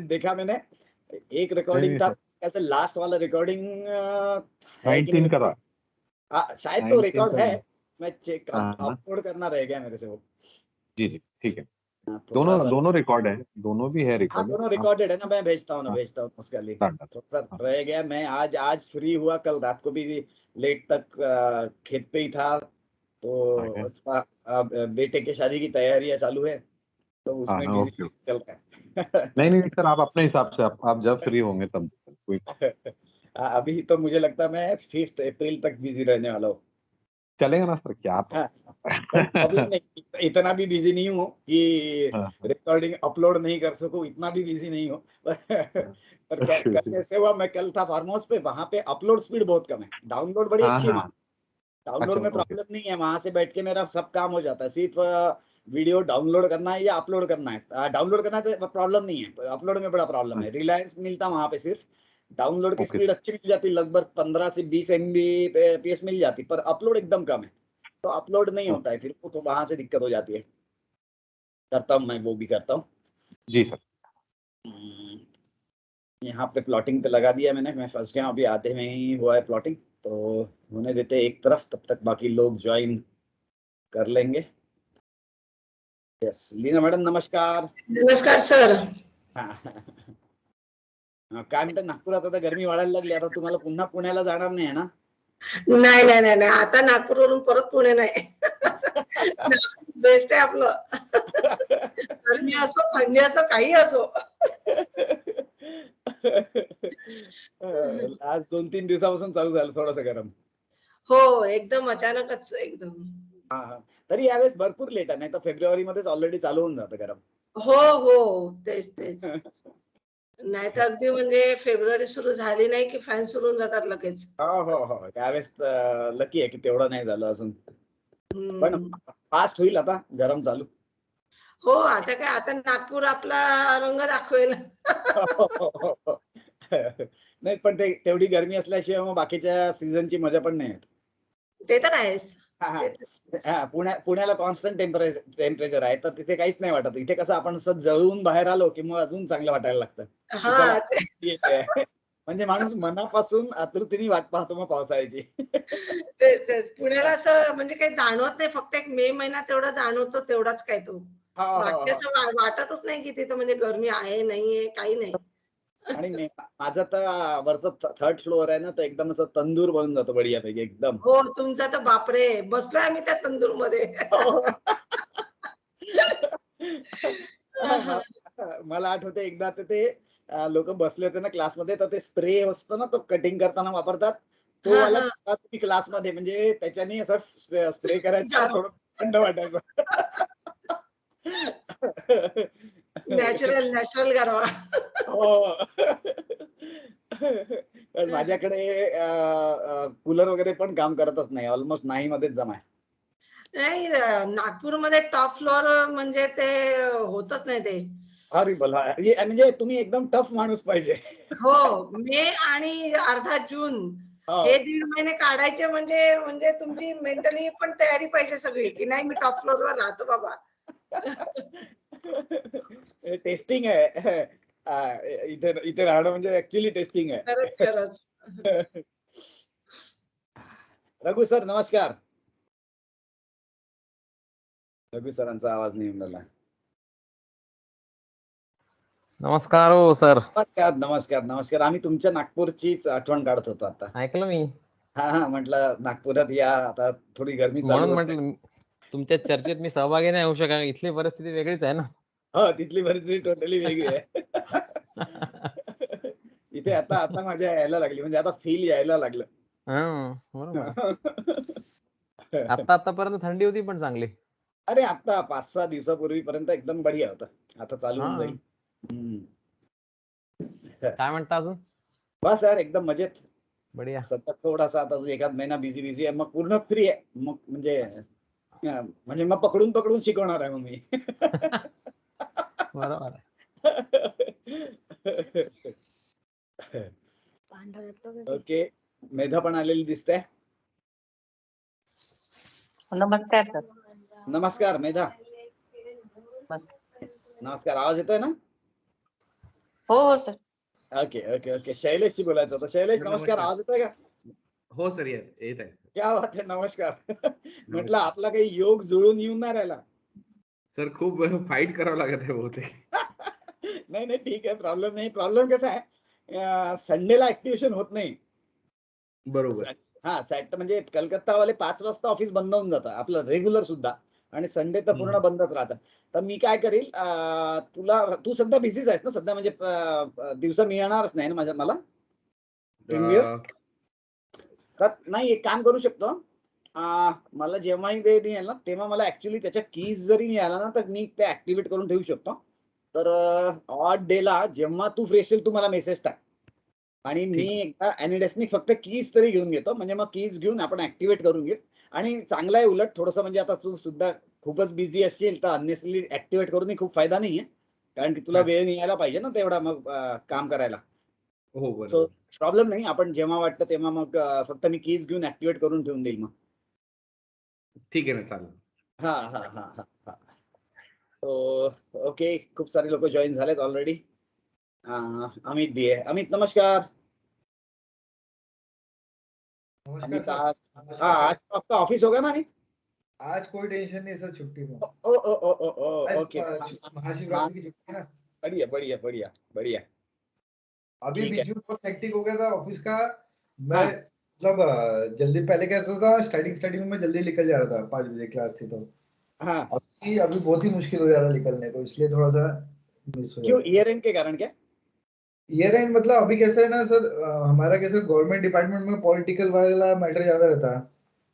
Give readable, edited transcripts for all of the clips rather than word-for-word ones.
देखा मैंने, एक रिकॉर्डिंग नहीं था सर, कैसे, लास्ट वाला रिकॉर्डिंग है कि 19 नहीं का था, शायद तो 19 रिकॉर्ड का। है, मैं चेक हाँ अपलोड करना रह गया मेरे से वो। जी जी ठीक है, थोड़ा सा, दोनों रिकॉर्ड है, दोनों भी है हाँ रिकॉर्डेड। दोनों आप रिकॉर्डेड है ना, मैं भेजता हाँ हूँ उसका लिंक। Done done. थोड़ा सा हाँ रह गया, मैं आज फ्री हुआ, कल रात को भी लेट तक खेत पे ही था, तो ओके उसका बेटे की शादी की तैयारियां चालू है, तो हाँ उसमें हाँ बिजी ओके। चल रहा है। नहीं नहीं सर, आप अपने हिसाब से आप जब फ्री होंगे तब कोई अभी तो मुझे लगता है मैं 5 अप्रैल तक बिजी रहने वाला हूँ। चलेगा ना सर, क्या तो। हाँ, नहीं प्रॉब्लम नहीं, इतना भी बिजी नहीं हूँ कि हाँ, रिकॉर्डिंग अपलोड नहीं कर सकूँ, इतना भी बिजी नहीं हूँ। पर ओके कल ओके। कैसे हुआ, मैं कल था फार्म हाउस पे, वहां पे अपलोड स्पीड बहुत कम है, डाउनलोड बड़ी हाँ अच्छी है हाँ वहाँ। डाउनलोड अच्छा में ओके। प्रॉब्लम नहीं है, वहां से बैठ के मेरा सब काम हो जाता है, सिर्फ वीडियो डाउनलोड करना है या अपलोड करना है। डाउनलोड करना है तो प्रॉब्लम नहीं है, अपलोड में बड़ा प्रॉब्लम है। रिलायंस मिलता वहां पे सिर्फ डाउनलोड की ओके स्पीड अच्छी मिल जाती, लगभग 15 से 20 MB/PS मिल जाती, पर अपलोड एकदम कम है, तो अपलोड नहीं होता है, फिर वो तो वहां से दिक्कत हो जाती है। करता हूँ मैं, वो भी करता हूँ। जी सर। यहाँ पे प्लॉटिंग पे लगा दिया मैंने, मैं फंस गया अभी, आधे में ही हुआ है प्लॉटिंग, तो होने देते एक तरफ, तब तक बाकी लोग ज्वाइन कर लेंगे। यस, लीना मॅडम नमस्कार. नमस्कार सर. काय म्हणतात, नागपुरात आता गरमी वाढायला लागली, आता तुम्हाला पुन्हा पुण्याला जाणार नाही आहे ना? नाही नाही नाही नाही, आता नागपूरवरून परत पुणे नाही. बेस्ट आहे आपलं. गरमी असो थंडी असो काही असो. आज 2-3 दिवसापासून चालू झालं थोडंसं गरम. हो एकदम अचानकच एकदम. हा हा, तरी यावेळेस भरपूर लेट आहे, नाही तर फेब्रुवारी मध्येच ऑलरेडी चालू होऊन जातं गरम. हो हो तेच तेच. नाही तर अगदी म्हणजे फेब्रुवारी सुरू झाली नाही की फॅन सुरू होऊन जातात लगेच. हो हो हो, त्यावेळेस लकी आहे की तेवढं नाही झालं अजून, पण हम्म. फास्ट होईल आता गरम चालू. हो आता काय, आता नागपूर आपला रंग दाखवेल. नाही पण ते तेवढी गरमी असल्याशिवाय मग बाकीच्या सीझनची मजा पण नाही येत. ते तर आहेच. हा हा ते तर- हा, पुण्याला कॉन्स्टंट टेम्परेचर आहे, तर तिथे काहीच नाही वाटत. इथे कसं आपण असं जळून बाहेर आलो की मग अजून चांगलं वाटायला लागतं की चला हा ते- येते. म्हणजे माणूस मनापासून आतुरतेने वाट पाहतो मग पावसाळ्याची. तेच तेच. पुण्याला असं म्हणजे काही जाणवत नाही, फक्त एक मे महिना तेवढा जाणवतो, तेवढाच काय तो. हो हो बाकी हो. असं वाटतच नाही की तिथं म्हणजे गरमी आहे नाहीये काही नाही. आणि माझं तर वरचं 3rd फ्लोअर आहे ना, तर एकदम असं तंदूर बनून जातो बढियापैकी एकदम. हो तुमचा तर बापरे, बसलोय आम्ही त्या तंदूर मध्ये. मला मला आठवते एकदा ते लोक बसले होते ना क्लासमध्ये, तर ते स्प्रे असतो ना, तो कटिंग करताना वापरतात, तो वाला तुम्ही क्लासमध्ये, म्हणजे त्याच्याने असं स्प्रे करायचं, थोडं थंड वाटायचं. नॅचरल नॅचरल गारवा. हो. पण माझ्याकडे कूलर वगैरे पण काम करतच नाही, ऑलमोस्ट नाही मध्येच जमा आहे. नाही नागपूरमध्ये टॉप फ्लोअर म्हणजे ते होतच नाही ते. अरे बोला, म्हणजे तुम्ही एकदम टफ माणूस पाहिजे. हो, मे आणि अर्धा जून हो. हे 1.5 महिने काढायचे म्हणजे म्हणजे तुमची मेंटली पण तयारी पाहिजे सगळी, की नाही मी टॉप फ्लोअरवर राहतो बाबा. टेस्टिंग आहे. इथे इथे राहणं म्हणजे ऍक्च्युली टेस्टिंग खरंच आहे. खरंच. रघु सर नमस्कार. रघु सरांचा आवाज नाही येऊन राहिला. नमस्कार हो सर. नमस्कार नमस्कार नमस्कार. आम्ही तुमच्या नागपूरचीच आठवण काढत होतो आता. ऐकलं मी, हा हा, म्हटलं नागपुरात या, आता थोडी गरमी चालू म्हणून होते. म्हटलं तुमच्या चर्चेत मी सहभागी नाही होऊ शकत, इथली परिस्थिती वेगळीच आहे ना. हो, तिथली परिस्थिती टोटली वेगळी आहे. इथे आता आता मजा यायला लागली, म्हणजे आता फील यायला लागलं. बरोबर. आतापर्यंत थंडी होती पण चांगली. अरे आता 5-6 दिवसापूर्वीपर्यंत एकदम बढिया होता, आता चालू होऊन जाईल. काय म्हणता अजून? बस यार एकदम मजेत. बढिया. सतत थोडासा आता एखाद महिना बिझी आहे, मग पूर्ण फ्री आहे. मग म्हणजे मग पकडून शिकवणार आहे मग मी. बरोबर. ओके, मेधा पण आलेली दिसते. नमस्कार सर. नमस्कार मेधा. नमस्कार, आवाज येतोय ना? हो सर. ओके ओके ओके, शैलेशशी बोलायचं होतं. शैलेश नमस्कार, आवाज येतोय का? हो सर, येत आहे. क्या बात आहे, नमस्कार. म्हटलं आपला काही योग जुळून येऊन नाही राहिला. सर खूप फाईट करावं लागत आहे बहुतेक. नाही नाही ठीक आहे, प्रॉब्लेम नाही. प्रॉब्लेम कसा आहे, संडेला ऍक्टिव्हेशन होत नाही. बरोबर. हा सॅट म्हणजे कलकत्तावाले 5 वाजता ऑफिस बंद होऊन जातं आपलं रेग्युलर सुद्धा, आणि संडे तर पूर्ण बंदच राहतं. तर मी काय करील, तू सध्या बिझीच आहेस ना सध्या, म्हणजे दिवसा मी येणारच नाही ना मला टीमवीर. तर नाही, एक काम करू शकतो, मला जेव्हाही वेळ मिळेल ना तेव्हा मला ऍक्च्युली त्याच्या कीज जरी मिळाला ना तर मी ते ऍक्टिव्हेट करून ठेवू शकतो. तर ऑड डेला जेव्हा तू फ्रेश असेल तू मला मेसेज टाक, आणि मी एकदा एनिडेस्कनी फक्त कीज तरी घेऊन घेतो, म्हणजे मग कीज घेऊन आपण ऍक्टिव्हेट करून घेऊ. आणि चांगलं आहे उलट थोडंसं, म्हणजे आता तू सुद्धा खूपच बिझी असशील तर अननेसली ऍक्टिव्हेट करून खूप फायदा नाहीये, कारण की तुला वेळ मिळायला पाहिजे ना तेवढा मग काम करायला. हो सो बरोबर. प्रॉब्लेम नाही, आपण जेव्हा वाटतं तेव्हा मग फक्त मी कीज घेऊन ऍक्टिव्हेट करून ठेवून देईल मग. ठीक आहे ना, चालेल. हा हा हा हा हा. ओके, खूप सारे लोक जॉईन झालेत ऑलरेडी. अमित भी है. अमित नमस्कार. अमित आज तो आपका ऑफिस होगा ना अमित? आज कोई टेंशन नहीं सर, छुट्टी में. ओ ओके, महाशिवरात्रि की छुट्टी है ना. बढ़िया बढ़िया बढ़िया बढ़िया. अभी ठीक बीच में बहुत हेक्टिक हो गया था ऑफिस का. मैं हाँ. मतलब जल्दी, पहले कैसा था, स्टार्टिंग में मैं जल्दी निकल जा रहा था, 5 बजे क्लास थी तो. हाँ. अभी बहुत ही मुश्किल हो जा रहा है निकलने को, इसलिए थोड़ा सा मिस हो क्यों, जाता है. ईयर एंड के कारण क्या? ईयर एंड मतलब अभी कैसा है ना सर, हमारा कैसे गवर्नमेंट डिपार्टमेंट में पॉलिटिकल वाला मैटर ज्यादा रहता है.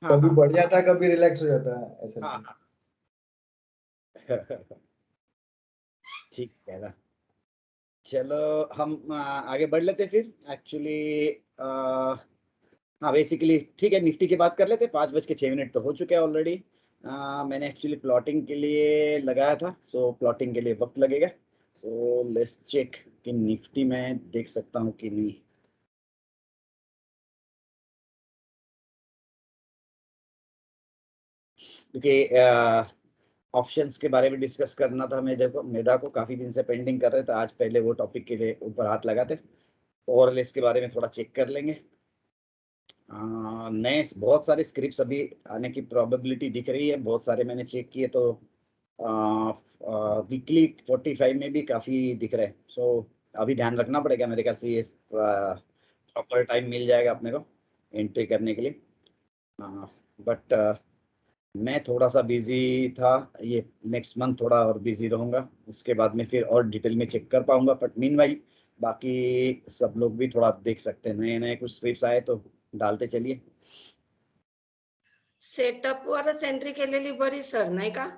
हाँ, कभी हाँ, बढ़ जाता है, कभी रिलैक्स हो जाता है, ऐसा. हाँ, हाँ. ठीक है ना, चलो हम आगे बढ़ लेते फिर. एक्चुअली हाँ बेसिकली ठीक है, निफ्टी की बात कर लेते. 5:06 तो हो चुके हैं ऑलरेडी. मैंने एक्चुअली प्लॉटिंग के लिए लगाया था, सो प्लॉटिंग के लिए वक्त लगेगा. सो लेट्स चेक कि निफ्टी में देख सकता हूँ कि नहीं. क्योंकि ऑप्शंस के बारे में डिस्कस करना था मेधा को काफी दिन से पेंडिंग कर रहे थे. आज पहले वो टॉपिक के लिए ऊपर हाथ लगाते, और इसके बारे में थोड़ा चेक कर लेंगे. नए बहुत सारे स्क्रिप्ट्स अभी आने की प्रोबेबिलिटी दिख रही है, बहुत सारे मैंने चेक किए तो वीकली 45 में भी काफी दिख रहे हैं. सो अभी ध्यान रखना पड़ेगा मेरे ख्याल से, ये प्रॉपर टाइम मिल जाएगा अपने को एंट्री करने के लिए. बट मैं थोड़ा सा बिजी था, ये नेक्स्ट मंथ थोड़ा और बिजी रहूंगा, उसके बाद में फिर और डिटेल में चेक कर पाऊंगा. बट मीनवाइल बाकी सब लोग भी थोड़ा देख सकते हैं, नए नए कुछ स्क्रिप्ट्स आए तो डालते चलिए. सेटअप वरच एंट्री केलेली बरी सर, नाही का?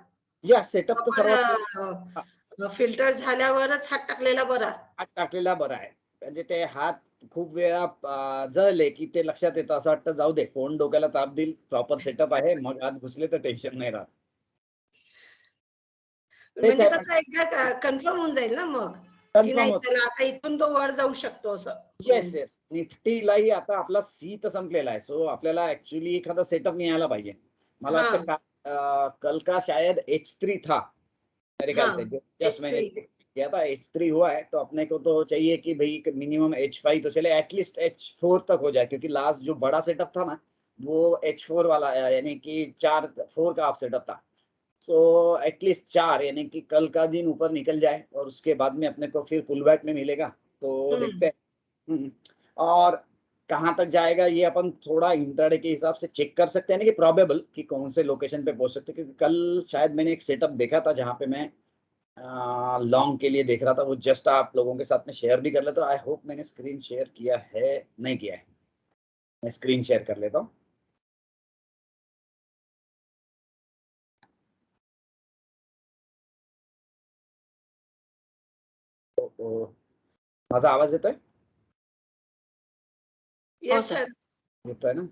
या सेटअप तर सर्वात फिल्टर झाल्यावरच हात टाकलेला बरा. हात टाकलेला बरा आहे, म्हणजे ते हात खूप वेळा जळले की ते लक्षात येतं, असं वाटतं जाऊ दे, कोण डोक्याला ताप देईल, प्रॉपर सेटअप आहे, मग हात घुसले तर टेन्शन नाही राहत. म्हणजे कसं एकदा कन्फर्म होऊन जाईल ना मग, की नाही चला आता इथून तो वर जाऊ शकतो असं. येस येस, निफ्टीलाही आता आपला सी तर संपलेला आहे, सो आपल्याला ऍक्च्युअली एखादा सेटअप मिळायला पाहिजे. मला वाटतं कल का शायद H3 था मेरे ख्याल से, जस्ट मैंने किया था H3 हुआ है, तो अपने को तो चाहिए कि भाई मिनिमम H5 तो चले, एटलीस्ट H4 तक हो जाए, क्योंकि लास्ट जो बड़ा सेटअप था ना वो H4 वाला, यानी कि 4 का आप सेटअप था. सो एटलीस्ट 4, यानी कि कल का दिन ऊपर निकल जाए और उसके बाद में अपने को फिर पुल बैक में मिलेगा, तो देखते हैं. और कहाँ तक जाएगा ये अपन थोड़ा इंट्राडे के हिसाब से चेक कर सकते हैं ना, कि प्रोबेबल कि कौन से लोकेशन पे पहुंच सकते हैं. क्योंकि कल शायद मैंने एक सेटअप देखा था जहां पे मैं लॉन्ग के लिए देख रहा था, वो जस्ट आप लोगों के साथ में शेयर भी कर लेता हूँ. आई होप मैंने स्क्रीन शेयर किया है, नहीं किया है, मैं स्क्रीन शेयर कर लेता हूँ. माझा आवाज येतोय? Yes sir. येता है ना.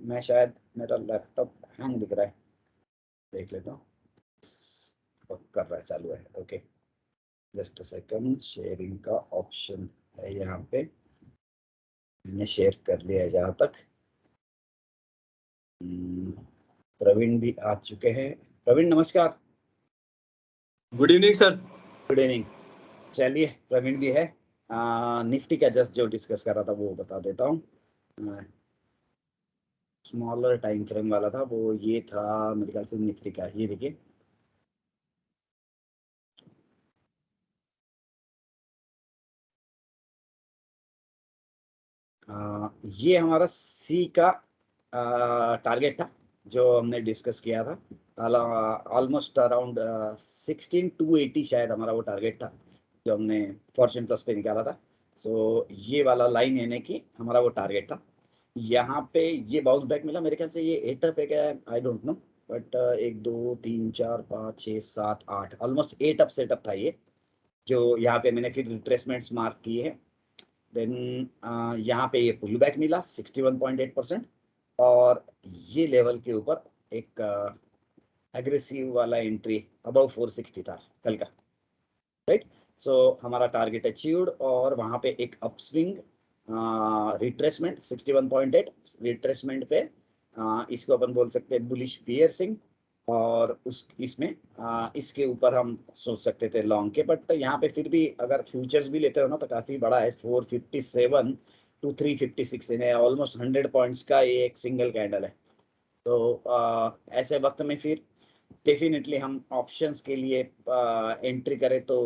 मैं शायद मेरा लैपटॉप हैंग दिख रहा है, देख लेता हूँ. कर रहा है, चालू है. Okay just a second. Sharing का ऑप्शन है यहाँ पे, मैंने शेयर कर लिया है जहाँ तक. प्रवीण भी आ चुके हैं. प्रवीण नमस्कार. Good evening sir. Good evening. चलिए प्रवीण भी है, निफ्टी का जस्ट जो डिस्कस कर रहा था वो बता देता हूँ। स्मॉलर टाइम फ्रेम वाला था वो, ये था मेरे ख्याल से निफ्टी का। ये देखिए ये हमारा सी का टारगेट था जो हमने डिस्कस किया था। ऑलमोस्ट अराउंड 16,280 शायद हमारा वो टारगेट था जो हमने फॉर्च्यून प्लस पे निकाला था। सो ये वाला लाइन यानी कि हमारा वो टारगेट था। यहाँ पे ये बाउंस बैक मिला मेरे ख्याल से। ये 8 अप है क्या, I don't know, but 1 2 3 4 5 6 7 8 almost 8 up setup था ये, जो यहाँ पे मैंने फिर रिट्रेसमेंट्स मार्क किए हैं। देन यहाँ पे ये पुल बैक मिला 61.8%, और ये लेवल के ऊपर एक एग्रेसिव वाला एंट्री अबव 460 था कल का, राइट। सो हमारा टारगेट अचीव्ड, और वहाँ पे एक अपस्विंग रिट्रेसमेंट 61.8 रिट्रेसमेंट पे इसको अपन बोल सकते हैं बुलिश पियर्सिंग, और उस इसमें इसके ऊपर हम सोच सकते थे लॉन्ग के। बट यहाँ पे फिर भी अगर फ्यूचर्स भी लेते हो ना तो काफी बड़ा है, 457 to 356 इन्हें ऑलमोस्ट 100 पॉइंट्स का ये एक सिंगल कैंडल है। तो ऐसे वक्त में फिर डेफिनेटली हम ऑप्शंस के लिए एंट्री करें तो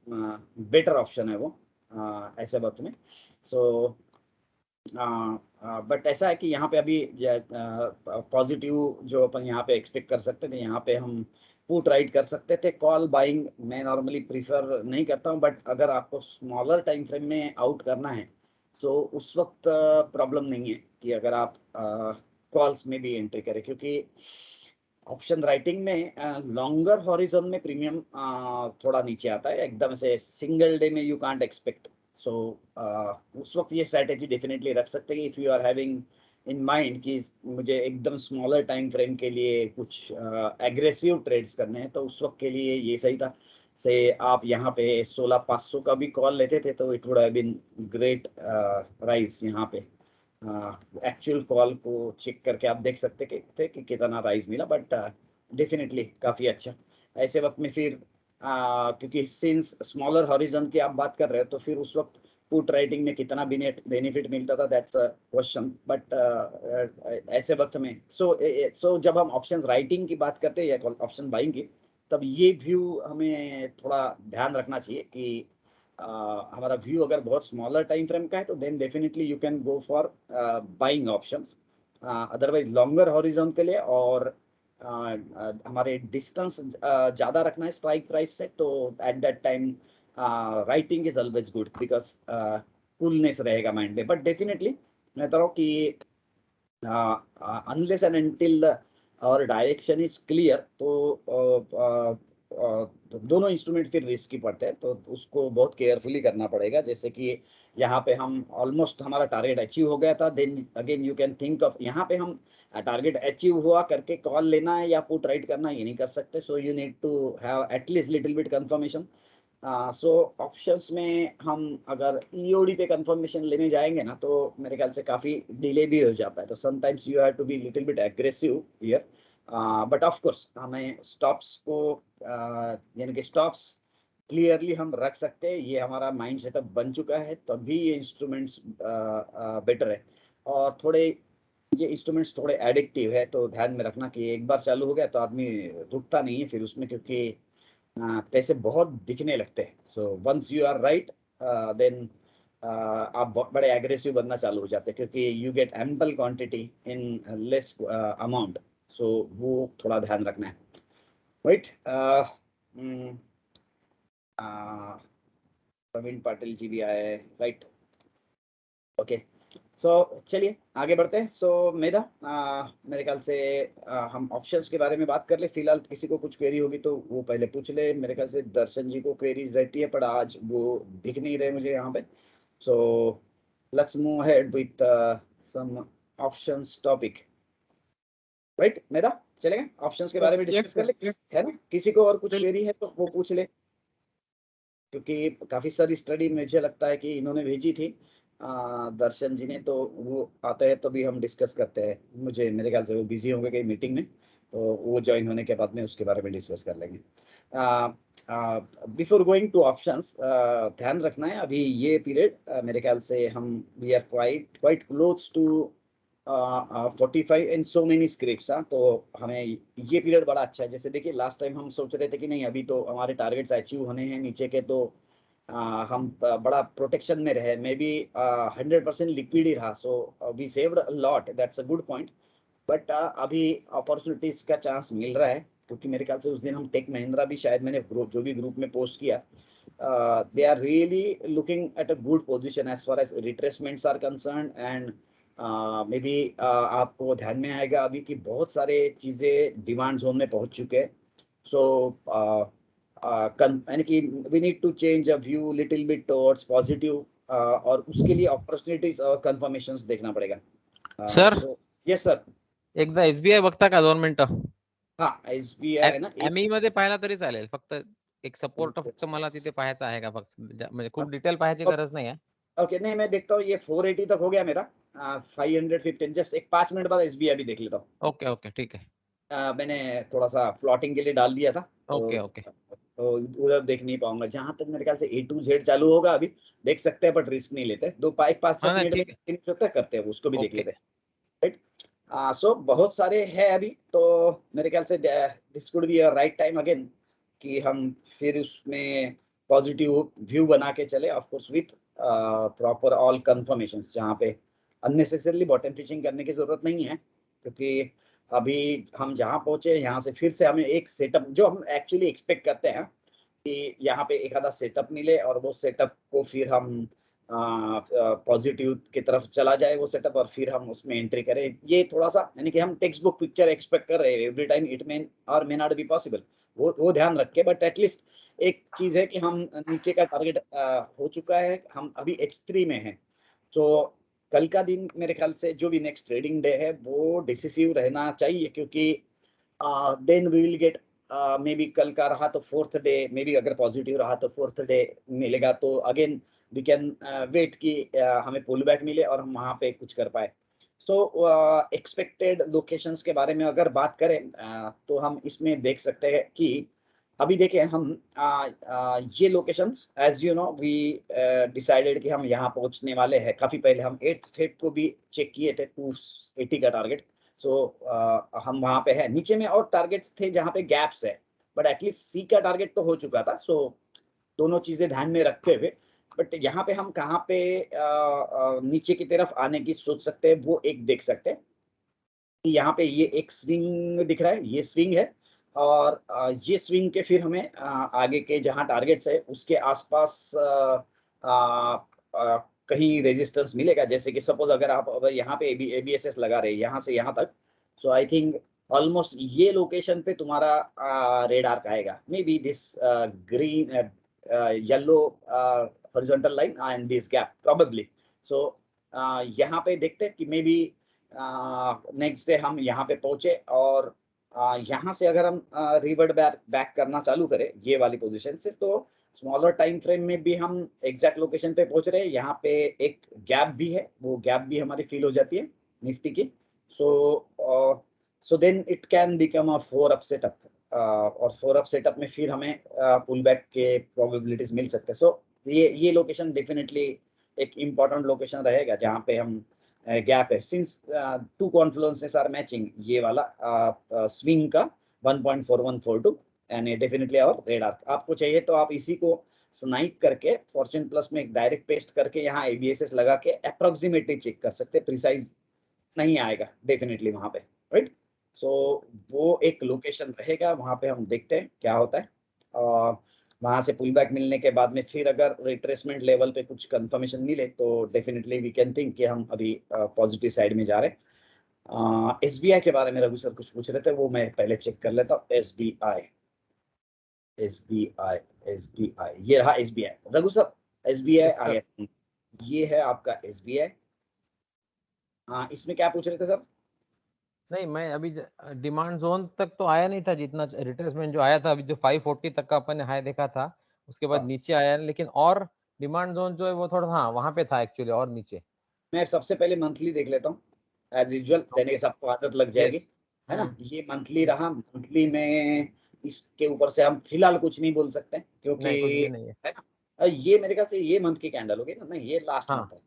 बेटर ऑप्शन है वो ऐसे वक्त में। सो बट ऐसा है कि यहाँ पे अभी पॉजिटिव जो अपन यहाँ पे एक्सपेक्ट कर सकते थे, यहाँ पे हम पुट राइट कर सकते थे। कॉल बाइंग मैं नॉर्मली प्रीफर नहीं करता हूँ, बट अगर आपको स्मॉलर टाइम फ्रेम में आउट करना है तो उस वक्त प्रॉब्लम नहीं है कि अगर आप कॉल्स में भी एंट्री करें, क्योंकि ऑप्शन राइटिंग में लॉन्गर हॉरिजन में प्रीमियम थोड़ा नीचे आता है एकदम से, सिंगल डे में यू कांट एक्सपेक्ट। सो उस वक्त ये स्ट्रैटेजी डेफिनेटली रख सकते हैं if you are having in mind कि मुझे एकदम स्मॉलर टाइम फ्रेम के लिए कुछ एग्रेसिव ट्रेड्स करने हैं, तो उस वक्त के लिए ये सही था। से आप यहाँ पे 16,500 का भी कॉल लेते थे तो it would have been great rise. यहाँ पे एक्चुअल कॉल को चेक करके आप देख सकते थे कि कितना राइज मिला, बट डेफिनेटली काफ़ी अच्छा। ऐसे वक्त में फिर क्योंकि सिंस स्मॉलर हॉरिजन की आप बात कर रहे हो तो फिर उस वक्त पुट राइटिंग में कितना बेनिफिट मिलता था, दैट्स अ क्वेश्चन। बट ऐसे वक्त में सो जब हम ऑप्शन राइटिंग की बात करते हैं या ऑप्शन बाइंग की, तब ये व्यू हमें थोड़ा ध्यान रखना चाहिए कि हमारा व्यू अगर बहुत स्मॉलर टाइम फ्रेम का है तो then definitely you can go for buying options. Otherwise longer horizon के लिए और हमारे डिस्टेंस ज़्यादा रखना है स्ट्राइक प्राइस से, तो at that time writing is always good because coolness रहेगा माइंड में। बट डेफिनेटली मैं कह रहा हूँ कि अनलेस एंड अनटिल और डायरेक्शन इज क्लियर तो दोनों इंस्ट्रूमेंट फिर रिस्की पड़ते हैं, तो उसको बहुत केयरफुली करना पड़ेगा। जैसे कि यहाँ पे हम ऑलमोस्ट हमारा टारगेट अचीव हो गया था, then again you can think of यहाँ पे हम टारगेट अचीव हुआ करके कॉल लेना है या पुट राइट करना ये नहीं कर सकते। So you need to have at least little bit confirmation. So options में हम अगर ईओडी पे कंफर्मेशन लेने जाएंगे ना तो मेरे ख्याल से काफ़ी डिले भी हो जाता है, तो sometimes you have to be little bit aggressive here. But of course हमें स्टॉप्स को यानी कि स्टॉप्स क्लियरली हम रख सकते हैं, ये हमारा माइंड सेटअप बन चुका है, तभी ये इंस्ट्रूमेंट्स बेटर है। और थोड़े ये इंस्ट्रूमेंट्स थोड़े एडिक्टिव है, तो ध्यान में रखना कि एक बार चालू हो गया तो आदमी रुकता नहीं है फिर उसमें, क्योंकि पैसे बहुत दिखने लगते हैं। So once you are right then आप बहुत बड़े एग्रेसिव बनना चालू हो जाते हैं, क्योंकि you get ample quantity in less amount. So वो थोड़ा ध्यान रखना है, राइट। प्रवीण पाटिल जी भी आए, राइट, ओके। सो चलिए आगे बढ़ते हैं। सो मेरा मेरे ख्याल से हम ऑप्शंस के बारे में बात कर ले। फिलहाल किसी को कुछ क्वेरी होगी तो वो पहले पूछ ले। मेरे ख्याल से दर्शन जी को क्वेरीज रहती है, पर आज वो दिख नहीं रहे मुझे यहाँ पे। So let's move ahead with some options topic, right. मेरा चलेगा ऑप्शंस के बारे में डिस्कस कर ले, है ना। किसी को और कुछ क्वेरी है तो वो पूछ ले, क्योंकि काफी सारी स्टडी मुझे लगता है कि इन्होंने भेजी थी दर्शन जी ने, तो वो आते हैं तो भी हम डिस्कस करते हैं। मुझे मेरे ख्याल से वो बिजी होंगे कहीं मीटिंग में, तो वो ज्वाइन होने के बाद में उसके बारे में डिस्कस कर लेंगे। बिफोर गोइंग टू ऑप्शंस ध्यान रखना है अभी ये पीरियड मेरे ख्याल से हम we are quite close to 45 in so many scripts. तो हमें ये पीरियड बड़ा अच्छा है। जैसे देखिए लास्ट टाइम हम सोच रहे थे कि नहीं अभी तो हमारे टारगेट्स अचीव होने हैं नीचे के, तो हम बड़ा प्रोटेक्शन में रहे, मे बी 100% लिक्विड ही रहा, so we saved a lot, that's a good point. But अभी अपॉर्चुनिटीज का चांस मिल रहा है, क्योंकि मेरे ख्याल से उस दिन हम टेक महिंद्रा भी शायद मैंने जो भी ग्रुप में पोस्ट किया, they are really looking at a good position as far as retracements are concern. And maybe आपको ध्यान में आएगा अभी कि बहुत सारे चीजें डिमांड जोन में पहुंच चुके हैं। सो यानी कि we need to change a view little bit towards positive, और उसके लिए अपॉर्चुनिटीज और कंफर्मेशंस देखना पड़ेगा। Sir yes sir. एकदा SBI बघता का 2 मिनिटं? हा SBI आहे ना ME मध्ये पाहिला तरी चालेल, फक्त एक सपोर्ट फक्त मला तिथे पाहायचा आहे का, फक्त म्हणजे खूप डिटेल पाहायची गरज नाही आहे। ओके नहीं मैं देखता हूँ ये 480 तक हो गया मेरा, 515, जस्ट एक 5 मिनट बाद SBI भी देख लेता हूँ। ओके ओके ठीक है। मैंने थोड़ा सा प्लॉटिंग के लिए डाल दिया था, ओके ओके तो उधर देख नहीं पाऊंगा। जहां तक मेरे ख्याल से A to Z चालू होगा अभी देख सकते हैं, बट रिस्क नहीं लेते। 5-7 हाँ, मिनट ठीक में तक करते हैं, उसको भी देख ओके। लेते हैं, राइट। सो बहुत सारे हैं अभी, तो मेरे ख्याल से this could be a right time again कि हम फिर उसमें पॉजिटिव व्यू बना के चले, of course with proper all confirmations, जहाँ पे अननेसेसरली बॉटम फिशिंग करने की जरूरत नहीं है, क्योंकि अभी हम जहाँ पहुंचे यहाँ से फिर से हमें एक सेटअप जो हम एक्चुअली एक्सपेक्ट करते हैं कि यहाँ पे एक आधा सेटअप मिले, और वो सेटअप को फिर हम पॉजिटिव की तरफ चला जाए वो सेटअप, और फिर हम उसमें एंट्री करें। ये थोड़ा सा यानी कि हम टेक्स्ट बुक पिक्चर एक्सपेक्ट कर रहे हैं एवरी टाइम, इट मे और मे नॉट बी पॉसिबल, वो ध्यान रख के। बट एटलीस्ट एक चीज है कि हम नीचे का टारगेट हो चुका है, हम अभी H3 में हैं। तो कल का दिन मेरे ख्याल से जो भी नेक्स्ट ट्रेडिंग डे है वो डिसिसिव रहना चाहिए, क्योंकि then we will get maybe कल का रहा तो 4th डे, मे बी अगर पॉजिटिव रहा तो 4th डे मिलेगा, तो अगेन वी कैन वेट कि हमें पुल बैक मिले और हम वहाँ पे कुछ कर पाए। सो एक्सपेक्टेड लोकेशंस के बारे में अगर बात करें तो हम इसमें देख सकते हैं कि अभी देखिए हम ये locations as you know we decided कि हम यहाँ पहुँचने वाले हैं काफी पहले। हम 8th Feb को भी चेक किए थे 280 का टारगेट। सो हम वहाँ पे है, नीचे में और टारगेट्स थे जहाँ पे गैप्स है, बट एटलीस्ट सी का टारगेट तो हो चुका था। सो दोनों चीजें ध्यान में रखते हुए, बट यहाँ पे हम कहाँ पे नीचे की तरफ आने की सोच सकते हैं वो एक देख सकते हैं कि यहाँ पे ये एक स्विंग दिख रहा है, ये स्विंग है, और ये स्विंग के फिर हमें आगे के जहाँ टारगेट्स है उसके आसपास कहीं रेजिस्टेंस मिलेगा। जैसे कि सपोज अगर आप अगर यहाँ पे ABSS लगा रहे हैं यहाँ से यहाँ तक, सो आई थिंक ऑलमोस्ट ये लोकेशन पे तुम्हारा रेड आर्क आएगा, maybe this green yellow horizontal line and this gap probably. सो यहाँ पे देखते हैं कि मे बी नेक्स्ट डे हम यहाँ पे पहुंचे, और यहाँ से अगर हम रिवर्ट बैक करना चालू करें ये वाली पोजीशन से, तो स्मॉलर टाइम फ्रेम में भी हम एग्जैक्ट लोकेशन पे पहुंच रहे हैं। यहाँ पे एक गैप भी है, वो गैप भी हमारी फील हो जाती है निफ्टी की। So then it can become a 4 up setup, और 4 अप सेटअप में फिर हमें पुल बैक के प्रोबेबिलिटीज मिल सकते हैं। सो ये लोकेशन डेफिनेटली एक इम्पोर्टेंट लोकेशन रहेगा जहाँ पे हम गैप है, सिंस 2 कॉन्फ्लुएंसेस आर मैचिंग, ये वाला स्विंग का 1.4142 एंड डेफिनेटली और रेड आर्क। आपको चाहिए तो आप इसी को स्नाइप करके फॉर्च्यून प्लस में डायरेक्ट पेस्ट करके यहाँ ABSS लगा के अप्रोक्सीमेटली चेक कर सकते हैं, प्रिसाइज नहीं आएगा डेफिनेटली वहां पे, राइट। सो वो एक लोकेशन रहेगा, वहां पे हम देखते हैं क्या होता है। वहां से पुल बैक मिलने के बाद में फिर अगर रिट्रेसमेंट लेवल पे कुछ कंफर्मेशन मिले तो डेफिनेटली वी कैन थिंक कि हम अभी पॉजिटिव साइड में जा रहे हैं। SBI के बारे में रघु सर कुछ पूछ रहे थे, वो मैं पहले चेक कर लेता हूँ। SBI ये रहा SBI। रघु सर SBI आ गया, ये है आपका SBI। हाँ, इसमें क्या पूछ रहे थे सर? नहीं, मैं अभी डिमांड जोन तक तो आया नहीं था, जितना रिट्रेसमेंट जो आया था अभी जो 540 तक का अपन ने हाई देखा था, उसके बाद नीचे आया, लेकिन और डिमांड जोन जो है वो थोड़ा हाँ वहां पे था एक्चुअली और नीचे। मैं सबसे पहले मंथली देख लेता हूँ एज यूजुअल, यानी कि सबको आदत लग जाएगी, है ना। ये मंथली रहा, मंथली में इसके ऊपर से हम फिलहाल कुछ नहीं बोल सकते नहीं, कुछ भी क्योंकि नहीं है। है ना, ये मेरे ख्याल से ये मंथ की कैंडल होगी ना, नहीं ये लास्ट हाँ, मंथ है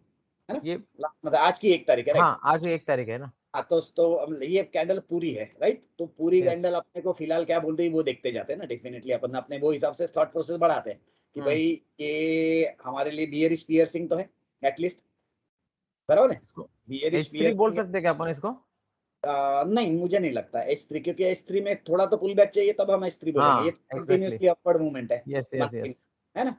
ना, ये लास्ट मंथ आज की 1 तारीख है, राइट? हाँ, आज 1 तारीख है ना। हाँ, तो ये कैंडल पूरी है, राइट? तो पूरी यस। कैंडल अपने को फिलहाल क्या बोल रही है वो देखते जाते हैं ना, डेफिनेटली अपन अपने वो हिसाब से थॉट प्रोसेस बढ़ाते हैं कि भाई ये हमारे लिए बियरिश पियर्सिंग तो है एटलीस्ट, बराबर है? इसको बियरिश H3 बोल पियर्सिंग, सकते हैं क्या अपन इसको? नहीं मुझे नहीं लगता H3, क्योंकि H3 में थोड़ा तो पुल बैक चाहिए तब हम H3 बोलेंगे। ये हाँ, एग्जैक्टली। कंटिन्यूअसली अपवर्ड मूवमेंट है यस, यस, मंथली, यस। है ना?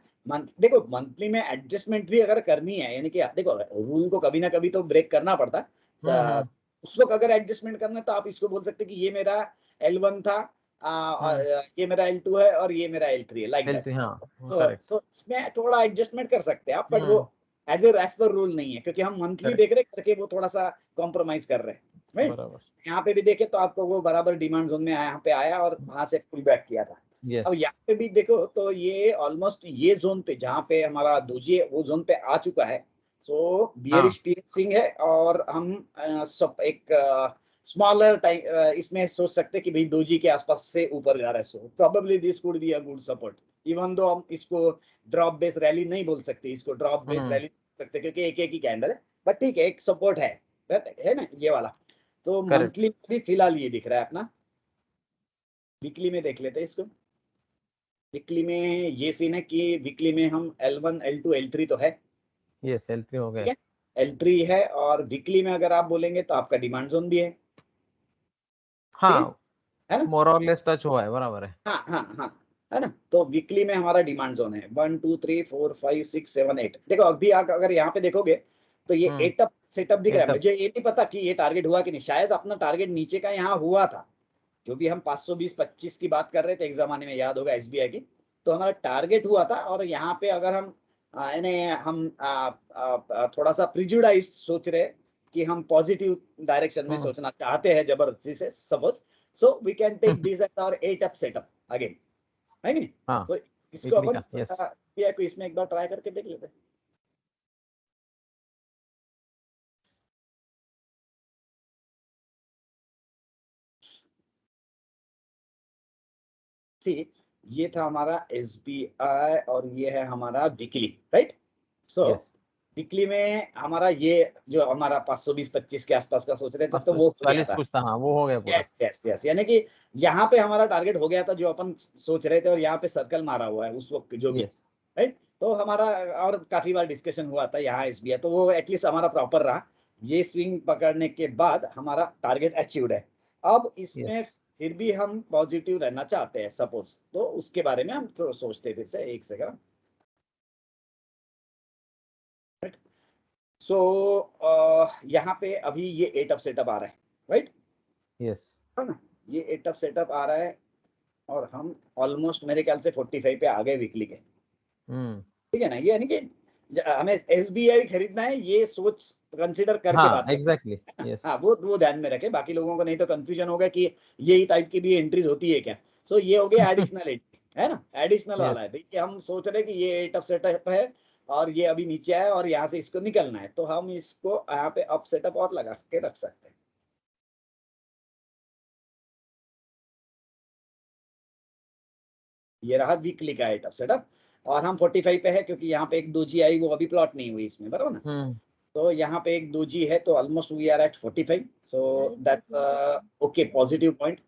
देखो मंथली में एडजस्टमेंट भी अगर करनी है, यानी कि देखो रूल को कभी ना कभी तो ब्रेक करना पड़ता है। हम्म, उस वक्त अगर एडजस्टमेंट करना है तो आप इसको बोल सकते हैं कि ये मेरा L1 था, और ये मेरा L2 है और ये मेरा L3 है, लाइक दैट। L3, हाँ, तो करेक्ट। इसमें थोड़ा एडजस्टमेंट कर सकते हैं आप, बट वो एज पर रूल नहीं है, क्योंकि हम मंथली Correct. देख रहे करके वो थोड़ा सा कॉम्प्रोमाइज कर रहे हैं, राइट? बराबर। यहाँ पे भी देखे तो आपको वो बराबर डिमांड जोन में यहाँ पे आया और वहां से पुल बैक किया था। अब यस। यहाँ पे भी देखो तो ये ऑलमोस्ट ये जोन पे जहाँ पे हमारा दोजी है वो जोन पे आ चुका है। सो बियरिश पियर्सिंग है, और हम सब एक स्मॉलर टाइम इसमें सोच सकते हैं कि भाई दोजी के आसपास से ऊपर जा रहा है। So probably this could be a good support, even though हम इसको ड्रॉप बेस रैली नहीं बोल सकते, इसको ड्रॉप बेस रैली बोल सकते क्योंकि एक ही कैंडल है, बट ठीक है एक सपोर्ट है ना ये वाला। तो Correct. मंथली में भी फिलहाल ये दिख रहा है अपना। वीकली में देख लेते हैं इसको। वीकली में ये सीन है कि वीकली में हम L1 L2 L3 तो है, यस, L3 हो ठीक गया। है, L3 है, और वीकली में अगर आप बोलेंगे तो आपका डिमांड जोन भी है, हाँ, है ना? मोर और लेस टच हुआ है, बराबर है। हाँ हाँ हाँ, है ना? तो वीकली में हमारा डिमांड जोन है 1 2 3 4 5 6 7 8। देखो अभी अगर यहाँ पे देखोगे तो ये 8 अप सेटअप दिख रहा है। 8 up. मुझे ये नहीं पता कि ये टारगेट हुआ कि नहीं, शायद अपना टारगेट नीचे का यहाँ हुआ था, जो भी हम 520-25 की बात कर रहे थे एक जमाने में, याद होगा SBI की, तो हमारा टारगेट हुआ था। और यहाँ पे अगर हम थोड़ा सा प्रिजुडाइज सोच रहे कि हम पॉजिटिव डायरेक्शन में सोचना चाहते हैं जबरदस्ती से, suppose, so we can take this at our 8 up setup again, है कि नहीं? हाँ, तो इसको वीकली अपन का, यस। SBI को इसमें एक बार ट्राई करके देख लेते हैं। सी, ये था हमारा SBI और ये है हमारा weekly, right? So yes. Weekly में हमारा ये जो हमारा 520-25 के आसपास का सोच रहे थे तो वो हो गया 40 था। कुछ था, हाँ, वो हो गया पूरा। यस यस यस, यानी कि यहाँ पे हमारा टारगेट हो गया था जो अपन सोच रहे थे, और यहाँ पे सर्कल मारा हुआ है उस वक्त जो भी, यस। राइट? तो हमारा और काफी बार डिस्कशन हुआ था यहाँ SBI, तो वो एटलीस्ट हमारा प्रॉपर रहा। ये स्विंग पकड़ने के बाद हमारा टारगेट अचीव्ड है। अब इसमें यस। फिर भी हम पॉजिटिव रहना चाहते हैं सपोज, तो उसके बारे में हम तो सोचते थे से एक सेकंड। सो यहाँ पे अभी ये 8 अप सेटअप आ रहा है, राइट? यस। ये 8 अप सेटअप आ रहा है और हम ऑलमोस्ट मेरे ख्याल से 45 पे आ गए वीकली के, ठीक है ना? ये यानी कि हमें SBI खरीदना है, ये सोच कंसीडर करके हाँ, बात करें। Exactly, yes. हाँ, वो ध्यान में रखें, बाकी लोगों को नहीं तो कंफ्यूजन होगा कि यही टाइप की भी एंट्रीज होती है क्या। सो ये हो गया एडिशनल एंट्री, है ना? एडिशनल वाला है यस। भाई कि हम सोच रहे हैं कि ये 8 अप सेटअप है और ये अभी नीचे है और यहाँ से इसको निकलना है, तो हम इसको यहाँ पे अप सेटअप और लगा के रख सकते हैं। ये रहा वीकली का 8 अप सेटअप, और हम 45 पे है क्योंकि यहाँ पे एक दोजी आई, वो अभी प्लॉट नहीं हुई इसमें, बराबर ना? तो यहाँ पे एक दोजी है, तो almost we are at 45, so that's okay, positive point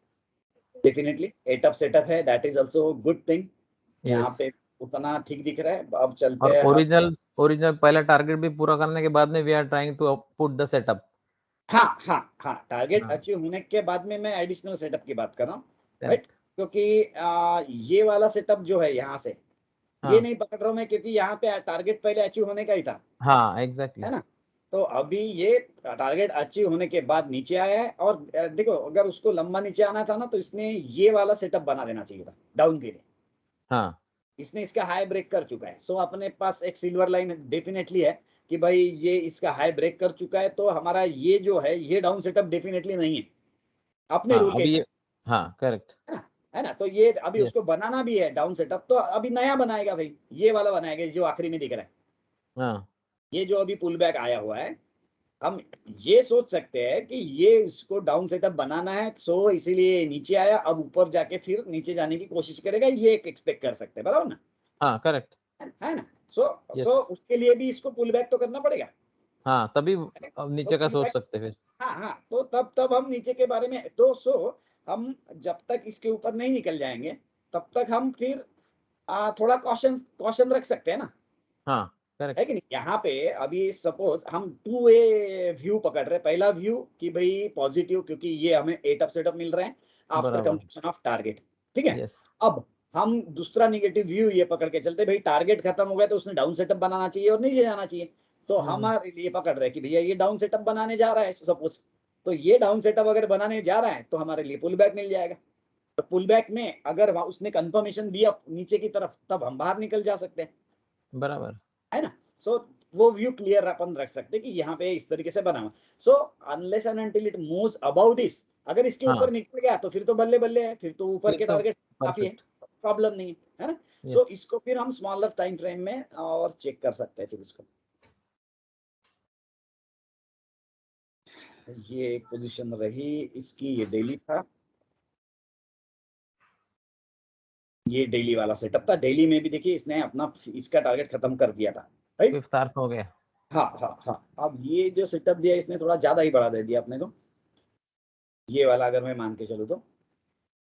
definitely. 8 up setup है, that is also good thing. यहाँ यस। पे उतना ठीक दिख रहा है। अब चलते और हैं ओरिजिनल पहला टारगेट भी पूरा करने के बाद में we are trying to put the setup. हाँ हाँ हाँ, टारगेट हाँ। अचीव होने के बाद में मैं एडिशनल सेटअप की बात कर रहा हूँ, राइट? Correct. क्योंकि ये वाला सेटअप जो है यहाँ से, ये नहीं पकड़ रहा हूँ मैं, क्योंकि यहाँ पे टारगेट पहले अचीव होने का ही था, हाँ, एग्जैक्टली, है ना? तो अभी ये टारगेट अचीव होने के बाद नीचे आया है, और देखो अगर उसको लंबा नीचे आना था ना तो इसने ये वाला सेटअप बना देना चाहिए था डाउन के लिए। हाँ, इसने इसका हाई ब्रेक कर चुका है, सो अपने पास एक सिल्वर लाइन डेफिनेटली है कि भाई ये इसका हाई ब्रेक कर चुका है, तो हमारा ये जो है ये डाउन सेटअप डेफिनेटली नहीं है अपने हाँ, रूल के अभी हिसाब हाँ, करेक्ट, से, है ना? तो ये अभी यस, उसको बनाना भी है डाउन सेटअप, तो अभी नया बनाएगा भाई, ये वाला बनाएगा जो आखिरी में दिख रहा है, हाँ, ये जो अभी पुल बैक आया हुआ है, हम ये सोच सकते हैं कि ये इसको डाउन सेटअप बनाना है, सो इसीलिए नीचे आया, अब ऊपर जाके फिर नीचे जाने की कोशिश करेगा, ये एक एक्सपेक्ट कर सकते हैं, बराबर ना? हाँ करेक्ट। है ना? सो Yes. उसके लिए भी इसको पुल बैक तो करना पड़ेगा। हाँ तभी अब नीचे का pull सोच back- सकते फिर। हाँ, तो तब हम नीचे के बारे में तो हम जब तक इसके ऊपर नहीं निकल जाएंगे तब तक हम फिर थोड़ा कॉशन रख सकते हैं ना, हाँ है करेक्ट। कि नहीं? यहाँ पे अभी सपोज हम 2 व्यू पकड़ रहे हैं। पहला व्यू कि भाई पॉजिटिव, क्योंकि ये हमें 8 अप सेटअप मिल रहे हैं आफ्टर बराबर। कंप्लीशन ऑफ टारगेट, ठीक है। यस अब हम दूसरा निगेटिव व्यू ये पकड़ के चलते, भाई टारगेट खत्म हो गया तो उसने डाउन सेटअप बनाना चाहिए और नीचे जाना चाहिए, तो हमारे लिए पकड़ रहे हैं कि भैया ये डाउन सेटअप बनाने जा रहा है सपोज, तो ये डाउन सेटअप अगर बनाने जा रहा है तो हमारे लिए पुल बैक मिल जाएगा। तो पुल बैक में अगर उसने कंफर्मेशन दिया नीचे की तरफ, तब हम बाहर निकल जा सकते हैं, बराबर। है ना? सो वो व्यू क्लियर अपन रख सकते हैं कि यहाँ पे इस तरीके से बना हुआ। So unless and until it moves about this, अगर इसके हाँ ऊपर निकल गया तो फिर तो बल्ले बल्ले है, फिर तो ऊपर फिर के तो टारगेट काफी है, परफेक्ट। प्रॉब्लम नहीं है ना? सो यस इसको फिर हम स्मॉलर टाइम फ्रेम में और चेक कर सकते हैं फिर इसको। ये एक पोजीशन रही इसकी, ये डेली था, ये डेली वाला सेटअप था। डेली में भी देखिए इसने अपना इसका टारगेट खत्म कर दिया था, राइट? 5th आर्क हो गया। हाँ। अब ये जो सेटअप दिया इसने थोड़ा ज्यादा ही बढ़ा दे दिया अपने को, ये वाला अगर मैं मान के चलूँ तो,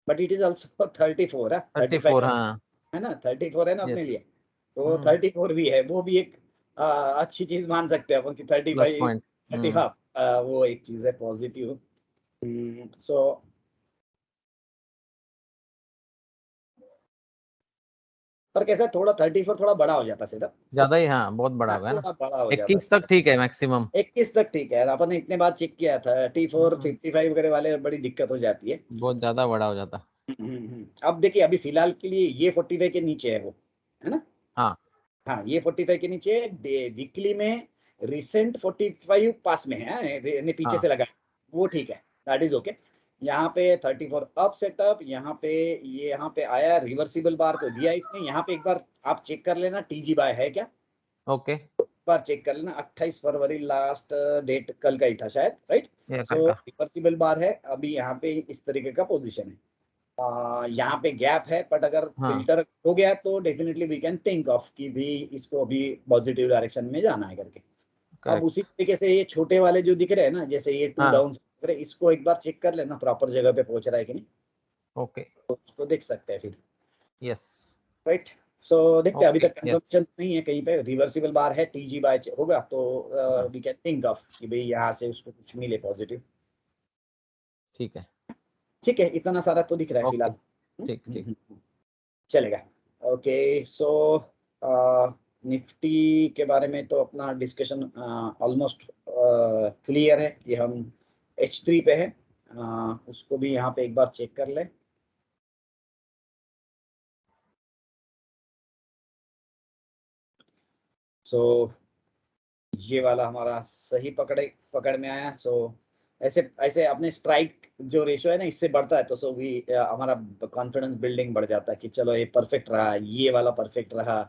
बट इट इज ऑल्सो 34 है, 34 35 हाँ। है ना? 34 है ना अपने यस लिए, तो 34 भी है, वो भी एक अच्छी चीज मान सकते हैं अपन कि प्लस 35 पॉइंट। 30, हाँ, वो एक चीज है पॉजिटिव। सो पर कैसा थोड़ा 34 थोड़ा बड़ा हो जाता सेटअप, ज्यादा ही हाँ बहुत बड़ा होगा ना। थोड़ा बड़ा हो 21 जाता। तक ठीक है मैक्सिमम। 21 तक ठीक है, अपन ने इतने बार चेक किया था, 34 55 वगैरह वाले बड़ी दिक्कत हो जाती है, बहुत ज्यादा बड़ा हो जाता। अब देखिए अभी फिलहाल के लिए ये 45 के नीचे है वो, है ना? हाँ, ये 45 के नीचे, वीकली में रिसेंट 45 पास में है, पीछे से लगा, वो ठीक है, दैट इज ओके। यहाँ पे 34 अप सेटअप, यहाँ पे ये यहाँ पे आया, रिवर्सिबल बार तो दिया इसने। यहाँ पे एक बार आप चेक कर लेना टीजी बाय है क्या, ओके बार चेक कर लेना। 28 फरवरी लास्ट डेट कल का ही था शायद, राइट? ये सो कल का। रिवर्सिबल बार है, अभी यहाँ पे इस तरीके का पोजीशन है। यहाँ पे गैप है, बट अगर फिल्टर हो गया तो definitely we can think of कि भी इसको अभी पॉजिटिव डायरेक्शन में जाना है करके। अब उसी तरीके से ये छोटे वाले जो दिख रहे हैं ना, जैसे ये 2 डाउन, इसको एक बार चेक कर लेना प्रॉपर जगह पे पहुंच रहा है कि नहीं, ओके तो उसको देख सकते हैं फिर, यस राइट? सो देखते हैं, अभी Okay, तक कंफर्मेशन नहीं है कहीं पे, रिवर्सिबल बार है, टीजी बाय होगा तो वी कैन थिंक ऑफ कि भाई यहाँ से उसको कुछ मिले पॉजिटिव। ठीक है ठीक है, इतना सारा तो दिख रहा है फिलहाल, ठीक चलेगा। ओके, सो निफ्टी के बारे में तो अपना डिस्कशन ऑलमोस्ट क्लियर है कि हम H3 पे है, उसको भी यहाँ पे एक बार चेक कर ले। सो ये वाला हमारा सही पकड़ में आया। सो ऐसे ऐसे अपने स्ट्राइक जो रेशो है ना, इससे बढ़ता है तो सो भी हमारा कॉन्फिडेंस बिल्डिंग बढ़ जाता है कि चलो ये परफेक्ट रहा, ये वाला परफेक्ट रहा,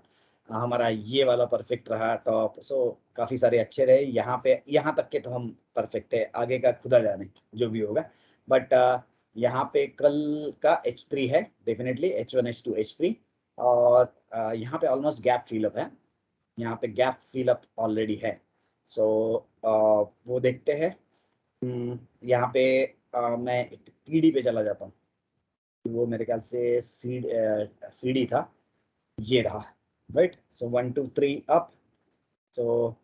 हमारा ये वाला परफेक्ट रहा टॉप। सो काफी सारे अच्छे रहे यहाँ पे, यहाँ तक के तो हम परफेक्ट है, आगे का खुदा जाने जो भी होगा। बट यहाँ पे कल का H3 है डेफिनेटली, H1 H2 H3, और यहाँ पे ऑलमोस्ट गैप फिलअप है, यहाँ पे गैप फिलअप ऑलरेडी है। सो वो देखते हैं। यहाँ पे मैं टीडी पे चला जाता हूँ, वो मेरे ख्याल से सीडी था, ये रहा, राइट? सो 1 2 3 अप। सो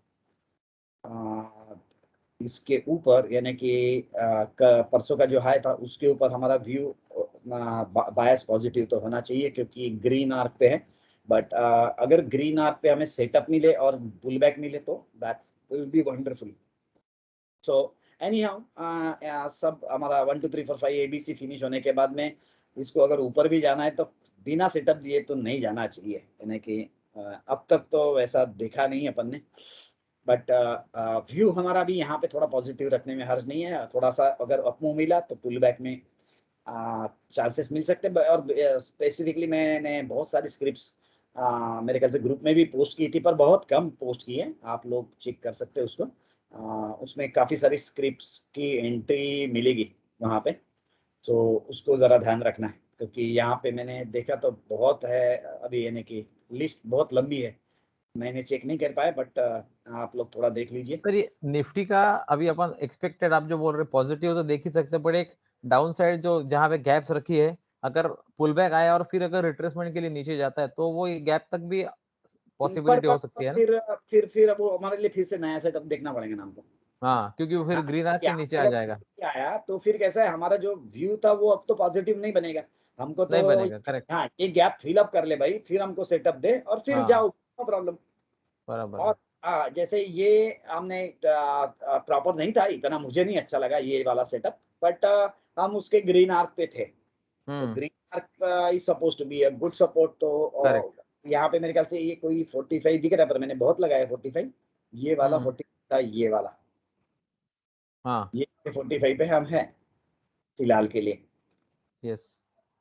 इसके ऊपर यानी कि परसों का जो हाई था उसके ऊपर हमारा व्यू बायस पॉजिटिव तो होना चाहिए क्योंकि ग्रीन आर्क पे है। बट अगर ग्रीन आर्क पे हमें सेटअप मिले और पुल बैक मिले तो that will be wonderful. So any how सब हमारा 1 2 3 4 5 ABC फिनिश होने के बाद में इसको अगर ऊपर भी जाना है तो बिना सेटअप दिए तो नहीं जाना चाहिए, यानी कि अब तक तो वैसा देखा नहीं अपन ने। बट व्यू हमारा भी यहाँ पे थोड़ा पॉजिटिव रखने में हर्ज नहीं है, थोड़ा सा अगर अपमूव मिला तो पुल बैक में चांसेस मिल सकते हैं। और स्पेसिफिकली मैंने बहुत सारी स्क्रिप्ट्स मेरे ख्याल से ग्रुप में भी पोस्ट की थी, पर बहुत कम पोस्ट की है, आप लोग चेक कर सकते हैं उसको। उसमें काफी सारी स्क्रिप्ट्स की एंट्री मिलेगी वहां पे, तो उसको जरा ध्यान रखना है, क्योंकि यहाँ पे मैंने देखा तो बहुत है अभी, यानी कि लिस्ट बहुत लंबी है, मैंने चेक नहीं कर पाया, बट आप लोग थोड़ा देख लीजिए। सर ये निफ्टी का अभी अपन एक्सपेक्टेड आप जो बोल रहे पॉजिटिव तो देख ही सकते हैं, बट एक डाउन साइड जो जहाँ पे गैप्स रखी है, अगर पुल बैक आया और फिर अगर रिट्रेसमेंट के लिए नीचे जाता है तो वो गैप तक भी पॉसिबिलिटी हो सकती है ना। फिर अब वो हमारे लिए फिर से नया सेटअप देखना पड़ेगा ना हमको। हाँ, क्योंकि वो फिर हाँ, ग्रीन आर्क के यहाँ नीचे पे आ अगर जाएगा। आया तो फिर कैसा है, हमारा जो व्यू था वो अब तो पॉजिटिव नहीं बनेगा, हमको नहीं तो बनेगा, करेक्ट। हाँ ये गैप फिल अप कर ले भाई, फिर हमको सेटअप दे और फिर हाँ, जाओ, नो प्रॉब्लम। बराबर और जैसे ये हमने प्रॉपर नहीं था, इतना मुझे नहीं अच्छा लगा ये वाला सेटअप, बट हम उसके ग्रीन आर्क पे थे, तो green arc is suppose to be a good support. तो करेक्ट। यहाँ पे मेरे ख्याल से ये कोई 45 दिख रहा है, पर मैंने बहुत लगाया 45, ये वाला 40 था, ये वाला, हाँ, ये 45 पे हम हैं फिलहाल के लिए। यस।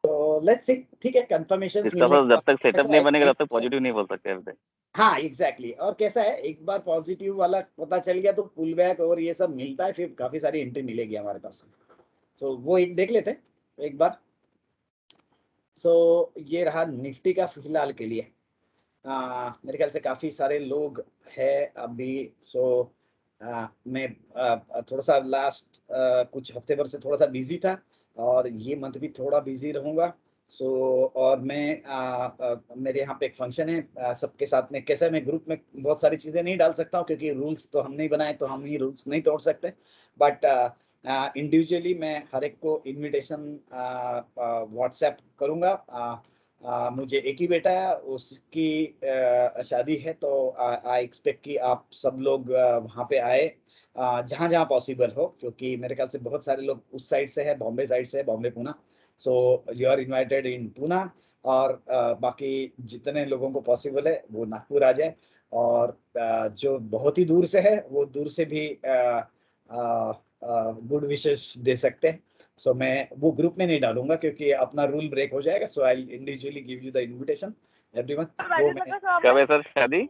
तो लेट्स सी, ठीक है, कंफर्मेशन इसका मिलने जब तक सेटअप नहीं बनेगा तब तक पॉजिटिव, पॉजिटिव नहीं बोल सकते अभी। हाँ एग्जैक्टली और कैसा है, एक बार पॉजिटिव वाला पता चल गया तो पुल बैक और ये सब मिलता है, फिर काफी सारी एंट्री मिलेगी हमारे पास, तो वो एक देख लेते हैं एक बार। सो ये रहा निफ्टी का फिलहाल के लिए। मेरे ख्याल से काफी सारे लोग हैं अभी, सो मैं थोड़ा सा लास्ट कुछ हफ्ते भर से थोड़ा सा बिजी था, और ये मंथ भी थोड़ा बिजी रहूंगा। सो और मैं मेरे यहाँ पे एक फंक्शन है, सबके साथ में कैसा है, मैं ग्रुप में बहुत सारी चीजें नहीं डाल सकता हूँ, क्योंकि रूल्स तो हम नहीं बनाए, तो हम ही रूल्स नहीं तोड़ सकते, बट इंडिविजुअली मैं हर एक को इनविटेशन व्हाट्सएप करूंगा। मुझे एक ही बेटा है, उसकी शादी है, तो आई एक्सपेक्ट कि आप सब लोग वहाँ पे आए जहाँ जहाँ पॉसिबल हो, क्योंकि मेरे ख्याल से बहुत सारे लोग उस साइड से है, बॉम्बे साइड से है, Bombay Poona, so you are invited in Poona, और बाकी जितने लोगों को पॉसिबल है वो नागपुर आ जाए, और जो बहुत ही दूर से है वो दूर से भी गुड विशेस दे सकते हैं। सो मैं वो ग्रुप में नहीं डालूंगा, क्योंकि अपना रूल ब्रेक हो जाएगा, so I individually give you the invitation everyone. वो मैं कब है सर शादी?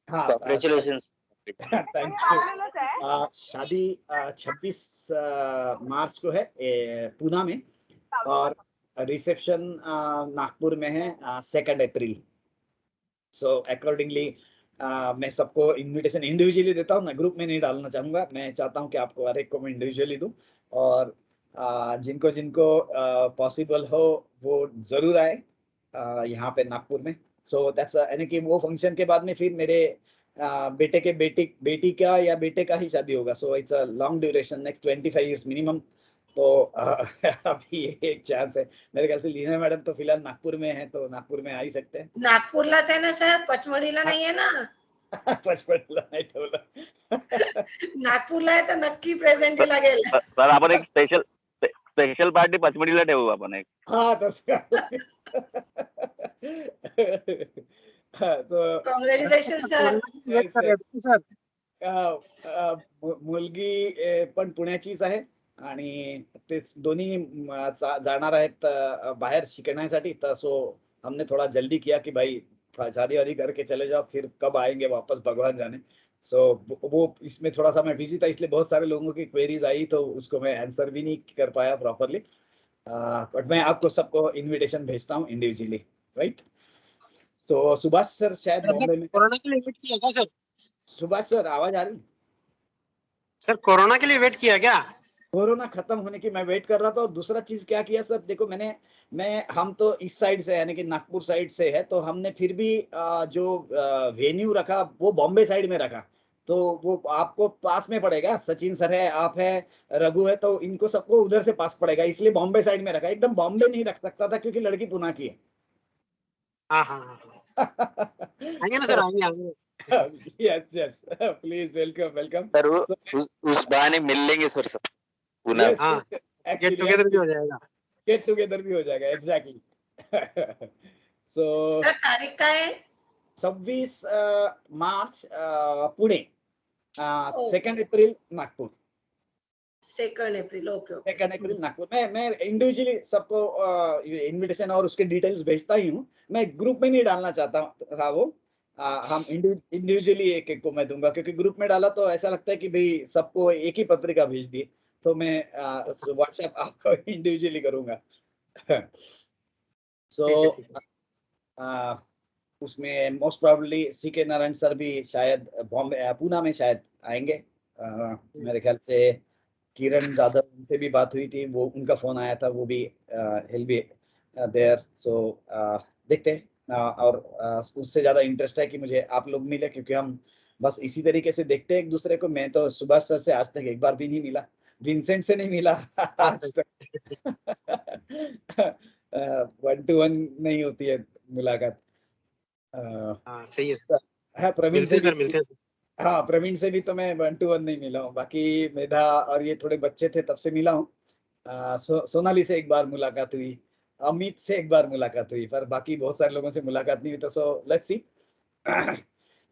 हाँ Congratulations. Thank you. शादी 26 मार्च को है पूना में, और रिसेप्शन नागपुर में है 2 अप्रैल। सो अकॉर्डिंगली मैं सबको इनविटेशन इंडिविजुअली देता हूँ, मैं ग्रुप में नहीं डालना चाहूंगा, मैं चाहता हूँ कि आपको हर एक को मैं इंडिविजुअली दूं, और जिनको जिनको पॉसिबल हो वो जरूर आए यहाँ पे नागपुर में। सो दैट्स यानी कि वो फंक्शन के बाद में फिर मेरे बेटे के बेटी का या बेटे का ही शादी होगा, so it's a long duration, next 25 years minimum. तो अभी एक चांस है, मेरे ख्याल से लीना मैडम तो फिलहाल नागपुर में है, तो नागपुर में आ ही सकते हैं। नागपूरलाच आहे ना सर, पचमढीला नाहीये ना? पचमढीला नाही ठेवलं। नागपूरला आहे तर नक्की प्रेझेंट लागेल. सर आपण एक स्पेशल पार्टी पचमढीला ठेवू आपण एक। हाँ तसं तो कॉंग्रॅच्युलेशन सर. मुलगी पण पुण्याचीच आहे, आणि ते दोन्ही जाणार आहेत बाहेर शिकण्यासाठी, तर सो हमने थोड़ा जल्दी किया कि भाई शादी वादी करके चले जाओ, फिर कब आएंगे वापस भगवान जाने। सो वो इसमें थोड़ा सा मैं बिजी था, इसलिए बहुत सारे लोगों की क्वेरीज आई, तो उसको मैं आंसर भी नहीं कर पाया प्रॉपरली, बट मैं आपको सबको इनविटेशन भेजता हूँ इंडिविजुअली, राइट। तो सुभाष सर शायद बॉम्बे में। कोरोना के लिए वेट किया क्या सर? सुभाष सर आवाज आ रही? सर कोरोना के लिए वेट किया क्या? कोरोना खत्म होने की मैं वेट कर रहा था, और दूसरा चीज क्या किया सर, देखो हम तो इस साइड से यानी कि नागपुर साइड से है, तो हमने फिर भी जो वेन्यू रखा वो बॉम्बे साइड में रखा, तो वो आपको पास में पड़ेगा, सचिन सर है, आप है, रघु है, तो इनको सबको उधर से पास पड़ेगा, इसलिए बॉम्बे साइड में रखा, एकदम बॉम्बे नहीं रख सकता था क्योंकि लड़की पुणे की है। हाँ आएंगे ना सर, आएंगे। Yes please welcome. सर उस बहाने मिल लेंगे सर सब पुणे। गेट टुगेदर भी हो जाएगा। गेट टुगेदर भी हो जाएगा, एग्जैक्टली। सो सर तारीख काय आहे? 26 मार्च पुणे, 2 अप्रैल नागपुर। 2 अप्रैल, ओके 2 अप्रैल नागपुर। मैं इंडिविजुअली सबको इनविटेशन और उसके डिटेल्स भेजता ही हूँ, मैं ग्रुप में नहीं डालना चाहता था वो, हम इंडिविजुअली एक एक को मैं दूंगा, क्योंकि ग्रुप में डाला तो ऐसा लगता है कि भाई सबको एक ही पत्रिका भेज दी, तो मैं व्हाट्सएप आपको इंडिविजुअली करूंगा। सो उसमें most probably CK Narayan sir भी शायद बॉम्बे पूना में शायद आएंगे। मेरे ख्याल से किरण जाधव से भी बात हुई थी, वो उनका फोन आया था, वो भी हिल बी देयर। सो देखते हैं। और उससे ज्यादा इंटरेस्ट है कि मुझे आप लोग मिले, क्योंकि हम बस इसी तरीके से देखते हैं एक दूसरे को। मैं तो सुभाष सर से आज तक एक बार भी नहीं मिला, विंसेंट से नहीं मिला आज तक। 1-to-1 नहीं होती है मुलाकात। सही है सर, है प्रवीण मिलते से हैं सर, भी। मिलते हैं सर। हाँ, प्रवीण से भी तो मैं 1-to-1 नहीं मिला हूँ, बाकी मेधा और ये थोड़े बच्चे थे तब से मिला हूँ। सोनाली से एक बार मुलाकात हुई, अमित से एक बार मुलाकात हुई, पर बाकी बहुत सारे लोगों से मुलाकात नहीं हुई। तो सो लेट्स सी।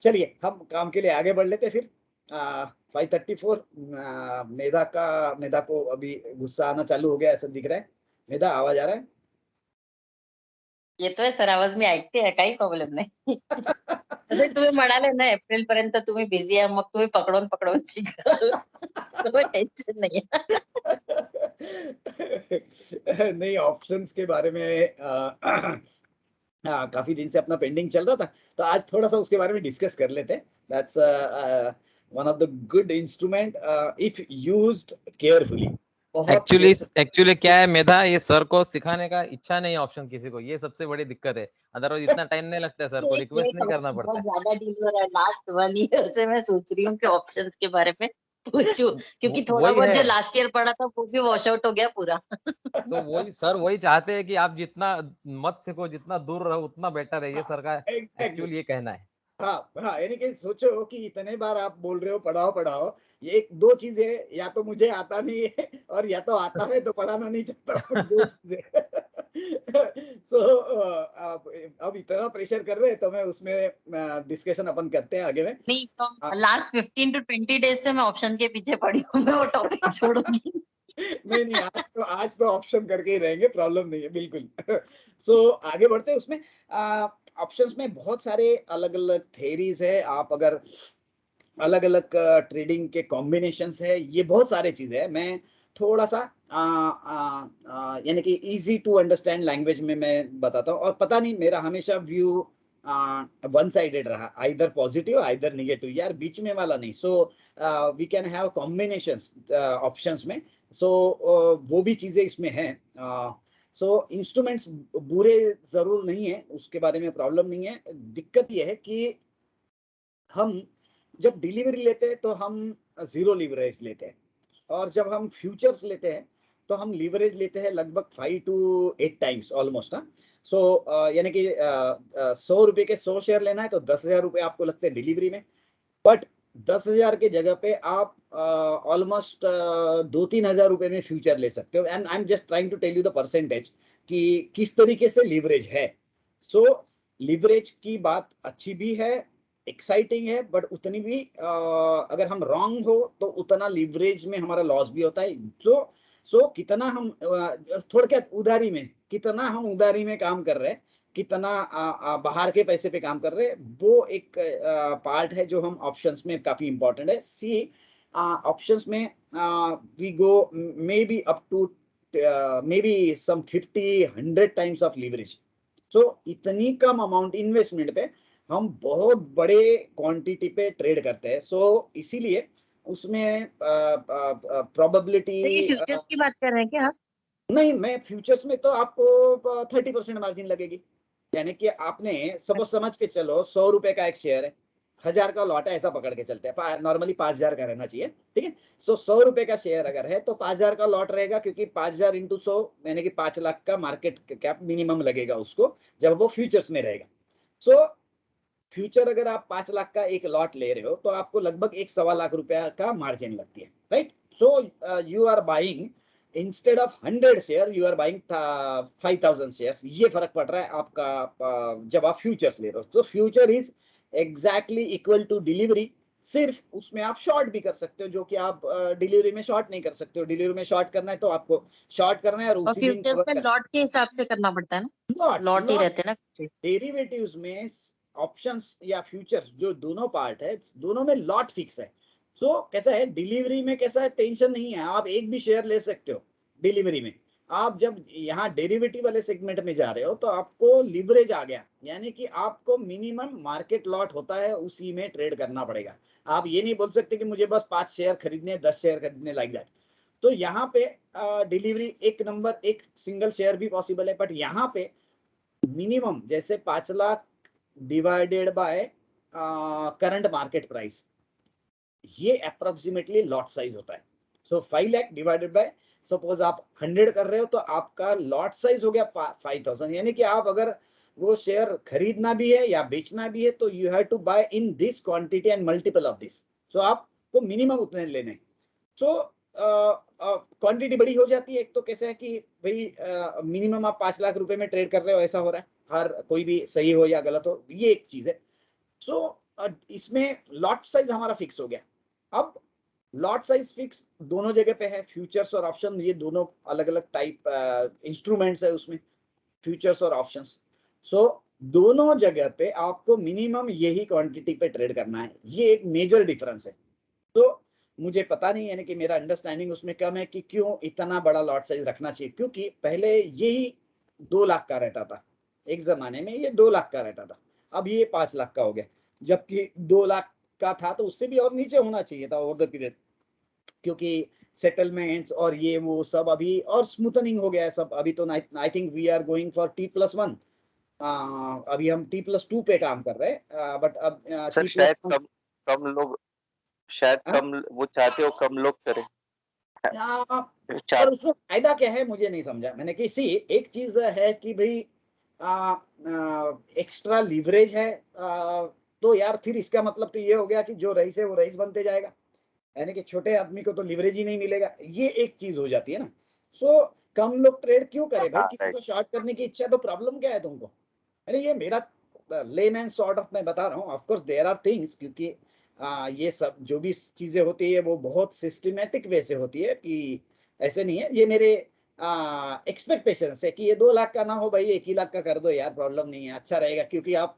चलिए हम काम के लिए आगे बढ़ लेते फिर। 5:34 मेधा को अभी गुस्सा आना चालू हो गया ऐसा दिख रहा है। मेधा, आवाज आ रहा है? येतोय सर आवाज, मी ऐकते, काही प्रॉब्लेम नाही. तसे तुम्ही म्हणाले ना एप्रिल पर्यंत तुम्ही बिझी आहे, मग तुम्ही पकडून शिकाल. टेन्शन नाही. नहीं, ऑप्शंस के बारे में हाँ, काफी दिन से अपना पेंडिंग चल रहा था, तो आज थोड़ा सा उसके बारे में डिस्कस कर लेते हैं। That's one of the good instrument if used carefully. Actually क्या है मेधा, ये सर को सिखाने का इच्छा नहीं है ऑप्शन किसी को, ये सबसे बड़ी दिक्कत है। अदरवाइज इतना टाइम नहीं लगता है सर को, रिक्वेस्ट नहीं करना पड़ता है। बहुत ज्यादा डिलीवर है लास्ट 1 ईयर से, मैं सोच रही हूँ कि ऑप्शंस के बारे में पूछूं, क्योंकि थोड़ा बहुत जो लास्ट ईयर पढ़ा था वो भी वॉश आउट हो गया पूरा. तो वही सर वही चाहते हैं कि आप जितना मत सीखो, जितना दूर रहो उतना बेटर है, ये सर का एक्चुअली ये कहना है। हाँ हाँ, यानी कि सोचो कि इतने बार आप बोल रहे हो पढ़ाओ, ये एक दो चीजें, या तो मुझे आता नहीं है, और या तो आता है तो पढ़ाना नहीं चाहता। दो चीजें। सो अब इतना प्रेशर कर रहे हैं, तो मैं उसमें डिस्कशन अपन करते हैं आगे में। नहीं, लास्ट 15 to 20 डेज से मैं ऑप्शन के पीछे पड़ी हूँ, मैं वो टॉपिक छोड़ूंगी. नहीं, आज तो ऑप्शन करके ही रहेंगे, प्रॉब्लम नहीं है बिल्कुल। सो आगे बढ़ते हैं उसमें। ऑप्शंस में बहुत सारे अलग अलग थेरीज है। आप अगर अलग अलग ट्रेडिंग के कॉम्बिनेशंस है, ये बहुत सारे चीजें है। मैं थोड़ा सा यानी कि इजी टू अंडरस्टैंड लैंग्वेज में मैं बताता हूँ। और पता नहीं, मेरा हमेशा व्यू वन साइडेड रहा, आइदर पॉजिटिव आइदर निगेटिव, यार बीच में वाला नहीं। So we can have combinations options में। सो वो भी चीजें इसमें हैं। सो इंस्ट्रूमेंट्स बुरे जरूर नहीं है, उसके बारे में प्रॉब्लम नहीं है। दिक्कत ये है कि हम जब डिलीवरी लेते हैं तो हम जीरो लीवरेज लेते हैं, और जब हम फ्यूचर्स लेते हैं तो हम लीवरेज लेते हैं लगभग 5 to 8 टाइम्स ऑलमोस्ट। सो यानी कि 100 रुपए के 100 शेयर लेना है तो 10,000 रुपए आपको लगते हैं डिलीवरी में, बट 10,000 के जगह पे आप ऑलमोस्ट 2-3 हजार रुपए में फ्यूचर ले सकते हो। And I am just trying to tell you the percentage कि किस तरीके से लीवरेज है। सो लीवरेज की बात अच्छी भी है, एक्साइटिंग है, बट उतनी भी अगर हम रॉन्ग हो तो उतना लीवरेज में हमारा लॉस भी होता है। सो कितना हम थोड़ा क्या उधारी में, कितना हम उधारी में काम कर रहे हैं, कितना बाहर के पैसे पे काम कर रहे हैं, वो एक पार्ट है जो हम ऑप्शंस में काफी इंपॉर्टेंट है। सी ऑप्शंस में we go maybe up to maybe some 50-100 times of leverage. So इतनी कम अमाउंट इन्वेस्टमेंट पे हम बहुत बड़े क्वांटिटी पे ट्रेड करते हैं। सो इसीलिए उसमें प्रोबेबिलिटी। फ्यूचर्स की बात कर रहे हैं क्या आप? नहीं, मैं फ्यूचर्स में तो आपको 30% मार्जिन लगेगी। यानी कि आपने सब समझ के चलो, 100 रुपए का एक शेयर है, 1000 का लॉट है, ऐसा पकड़ के चलते हैं। नॉर्मली 5,000 का रहना चाहिए, ठीक है। सो 100 रुपए का शेयर अगर है तो 5,000 का लॉट रहेगा, क्योंकि 5,000 इंटू 100 यानी कि 5 लाख का मार्केट कैप मिनिमम लगेगा उसको, जब वो फ्यूचर्स में रहेगा। सो फ्यूचर अगर आप 5 लाख का एक लॉट ले रहे हो तो आपको लगभग 1.25 लाख रुपया का मार्जिन लगती है, right. So you are buying instead of 100 share, you are buying 5,000 shares. ये फर्क पड़ रहा है आपका जब आप फ्यूचर्स ले रहे हो। तो future is exactly equal to delivery, सिर्फ उसमें आप शॉर्ट भी कर सकते हो, जो कि आप डिलीवरी में शॉर्ट नहीं कर सकते हो। डिलीवरी में शॉर्ट करना है तो आपको शॉर्ट करना है, और उसी दिन फ्यूचर्स में लॉट के हिसाब से करना पड़ता है ना, लॉट ही रहते हैं ना डेरिवेटिव्स में ऑप्शंस या फ्यूचर्स जो दोनों पार्ट है, दोनों में लॉट फिक्स है। सो कैसा है डिलीवरी में, कैसा है टेंशन नहीं है, आप एक भी शेयर ले सकते हो डिलीवरी में। आप जब यहाँ डेरिवेटिव वाले सेगमेंट में जा रहे हो तो आपको लिवरेज आ गया, यानी कि आपको मिनिमम मार्केट लॉट होता है उसी में ट्रेड करना पड़ेगा। आप ये नहीं बोल सकते कि मुझे बस 5 शेयर खरीदने, 10 शेयर खरीदने, लाइक दैट। तो यहाँ पे डिलीवरी एक नंबर, एक सिंगल शेयर भी पॉसिबल है, बट यहाँ पे मिनिमम जैसे 5 lakh divided by current market price, ये अप्रोक्सीमेटली लॉट साइज होता है। सो 5 लाख डिवाइडेड बाय, सपोज आप 100 कर रहे हो तो आपका लॉट साइज हो गया 5000, यानी कि आप अगर वो शेयर खरीदना भी है या बेचना भी है तो you have to buy in this quantity and multiple of this. So आपको मिनिमम उतने लेने। सो क्वांटिटी बड़ी हो जाती है। एक तो कैसे है कि भाई मिनिमम आप 5 लाख रुपए में ट्रेड कर रहे हो, ऐसा हो रहा है, हर कोई भी सही हो या गलत हो, ये एक चीज है। सो इसमें लॉट साइज हमारा फिक्स हो गया। अब लॉट साइज फिक्स दोनों जगह पे है, फ्यूचर्स और ऑप्शन, ये दोनों अलग अलग टाइप इंस्ट्रूमेंट्स है उसमें, फ्यूचर्स और ऑप्शंस। सो दोनों जगह पे आपको मिनिमम यही क्वांटिटी पे ट्रेड करना है, ये एक मेजर डिफरेंस है। तो मुझे पता नहीं, यानी कि मेरा अंडरस्टैंडिंग उसमें कम है कि क्यों इतना बड़ा लॉट साइज रखना चाहिए, क्योंकि पहले यही 2 लाख का रहता था, एक जमाने में ये 2 लाख का रहता था, अब ये 5 लाख का हो गया, जबकि 2 लाख का था तो उससे भी और नीचे होना चाहिए था ओवर द पीरियड, क्योंकि सेटलमेंट्स और ये वो सब अभी और स्मूथनिंग हो गया है सब। अभी तो I think we are going for T+1, अभी हम T+2 पे काम कर रहे हैं, बट अब सर शायद कम लोग, शायद कम वो चाहते हो कम लोग करें। पर उसमें फायदा क्या है मुझे नहीं समझा मैंने। किसी एक चीज है कि भाई एक्स्ट्रा लीवरेज है, तो यार फिर इसका मतलब तो ये हो गया कि जो रईस है वो रईस बनते जाएगा, यानी कि छोटे आदमी को तो लिवरेज ही नहीं मिलेगा, ये एक चीज हो जाती है ना। सो कम लोग ट्रेड क्यों करे भाई, किसी को शॉर्ट करने की इच्छा, तो प्रॉब्लम क्या है तुमको? अरे ये मेरा लेमैन सॉर्ट ऑफ मैं बता रहा हूँ। Of course there are things, क्योंकि ये सब जो भी चीजें होती है वो बहुत सिस्टमेटिक वे से होती है, कि ऐसे नहीं है। ये मेरे एक्सपेक्टेशन है कि ये 2 लाख का ना हो भाई, 1 ही लाख का कर दो यार, प्रॉब्लम नहीं है, अच्छा रहेगा, क्योंकि आप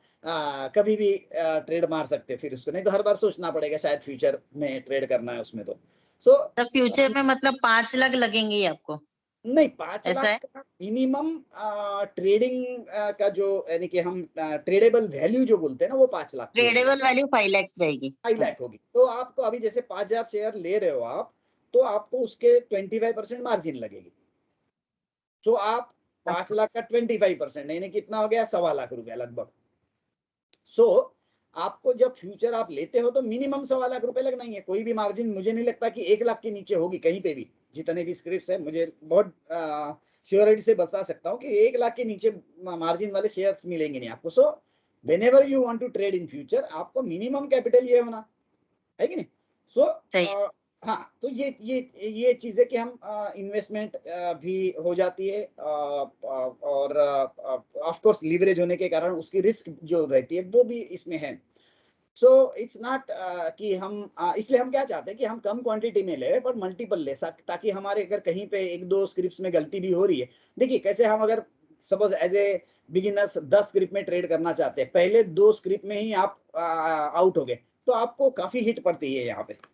कभी भी ट्रेड मार सकते हैं फिर उसको, नहीं तो हर बार सोचना पड़ेगा शायद फ्यूचर में ट्रेड करना है उसमें। तो फ्यूचर में मतलब 5 लाख लगेंगे ही आपको? नहीं, 5 ऐसा लाख का मिनिमम ट्रेडिंग का जो, यानी कि हम ट्रेडेबल वैल्यू जो बोलते हैं ना, वो 5 लाख की होगी। ट्रेडेबल वैल्यू 5 लाख रहेगी। 5 लाख होगी। तो आपको अभी जैसे 5000 शेयर ले रहे हो आप, तो आपको उसके 25% मार्जिन लगेगी। तो आप 5 लाख का 25%, यानी कितना हो गया, 1.25 लाख रुपया लगभग। सो आपको जब फ्यूचर आप लेते हो तो मिनिमम 1.25 लाख रुपए लगना ही है। कोई भी मार्जिन मुझे नहीं लगता कि 1 लाख के नीचे होगी कहीं पे भी, जितने भी स्क्रिप्ट्स है, मुझे बहुत श्योरिटी से बता सकता हूँ कि 1 लाख के नीचे मार्जिन वाले शेयर्स मिलेंगे नहीं आपको। So whenever you want to trade in future, आपको मिनिमम कैपिटल ये होना है कि नहीं। सो हाँ, तो ये चीजें कि हम इन्वेस्टमेंट भी हो जाती है, और ऑफ कोर्स लीवरेज होने के कारण उसकी रिस्क जो रहती है वो भी इसमें है। सो इट्स नॉट कि हम इसलिए हम क्या चाहते हैं कि हम कम क्वांटिटी में ले पर मल्टीपल ले, ताकि हमारे अगर कहीं पे 1-2 स्क्रिप्ट्स में गलती भी हो रही है, देखिए कैसे हम अगर suppose as a beginners 10 script में ट्रेड करना चाहते हैं, पहले 2 स्क्रिप्ट में ही आप आउट हो गए तो आपको काफी हिट पड़ती है।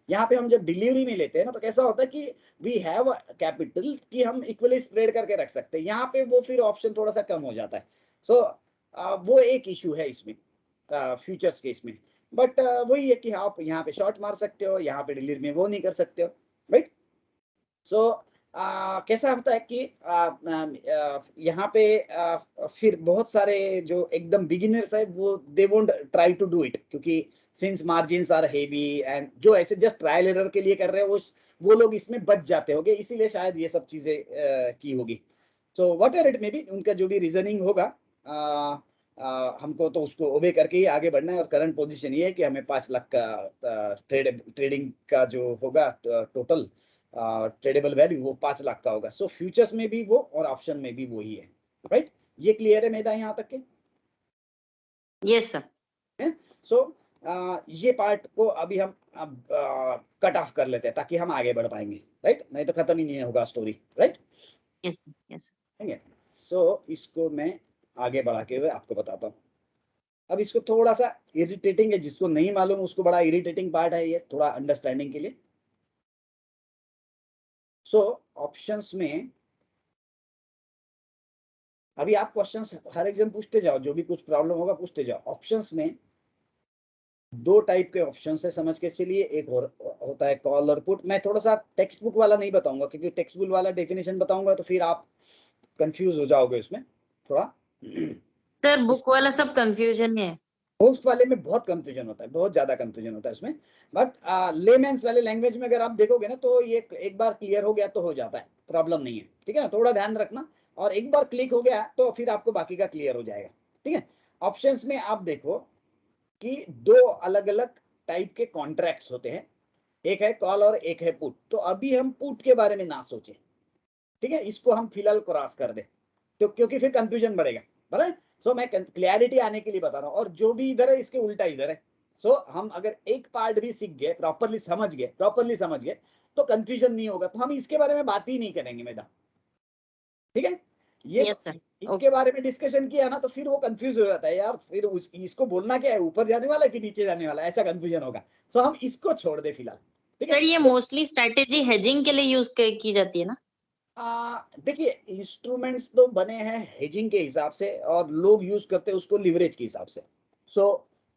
यहाँ पे हम जब डिलीवरी में लेते हैं ना, तो कैसा होता है कि वी हैव कैपिटल कि हम इक्वली ट्रेड करके रख सकते हैं, यहाँ पे वो फिर ऑप्शन थोड़ा सा कम हो जाता है। सो वो एक इशू है इसमें फ्यूचर्स के इसमें। बट वही है कि आप यहाँ पे शॉर्ट मार सकते हो, यहाँ पे डिलीवरी में वो नहीं कर सकते हो, राइट। सो कैसा होता है कि यहाँ पे फिर बहुत सारे जो एकदम बिगिनर्स है वो they won't try to do it, क्योंकि since margins are heavy, and जो ऐसे जस्ट ट्रायल एरर के लिए कर रहे हो वो लोग इसमें बच जाते होंगे, इसीलिए शायद ये सब चीजें की होगी। So what ever it may be, उनका जो भी रीजनिंग होगा, हमको तो उसको ओबे करके ही आगे बढ़ना है। और करंट पोजीशन ये है कि हमें 5 लाख का ट्रेडिंग का जो होगा टोटल ट्रेडेबल वैल्यू वो 5 लाख का होगा। सो फ्यूचर्स में भी वो और ऑप्शन में भी वही है, राइट। ये क्लियर है मेदा यहाँ तक के? Yes sir. सो ये पार्ट को अभी हम कट ऑफ कर लेते हैं ताकि हम आगे बढ़ पाएंगे, राइट, नहीं तो खत्म ही नहीं होगा story, right. Yes yes. So इसको मैं आगे बढ़ा के हुए आपको बताता हूँ। अब इसको थोड़ा सा इरिटेटिंग है, जिसको नहीं मालूम उसको बड़ा इरिटेटिंग पार्ट है ये, थोड़ा अंडरस्टैंडिंग के लिए। सो ऑप्शंस में अभी आप क्वेश्चंस हर एग्जाम पूछते जाओ, जो भी कुछ प्रॉब्लम होगा पूछते जाओ। ऑप्शंस में दो टाइप के ऑप्शंस है, समझ के चलिए। एक होता है कॉल और पुट। मैं थोड़ा सा टेक्स्ट बुक वाला नहीं बताऊंगा, क्योंकि टेक्स्ट बुक वाला डेफिनेशन बताऊंगा तो फिर आप कंफ्यूज हो जाओगे उसमें थोड़ा। सर बुक वाला सब कंफ्यूजन है। पोस्ट वाले में बहुत कंफ्यूजन होता है, बहुत ज्यादा कंफ्यूजन होता है उसमें। बट लेमेंस वाले लैंग्वेज में अगर आप देखोगे ना तो ये एक बार क्लियर हो गया तो हो जाता है, प्रॉब्लम नहीं है। ठीक है ना, थोड़ा ध्यान रखना। और एक बार क्लिक हो गया तो फिर आपको बाकी का क्लियर हो जाएगा। ठीक है, ऑप्शंस में आप देखो कि दो अलग अलग टाइप के कॉन्ट्रैक्ट्स होते हैं, एक है कॉल और एक है पुट। तो अभी हम पुट के बारे में ना सोचें, ठीक है, इसको हम फिलहाल क्रॉस कर दे, तो क्योंकि फिर कंफ्यूजन बढ़ेगा। बराबर। सो मैं क्लैरिटी आने के लिए बता रहा हूँ, और जो भी इधर है इसके उल्टा इधर है। सो हम अगर एक पार्ट भी सीख गए, प्रॉपरली समझ गए तो कंफ्यूजन नहीं होगा। तो हम इसके बारे में बात ही नहीं करेंगे मैडम। ठीक है, ये यस सर। इसके बारे में डिस्कशन किया ना तो फिर वो कंफ्यूज हो जाता है यार, फिर इसको बोलना क्या है, ऊपर जाने वाला है कि नीचे जाने वाला है, ऐसा कंफ्यूजन होगा। सो हम इसको छोड़ दे फिलहाल। ठीक है, सर ये मोस्टली स्ट्रेटेजी हेजिंग के लिए यूज की जाती है ना? देखिए इंस्ट्रूमेंट्स तो बने हैं हेजिंग के हिसाब से, और लोग यूज करते हैं उसको लिवरेज के हिसाब से। सो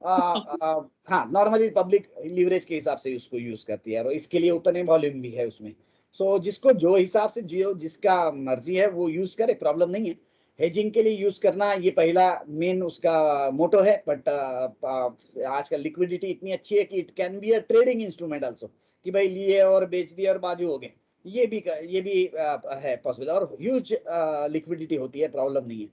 हाँ, नॉर्मली पब्लिक लिवरेज के हिसाब से उसको यूज करती है, और इसके लिए उतने वॉल्यूम भी है उसमें। सो जिसको जो हिसाब से जो जिसका मर्जी है वो यूज करे, प्रॉब्लम नहीं है। हेजिंग के लिए यूज करना ये पहला मेन उसका मोटो है। बट आजकल लिक्विडिटी इतनी अच्छी है कि it can be a trading instrument also, कि भाई लिए और बेच दिए और बाजू हो गए, ये भी है पॉसिबल। और ह्यूज लिक्विडिटी होती है, प्रॉब्लम नहीं है।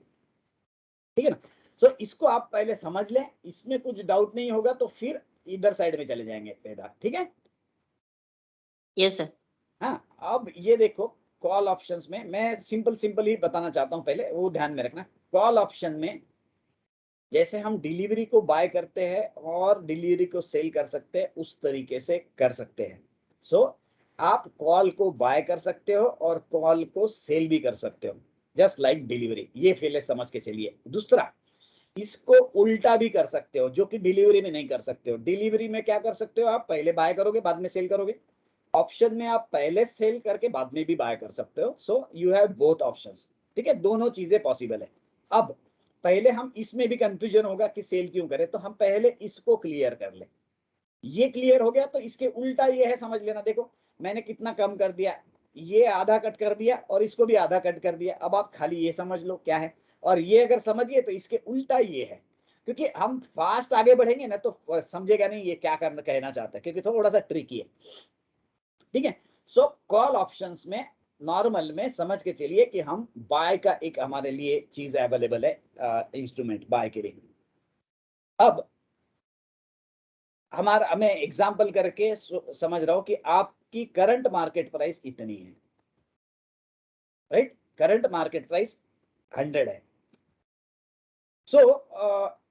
ठीक है ना। सो इसको आप पहले समझ लें, इसमें कुछ डाउट नहीं होगा तो फिर इधर साइड में चले जाएंगे पैदा। ठीक है। Yes sir. हाँ, अब ये देखो कॉल ऑप्शंस में मैं सिंपल ही बताना चाहता हूं, पहले वो ध्यान में रखना। कॉल ऑप्शन में जैसे हम डिलीवरी को बाय करते हैं और डिलीवरी को सेल कर सकते हैं, उस तरीके से कर सकते हैं। सो आप कॉल को बाय कर सकते हो और कॉल को सेल भी कर सकते हो, जस्ट लाइक डिलीवरी। ये पहले समझ के चलिए। दूसरा, इसको उल्टा भी कर सकते हो, जो कि डिलीवरी में नहीं कर सकते हो। डिलीवरी में क्या कर सकते हो, आप पहले बाय करोगे बाद में सेल करोगे। ऑप्शन में आप पहले सेल करके बाद में भी बाय कर सकते हो। So you have both options. ठीक है, दोनों चीजें पॉसिबल है। अब पहले हम इसमें भी कंफ्यूजन होगा कि सेल क्यों करें, तो हम पहले इसको क्लियर कर ले। ये क्लियर हो गया तो इसके उल्टा ये है, समझ लेना। देखो मैंने कितना कम कर दिया, ये आधा कट कर दिया और इसको भी आधा कट कर दिया। अब आप खाली ये समझ लो क्या है, और ये अगर समझिए तो इसके उल्टा ये है। क्योंकि हम फास्ट आगे बढ़ेंगे ना तो समझेगा नहीं ये क्या करना कहना चाहता है, क्योंकि थोड़ा सा ट्रिकी है। ठीक है। सो कॉल ऑप्शंस में नॉर्मल में समझ के चलिए कि हम बाय का एक हमारे लिए चीज अवेलेबल है, इंस्ट्रूमेंट बाय के लिए। अब हमारा मैं एग्जांपल करके समझ रहा हूं कि आपकी करंट मार्केट प्राइस इतनी है, राइट। करंट मार्केट प्राइस 100 है। सो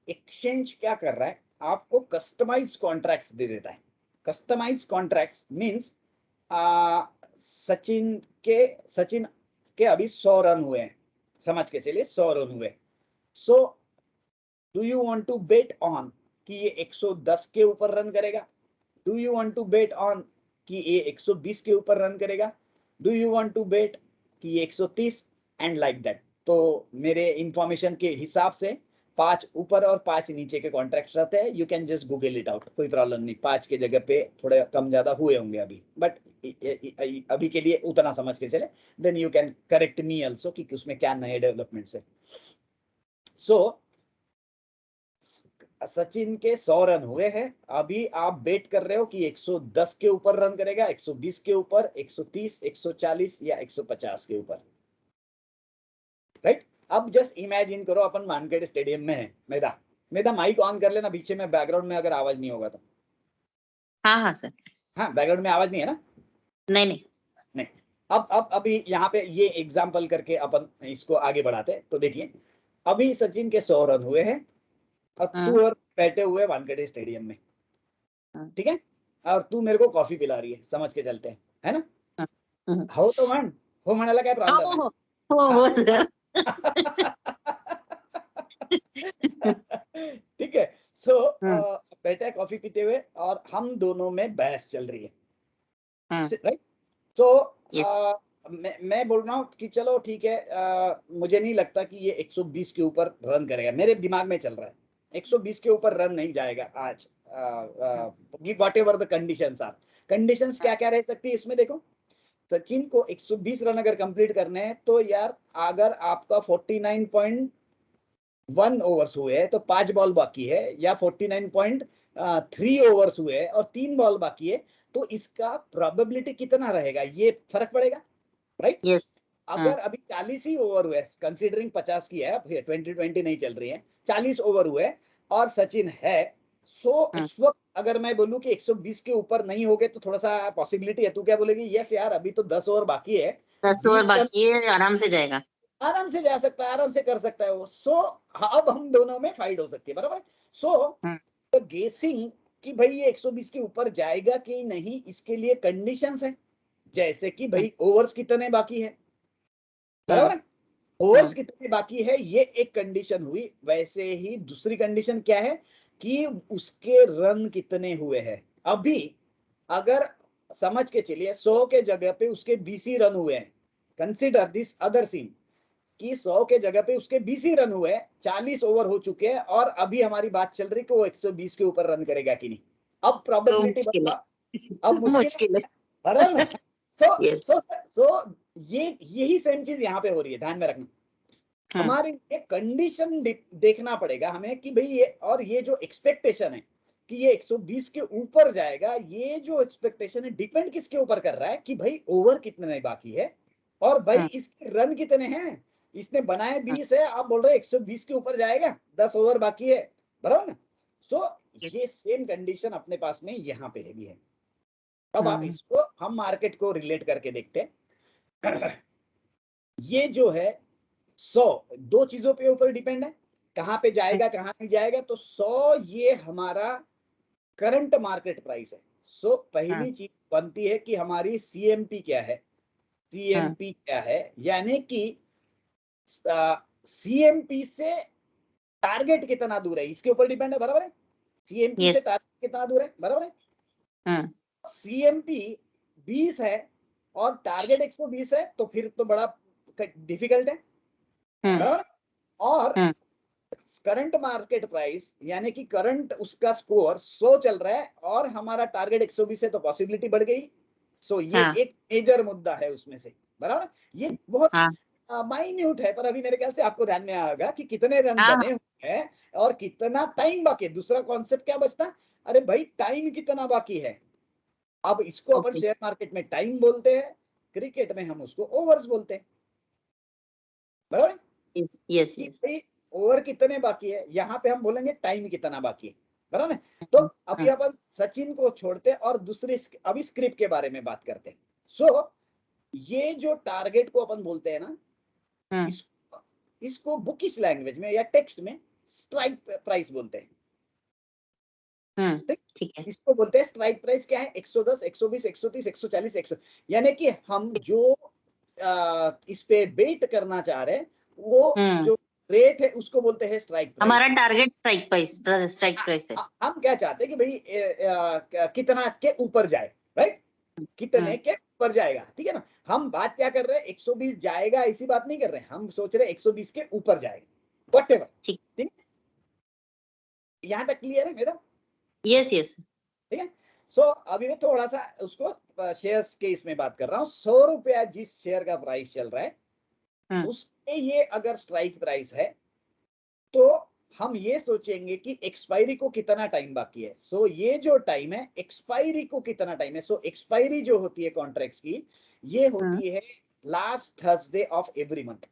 एक्सचेंज क्या कर रहा है, आपको कस्टमाइज कॉन्ट्रैक्ट्स दे देता है। कस्टमाइज कॉन्ट्रैक्ट्स मींस सचिन के अभी 100 रन हुए हैं, समझ के चलिए 100 रन हुए। So do you want to bet on कि ये 110 के ऊपर रन करेगा? Do you want to bet on कि ये 120 के ऊपर रन करेगा? Do you want to bet कि ये 130 एंड लाइक दैट? तो मेरे इंफॉर्मेशन के हिसाब से 5 ऊपर और 5 नीचे के कॉन्ट्रैक्ट्स रहते हैं। You can just Google it out, कोई प्रॉब्लम नहीं। 5 के जगह पे थोड़े कम ज्यादा हुए होंगे अभी, बट अभी के लिए उतना समझ के चले। Then you can correct me also कि उसमें क्या नए डेवलपमेंट्स है। सो सचिन के 100 रन हुए हैं, अभी आप बेट कर रहे हो कि 110 के ऊपर रन करेगा, 120 के ऊपर, 130, 140 या 150 के ऊपर, राइट। अब जस्ट इमेजिन करो अपन वानखेड़े स्टेडियम में है। मेरा माइक ऑन कर लेना पीछे में, बैकग्राउंड में अगर आवाज नहीं होगा तो। हाँ सर। हाँ, बैकग्राउंड में आवाज नहीं है ना? नहीं। अब अभी यहाँ पे ये एग्जाम्पल करके अपन इसको आगे बढ़ाते। तो देखिए अभी सचिन के 100 रन हुए हैं और तू और बैठे हुए वानखेड़े स्टेडियम में, ठीक है, और तू मेरे को कॉफी पिला रही है, समझ के चलते हैं, है ना? हो तो मन हो म्हणाला काय प्रॉब्लेम है? हो सर। ठीक है। सो बैठे कॉफी पीते हुए और हम दोनों में बहस चल रही है, राइट। सो मैं बोल रहा हूँ कि चलो ठीक है, मुझे नहीं लगता कि ये 120 के ऊपर रन करेगा, मेरे दिमाग में चल रहा है 120 के ऊपर रन नहीं जाएगा आज, whatever the conditions are. Conditions क्या क्या रह सकती है इसमें, देखो सचिन को 120 रन अगर कंप्लीट करने हैं तो यार अगर आपका 49.1 ओवर्स हुए हैं तो 5 बॉल बाकी है, या 49.3 ओवर्स हुए हैं और 3 बॉल बाकी है, तो इसका प्रोबेबिलिटी कितना रहेगा ये फर्क पड़ेगा, राइट। यस। अगर अभी 40 ही ओवर हुए, कंसीडरिंग 50 की है, 2020 नहीं चल रही है, 40 ओवर हुए और सचिन है, सो उस वक्त अगर मैं बोलूं कि 120 के ऊपर नहीं हो गए तो थोड़ा सा पॉसिबिलिटी है, तू क्या बोलेगी, यस यार अभी तो 10 ओवर बाकी है, 10 ओवर बाकी है, आराम से जाएगा, आराम से जा सकता है, आराम से कर सकता है वो। सो अब हम दोनों में फाइट हो सकती है, बराबर। सो गेसिंग कि भाई ये 120 के ऊपर जाएगा कि नहीं, इसके लिए कंडीशंस है, जैसे कि भाई ओवर्स कितने बाकी है, बराबर। ओवर्स कितने बाकी है ये एक कंडीशन हुई, वैसे ही दूसरी कंडीशन क्या है कि उसके रन कितने हुए हैं। अभी अगर समझ के चलिए 100 के जगह पे उसके 20 ही रन हुए हैं, कंसीडर दिस अदर सीन कि 100 के जगह पे उसके 20 ही रन हुए, 40 ओवर हो चुके हैं और अभी हमारी बात चल रही कि वो 120 के ऊपर रन करेगा कि नहीं। अब प्रोबेबिलिटी अब मुश्किल है। सो यही सेम चीज यहाँ पे हो रही है, ध्यान में रखना। हमारे लिए कंडीशन देखना पड़ेगा हमें कि भाई ये, और ये जो एक्सपेक्टेशन है कि ये 120 के ऊपर जाएगा, ये जो एक्सपेक्टेशन है डिपेंड किसके ऊपर कर रहा है कि भाई ओवर कितने बाकी है और भाई इसके रन कितने हैं। इसने बनाए 20 है, आप बोल रहे हैं 120 के ऊपर जाएगा, 10 ओवर बाकी है, बराबर ना। सो ये सेम कंडीशन अपने पास में यहाँ पे भी है। अब आप इसको हम मार्केट को रिलेट करके देखते हैं। ये जो है 100 दो चीजों पे ऊपर डिपेंड है, कहां पे जाएगा कहां नहीं जाएगा। तो 100 ये हमारा करंट मार्केट प्राइस है। सो पहली चीज बनती है कि हमारी सीएमपी क्या है, सीएमपी क्या है, यानी कि सीएमपी से टारगेट कितना दूर है इसके ऊपर डिपेंड है, बराबर है। सीएमपी से टारगेट कितना दूर है, बराबर है। सीएमपी 20 है और टारगेट 120 है, तो फिर तो बड़ा डिफिकल्ट है, बराबर। और करंट मार्केट प्राइस यानी कि करंट उसका स्कोर 100 चल रहा है और हमारा टारगेट 120 है, तो पॉसिबिलिटी बढ़ गई। सो ये एक मेजर मुद्दा है उसमें से, बराबर। ये बहुत माइन्यूट है, पर अभी मेरे ख्याल से आपको ध्यान में आएगा कि कितने रन बने हुए हैं और कितना टाइम बाकी है। दूसरा कॉन्सेप्ट क्या बचता, अरे भाई टाइम कितना बाकी है। अब इसको अपन शेयर मार्केट में टाइम बोलते हैं, क्रिकेट में हम उसको ओवर्स बोलते हैं, बराबर। यस ओवर कितने बाकी है, यहाँ पे हम बोलेंगे टाइम कितना बाकी है, बराबर। तो अभी अपन सचिन को छोड़ते और दूसरी अभी स्क्रिप्ट के बारे में बात करते हैं। सो ये जो टारगेट को अपन बोलते हैं ना, इसको बुकिश लैंग्वेज में या टेक्स्ट में स्ट्राइक प्राइस बोलते हैं। ठीक है, इसको बोलते हैं स्ट्राइक प्राइस। क्या है, 110, 120, 130, 140, 100, यानी कि हम जो इस पे बेट करना चाह रहे हैं वो जो रेट है उसको बोलते हैं स्ट्राइक प्राइस। हमारा टारगेट स्ट्राइक प्राइस है। हम क्या चाहते हैं कि भाई कितना के ऊपर जाए, राइट, कितने के ऊपर जाएगा, ठीक है ना। हम बात क्या कर रहे हैं, 120 जाएगा ऐसी बात नहीं कर रहे हैं, हम सोच रहे हैं 120 के ऊपर जाएगा, व्हाटएवर। ठीक, यहाँ तक क्लियर है मेरा? यस, ठीक है। सो अभी मैं थोड़ा सा उसको शेयर्स के इसमें बात कर रहा हूँ। 100 रुपया जिस शेयर का प्राइस चल रहा है उसके ये अगर स्ट्राइक प्राइस है तो हम ये सोचेंगे कि एक्सपायरी को कितना टाइम बाकी है। सो ये जो टाइम है, एक्सपायरी को कितना टाइम है। सो एक्सपायरी जो होती है कॉन्ट्रैक्ट्स की, ये होती है last Thursday of every month.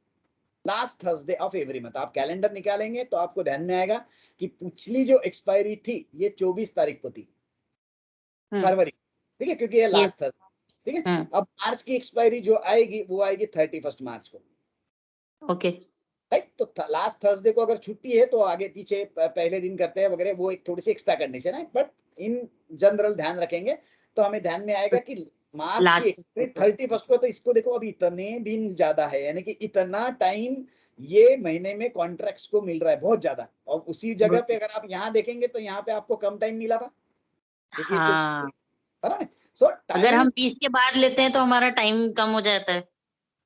Last Thursday of every month आप कैलेंडर निकालेंगे तो आपको ध्यान में आएगा कि पिछली जो एक्सपायरी थी ये 24 तारीख को थी, फरवरी, ठीक है, क्योंकि ये लास्ट थर्सडे, ठीक है। अब मार्च की एक्सपायरी जो आएगी वो आएगी 31 मार्च को, ओके, राइट। तो लास्ट थर्सडे को अगर छुट्टी है तो आगे पीछे पहले दिन करते हैं वगैरह, वो एक थोड़ी सी एक्स्ट्रा कंडीशन है, बट इन जनरल ध्यान रखेंगे तो हमें ध्यान में आएगा कि मार्च की 31 को, तो इसको देखो अभी इतने दिन ज्यादा है, यानी कि इतना टाइम ये महीने में कॉन्ट्रैक्ट्स को मिल रहा है बहुत ज्यादा, और उसी जगह पे अगर आप यहाँ देखेंगे तो यहाँ पे आपको कम टाइम मिला था, देखिए हाँ, है ना। सो अगर हम 20 के बाद लेते हैं तो हमारा टाइम कम हो जाता है।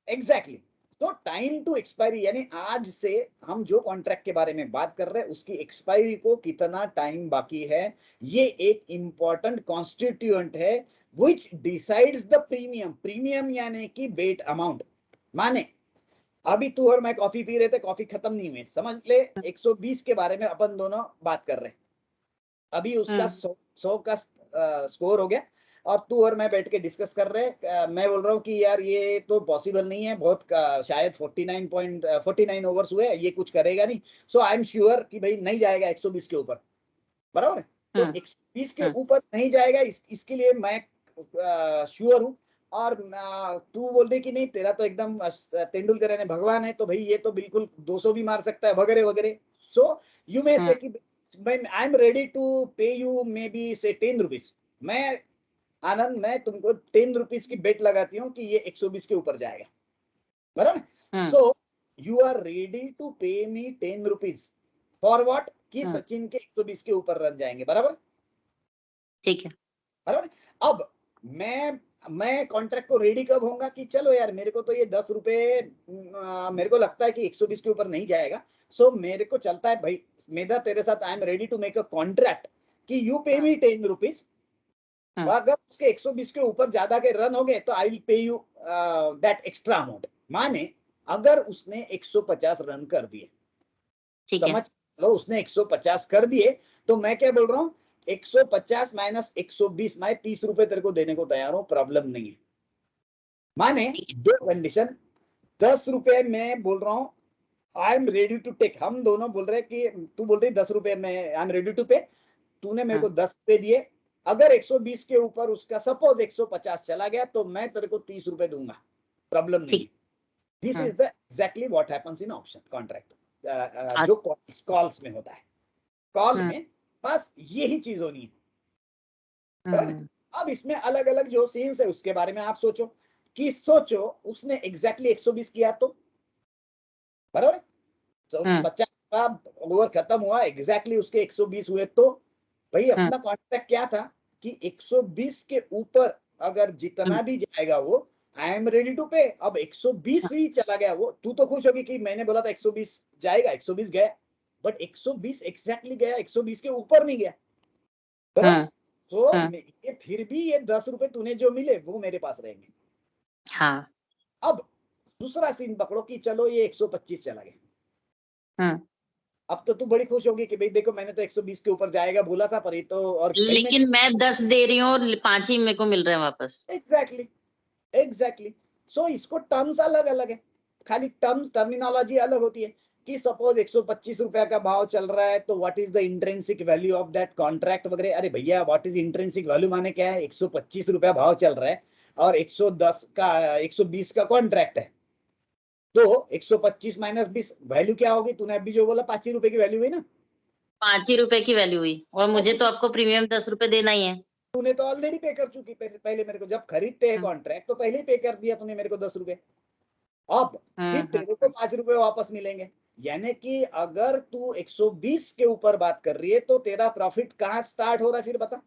एग्जैक्टली, तो टाइम टू एक्सपायरी यानी आज से हम जो कॉन्ट्रैक्ट के बारे में बात कर रहे हैं उसकी एक्सपायरी को कितना टाइम बाकी है, ये एक इंपॉर्टेंट कॉन्स्टिट्यूएंट है which decides the premium. Premium यानी कि बेट अमाउंट। माने अभी तू और मैं कॉफी पी रहे थे, कॉफी खत्म नहीं हुई, समझ ले 120 के बारे में अपन दोनों बात कर रहे हैं, अभी उसका 100 का स्कोर हो गया और तू और मैं बैठ के डिस्कस कर रहे हैं। मैं बोल रहा हूँ कि यार ये तो पॉसिबल नहीं है, बहुत शायद 49 ओवर्स हुए, ये कुछ करेगा नहीं, सो आई एम श्योर कि भाई नहीं जाएगा 120 के ऊपर, बराबर। तो 120 के ऊपर नहीं जाएगा, इसके लिए मैं श्योर हूँ। और तू बोल रही कि नहीं तेरा तो एकदम तेंदुलकर ने भगवान है, तो भाई ये तो बिल्कुल 200 भी मार सकता है वगैरह वगैरह। सो यू मे से कि आई एम रेडी टू पे यू मे बी से 10 रुपीज। मैं आनंद, मैं तुमको 10 रुपीज की बेट लगाती हूँ कि ये 120 के ऊपर जाएगा, बराबर। So you are ready to pay me 10 rupees for what, कि सचिन के 120 के ऊपर रन जाएंगे, बराबर, ठीक है, बराबर। अब मैं कॉन्ट्रैक्ट को रेडी कब होऊंगा कि चलो यार मेरे को तो ये 10 रुपए मेरे को लगता है कि 120 के ऊपर नहीं जाएगा, सो मेरे को चलता है भाई मेधा तेरे साथ, I am ready to make a contract कि यू पे मी 10 रुपीज, अगर उसके 120 के ऊपर ज्यादा के रन हो गए तो I will pay you that extra amount. माने अगर उसने 150 रन कर दिए, समझ लो उसने 150 कर दिए, तो मैं क्या बोल रहा हूँ 150 माइनस 120, मैं 30 रुपए तेरे को देने को तैयार हूं, प्रॉब्लम नहीं है। माने दो कंडीशन, 10 रुपए मैं बोल रहा हूं I am ready to take, हम दोनों बोल रहे हैं कि तू बोल रही 10 रुपए में आई एम रेडी टू पे, तूने मेरे को 10 रुपए दिए, अगर 120 के ऊपर उसका सपोज 150 चला गया तो मैं तेरे को 30 रुपए दूंगा, प्रॉब्लम नहीं। This is the exactly what happens in option contract, जो कॉल्स में होता है। कॉल में बस यही चीज होनी है। अब इसमें अलग अलग जो सीन्स है उसके बारे में आप सोचो कि सोचो उसने एग्जैक्टली 120 किया तो, बराबर, तो 50 का ओवर खत्म हुआ, एग्जैक्टली उसके 120 हुए तो भाई अपना कॉन्ट्रैक्ट क्या था कि 120 के ऊपर अगर जितना भी जाएगा वो आई एम रेडी टू पे। अब 120 ही चला गया वो, तू तो खुश होगी कि मैंने बोला था 120 जाएगा, 120 गया, बट 120 एग्जैक्टली गया, 120 के ऊपर नहीं गया, बराबर। तो ये फिर भी ये 10 रुपए तूने जो मिले वो मेरे पास रहेंगे। हाँ। अब दूसरा सीन पकड़ो कि चलो ये 125 चला गया, अब तो तू बड़ी खुश होगी कि भाई देखो मैंने तो 120 के ऊपर जाएगा बोला था, पर ये तो, और लेकिन मैं 10 दे रही हूँ और 5 ही मेरे को मिल रहे हैं वापस। एग्जैक्टली। सो इसको टर्म्स अलग अलग है, खाली टर्म्स टर्मिनोलॉजी अलग होती है कि सपोज 125 रुपया का भाव चल रहा है तो what is the intrinsic value of that contract वगैरह। अरे भैया व्हाट इज इंट्रिंसिक वैल्यू माने क्या है, 125 रुपया भाव चल रहा है और 110 का 120 का कॉन्ट्रैक्ट है, तो 125 माइनस 20 वैल्यू क्या होगी, तूने अभी जो बोला 5 ही रुपए की वैल्यू हुई ना, 5 ही रुपए की वैल्यू हुई, और मुझे तो आपको प्रीमियम 10 रुपए देना ही है। तूने तो ऑलरेडी पे कर चुकी, पहले मेरे को जब खरीदते हैं कॉन्ट्रैक्ट तो पहले ही पे कर दिया तूने मेरे को 10 रुपए, अब फिर तेरे को 5 रुपए वापस मिलेंगे। यानी कि अगर तू 120 के ऊपर बात कर रही है तो तेरा प्रॉफिट कहाँ स्टार्ट हो रहा है फिर बता।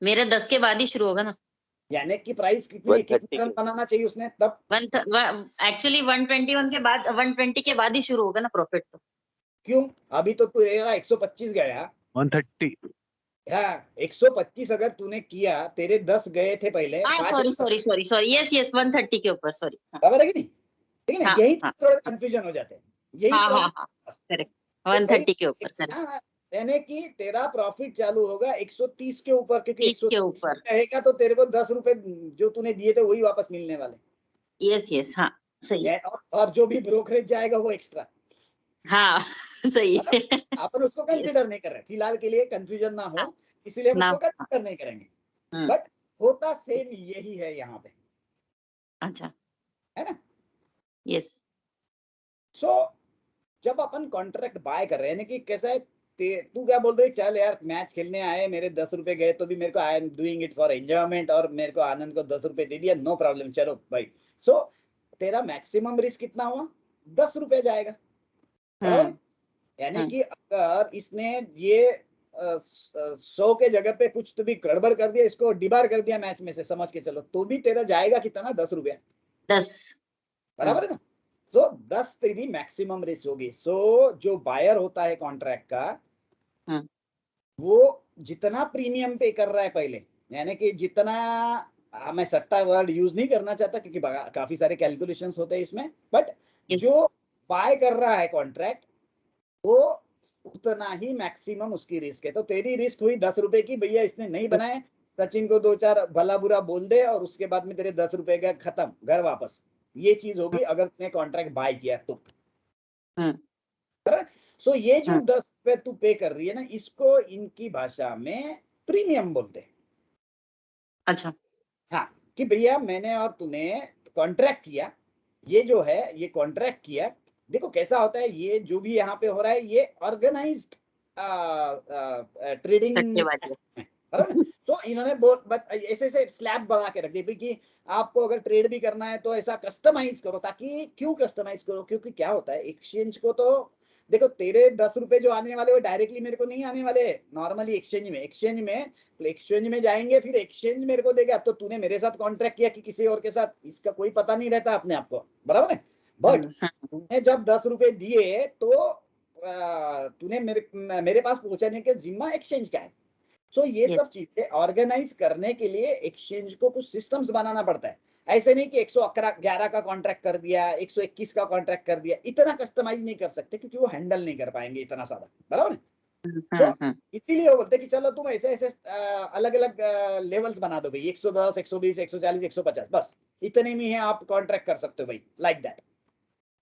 मेरे 10 के बाद ही शुरू होगा ना, यानी कि प्राइस कितनी रन बनाना चाहिए उसने तब, एक्चुअली 121 के बाद 120 के बाद ही शुरू होगा ना प्रॉफिट। तो क्यों, अभी तो तेरा 125 गया, 130, हाँ 125 अगर तूने किया, तेरे 10 गए थे पहले, सॉरी यस 130 के ऊपर, सॉरी, खबर है कि नहीं, ठीक है ना, यही थोड़ा कंफ्यूजन हो जाते हैं, यही करेक्ट 130 के ऊपर, यानी कि तेरा प्रॉफिट चालू होगा 130 के ऊपर, क्योंकि 30 के ऊपर रहेगा तो तेरे को 10 रुपए जो तूने दिए थे वही वापस मिलने वाले। यस हाँ सही है, और जो भी ब्रोकरेज जाएगा वो एक्स्ट्रा, हाँ सही है। अपन उसको कंसीडर नहीं कर रहे फिलहाल के लिए, कंफ्यूजन ना हो इसलिए हम उसको कंसीडर नहीं करेंगे, बट होता सेम यही है यहाँ पे। अच्छा है ना, यस। सो जब अपन कॉन्ट्रैक्ट बाय कर रहे हैं कि कैसा है, तू क्या बोल रही, चल यार मैच खेलने आए, मेरे 10 रुपए गए तो भी मेरे को I am doing it for enjoyment, और मेरे को आनंद को 10 रुपए दे दिया, नो प्रॉब्लम, चलो भाई। सो तेरा मैक्सिमम रिस्क कितना हुआ, 10 रुपए जाएगा, बराबर। यानी कि अगर इसने ये 100 के जगह पे कुछ तो भी गड़बड़ कर दिया, इसको डिबार कर दिया मैच में से, समझ के चलो, तो भी तेरा जाएगा कितना, 10 रुपया, 10 बराबर है ना। तो 10 तेरी मैक्सिमम रिस्क होगी। सो जो बायर होता है कॉन्ट्रैक्ट का, वो जितना प्रीमियम पे कर रहा है पहले, यानी कि जितना, मैं सट्टा वर्ड यूज नहीं करना चाहता क्योंकि काफी सारे कैलकुलेशंस होते हैं इसमें, बट जो बाय कर रहा है कॉन्ट्रैक्ट वो उतना ही मैक्सिमम उसकी रिस्क है। तो तेरी रिस्क हुई 10 रुपए की, भैया इसने नहीं बनाए, सचिन को 2-4 भला बुरा बोल दे और उसके बाद में तेरे 10 रुपए का खत्म, घर वापस, ये चीज होगी अगर तूने कॉन्ट्रैक्ट बाय किया तो। सो ये जो 10 रुपए तू पे कर रही है ना, इसको इनकी भाषा में प्रीमियम बोलते हैं। अच्छा, हाँ, कि भैया मैंने और तूने कॉन्ट्रैक्ट किया, ये जो है ये कॉन्ट्रैक्ट किया, देखो कैसा होता है, ये जो भी यहाँ पे हो रहा है ये ऑर्गेनाइज्ड ट्रेडिंग, तो इन्होंने बहुत ऐसे ऐसे स्लैब बना के रख दी कि आपको अगर ट्रेड भी करना है तो ऐसा कस्टमाइज करो। ताकि क्यों कस्टमाइज करो, क्योंकि क्या होता है एक्सचेंज को, तो देखो तेरे 10 रुपए जो आने वाले वो डायरेक्टली मेरे को नहीं आने वाले, नॉर्मली एक्सचेंज में जाएंगे, फिर एक्सचेंज मेरे को देगा। अब तो तूने मेरे साथ कॉन्ट्रैक्ट किया कि किसी और के साथ, इसका कोई पता नहीं रहता अपने आप को, बराबर है। बट तूने जब 10 रुपए दिए तो तूने मेरे पास पहुंचाने के जिम्मा एक्सचेंज का है। सो ये सब चीजें ऑर्गेनाइज करने के लिए एक्सचेंज को कुछ सिस्टम्स बनाना पड़ता है। ऐसे नहीं कि 111 का कॉन्ट्रैक्ट कर दिया, 121 का कॉन्ट्रैक्ट कर दिया, इतना कस्टमाइज नहीं कर सकते क्योंकि वो हैंडल नहीं कर पाएंगे इतना सादा, बराबर है। तो इसीलिए वो बोलते कि चलो तुम ऐसे ऐसे अलग अलग लेवल्स बना दो भाई, 110, 120, 140, 150, बस इतने में है आप कॉन्ट्रैक्ट कर सकते हो भाई, लाइक दैट,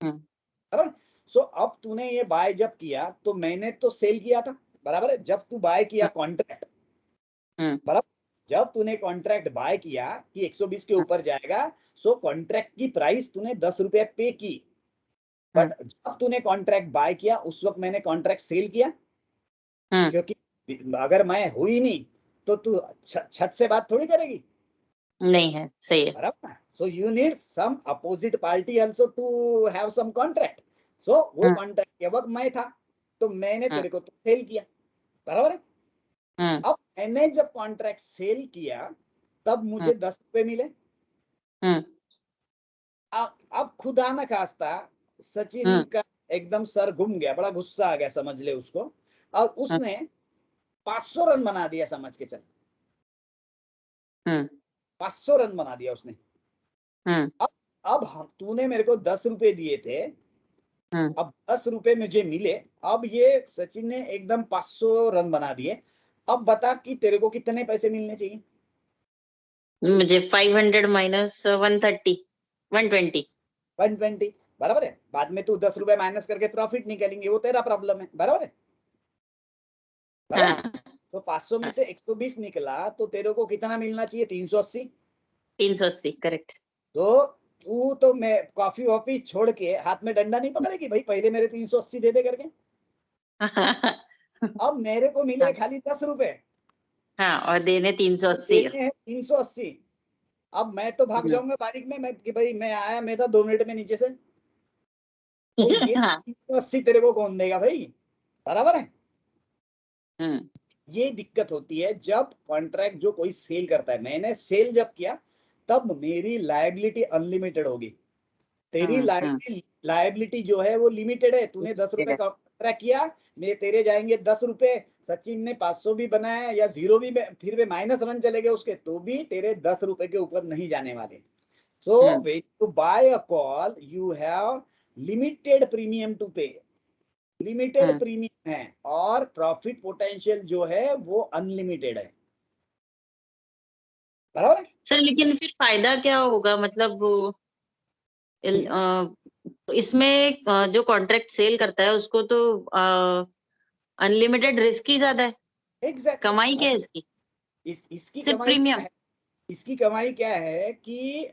बराबर। सो अब तूने ये बाय जब किया तो मैंने तो सेल किया था, बराबर है। जब तू बाय किया कॉन्ट्रैक्ट, बराबर, जब तूने कॉन्ट्रैक्ट बाय किया कि 120 के ऊपर जाएगा, सो कॉन्ट्रैक्ट की प्राइस तूने 10 रुपए पे की। बट जब तूने कॉन्ट्रैक्ट बाय किया उस वक्त मैंने कॉन्ट्रैक्ट सेल किया, क्योंकि अगर मैं हुई नहीं तो तू छत से बात थोड़ी करेगी, नहीं है, सही है, बराबर। So you need some opposite party also to have some contract. So वो कॉन्ट्रैक्ट के वक्त मैं था तो मैंने तेरे को तो सेल किया, बराबर है। अब मैंने जब कॉन्ट्रैक्ट सेल किया तब मुझे 10 रुपए मिले। अब खुदा न खास्ता सचिन का एकदम सर घूम गया, बड़ा गुस्सा आ गया समझ ले उसको, और उसने 500 रन बना दिया, समझ के चल 500 रन बना दिया उसने। अब हम तूने मेरे को 10 रुपए दिए थे, अब 10 रुपए मुझे मिले, अब ये सचिन ने एकदम 500 रन बना दिए। अब बता कि तेरे को कितने पैसे मिलने चाहिए? मुझे 500 माइनस 130, 120, बराबर है। बाद में तू 10 रुपए माइनस करके प्रॉफिट निकालेंगे, वो तेरा प्रॉब्लम है, बराबर है, बराबर। तो 500 में से 120 निकला तो तेरे को कितना मिलना चाहिए? 380, करेक्ट। तो तू तो मैं कॉफी वॉफी छोड़ के हाथ में डंडा नहीं पकड़ेगी भाई, पहले मेरे 380 दे दे करके। अब मेरे को मिले खाली 10 रुपए, हाँ, और देने 380 है 380। अब मैं तो भाग जाऊंगा बारीक में, मैं कि भाई मैं आया, मैं था 2 मिनट में नीचे से, तो ये 380 तेरे को कौन देगा भाई, बराबर है। ये दिक्कत होती है जब कॉन्ट्रैक्ट जो कोई सेल करता है। मैंने सेल जब किया तब मेरी लायबिलिटी अनलिमिटेड होगी, तेरी लायबिलिटी जो है वो लिमिटेड है। तूने 10 रुपए कॉन्ट्रैक्ट किया, मैं तेरे जाएंगे 10 रुपए, सचिन ने 500 भी बनाया या 0 भी, फिर भी माइनस रन चले गए उसके, तो भी तेरे 10 रुपए के ऊपर नहीं जाने वाले। So when you buy a call you have limited premium to pay, limited premium है, और प्रॉफिट पोटेंशियल जो है वो अनलिमिटेड है, बराबर है सर। लेकिन फिर फायदा क्या होगा, मतलब इसमें जो कॉन्ट्रैक्ट सेल करता है उसको तो अनलिमिटेड रिस्क ही ज्यादा है। एग्जैक्टली। कमाई क्या है इसकी? इसकी सिर्फ कमाई प्रीमियम। क्या है? इसकी कमाई क्या है कि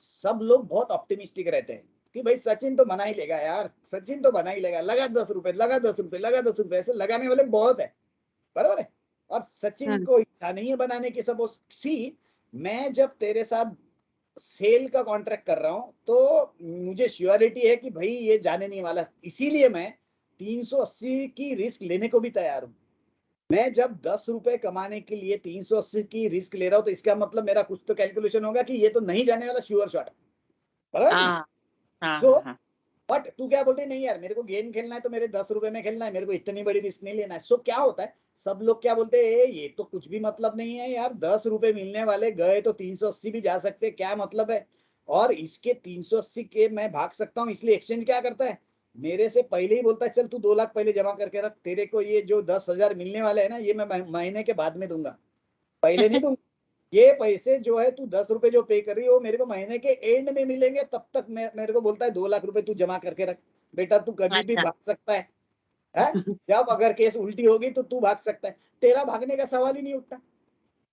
सब लोग बहुत ऑप्टिमिस्टिक रहते हैं कि भाई सचिन तो बना ही लेगा यार, सचिन तो बना ही लेगा, लगा 10 रुपए, लगा 10 रुपए, लगा 10 रुपए, ऐसे लगाने वाले बहुत है, बराबर है। और सचिन को इच्छा नहीं है बनाने की। सब सी, मैं जब तेरे साथ सेल का कॉन्ट्रैक्ट कर रहा हूं तो मुझे श्योरिटी है कि भाई ये जाने नहीं वाला, इसीलिए मैं 380 की रिस्क लेने को भी तैयार हूं। मैं जब 10 रुपए कमाने के लिए 380 की रिस्क ले रहा हूं तो इसका मतलब मेरा कुछ तो कैलकुलेशन होगा कि ये तो नहीं जाने वाला, श्योर शॉट, बराबर। सो बट तू क्या बोलते नहीं यार मेरे को गेम खेलना है तो मेरे 10 रुपए में खेलना है, मेरे को इतनी बड़ी रिस्क नहीं लेना है। सो क्या होता है, सब लोग क्या बोलते हैं ये तो कुछ भी मतलब नहीं है यार, 10 रुपए मिलने वाले गए तो 380 भी जा सकते, क्या मतलब है। और इसके 380 के मैं भाग सकता हूँ, इसलिए एक्सचेंज क्या करता है, मेरे से पहले ही बोलता है चल तू 2 लाख पहले जमा करके रख, तेरे को ये जो 10,000 मिलने वाले है ना ये मैं महीने के बाद में दूंगा, पहले नहीं दूंगा। ये पैसे जो है तू 10 रुपए जो पे कर रही हो मेरे को महीने के एंड में मिलेंगे, तब तक मेरे को बोलता है 2 लाख रुपए तू जमा करके रख, बेटा तू कभी भी भाग सकता है, जब अगर केस उल्टी होगी तो तू भाग सकता है, तेरा भागने का सवाल ही नहीं उठता।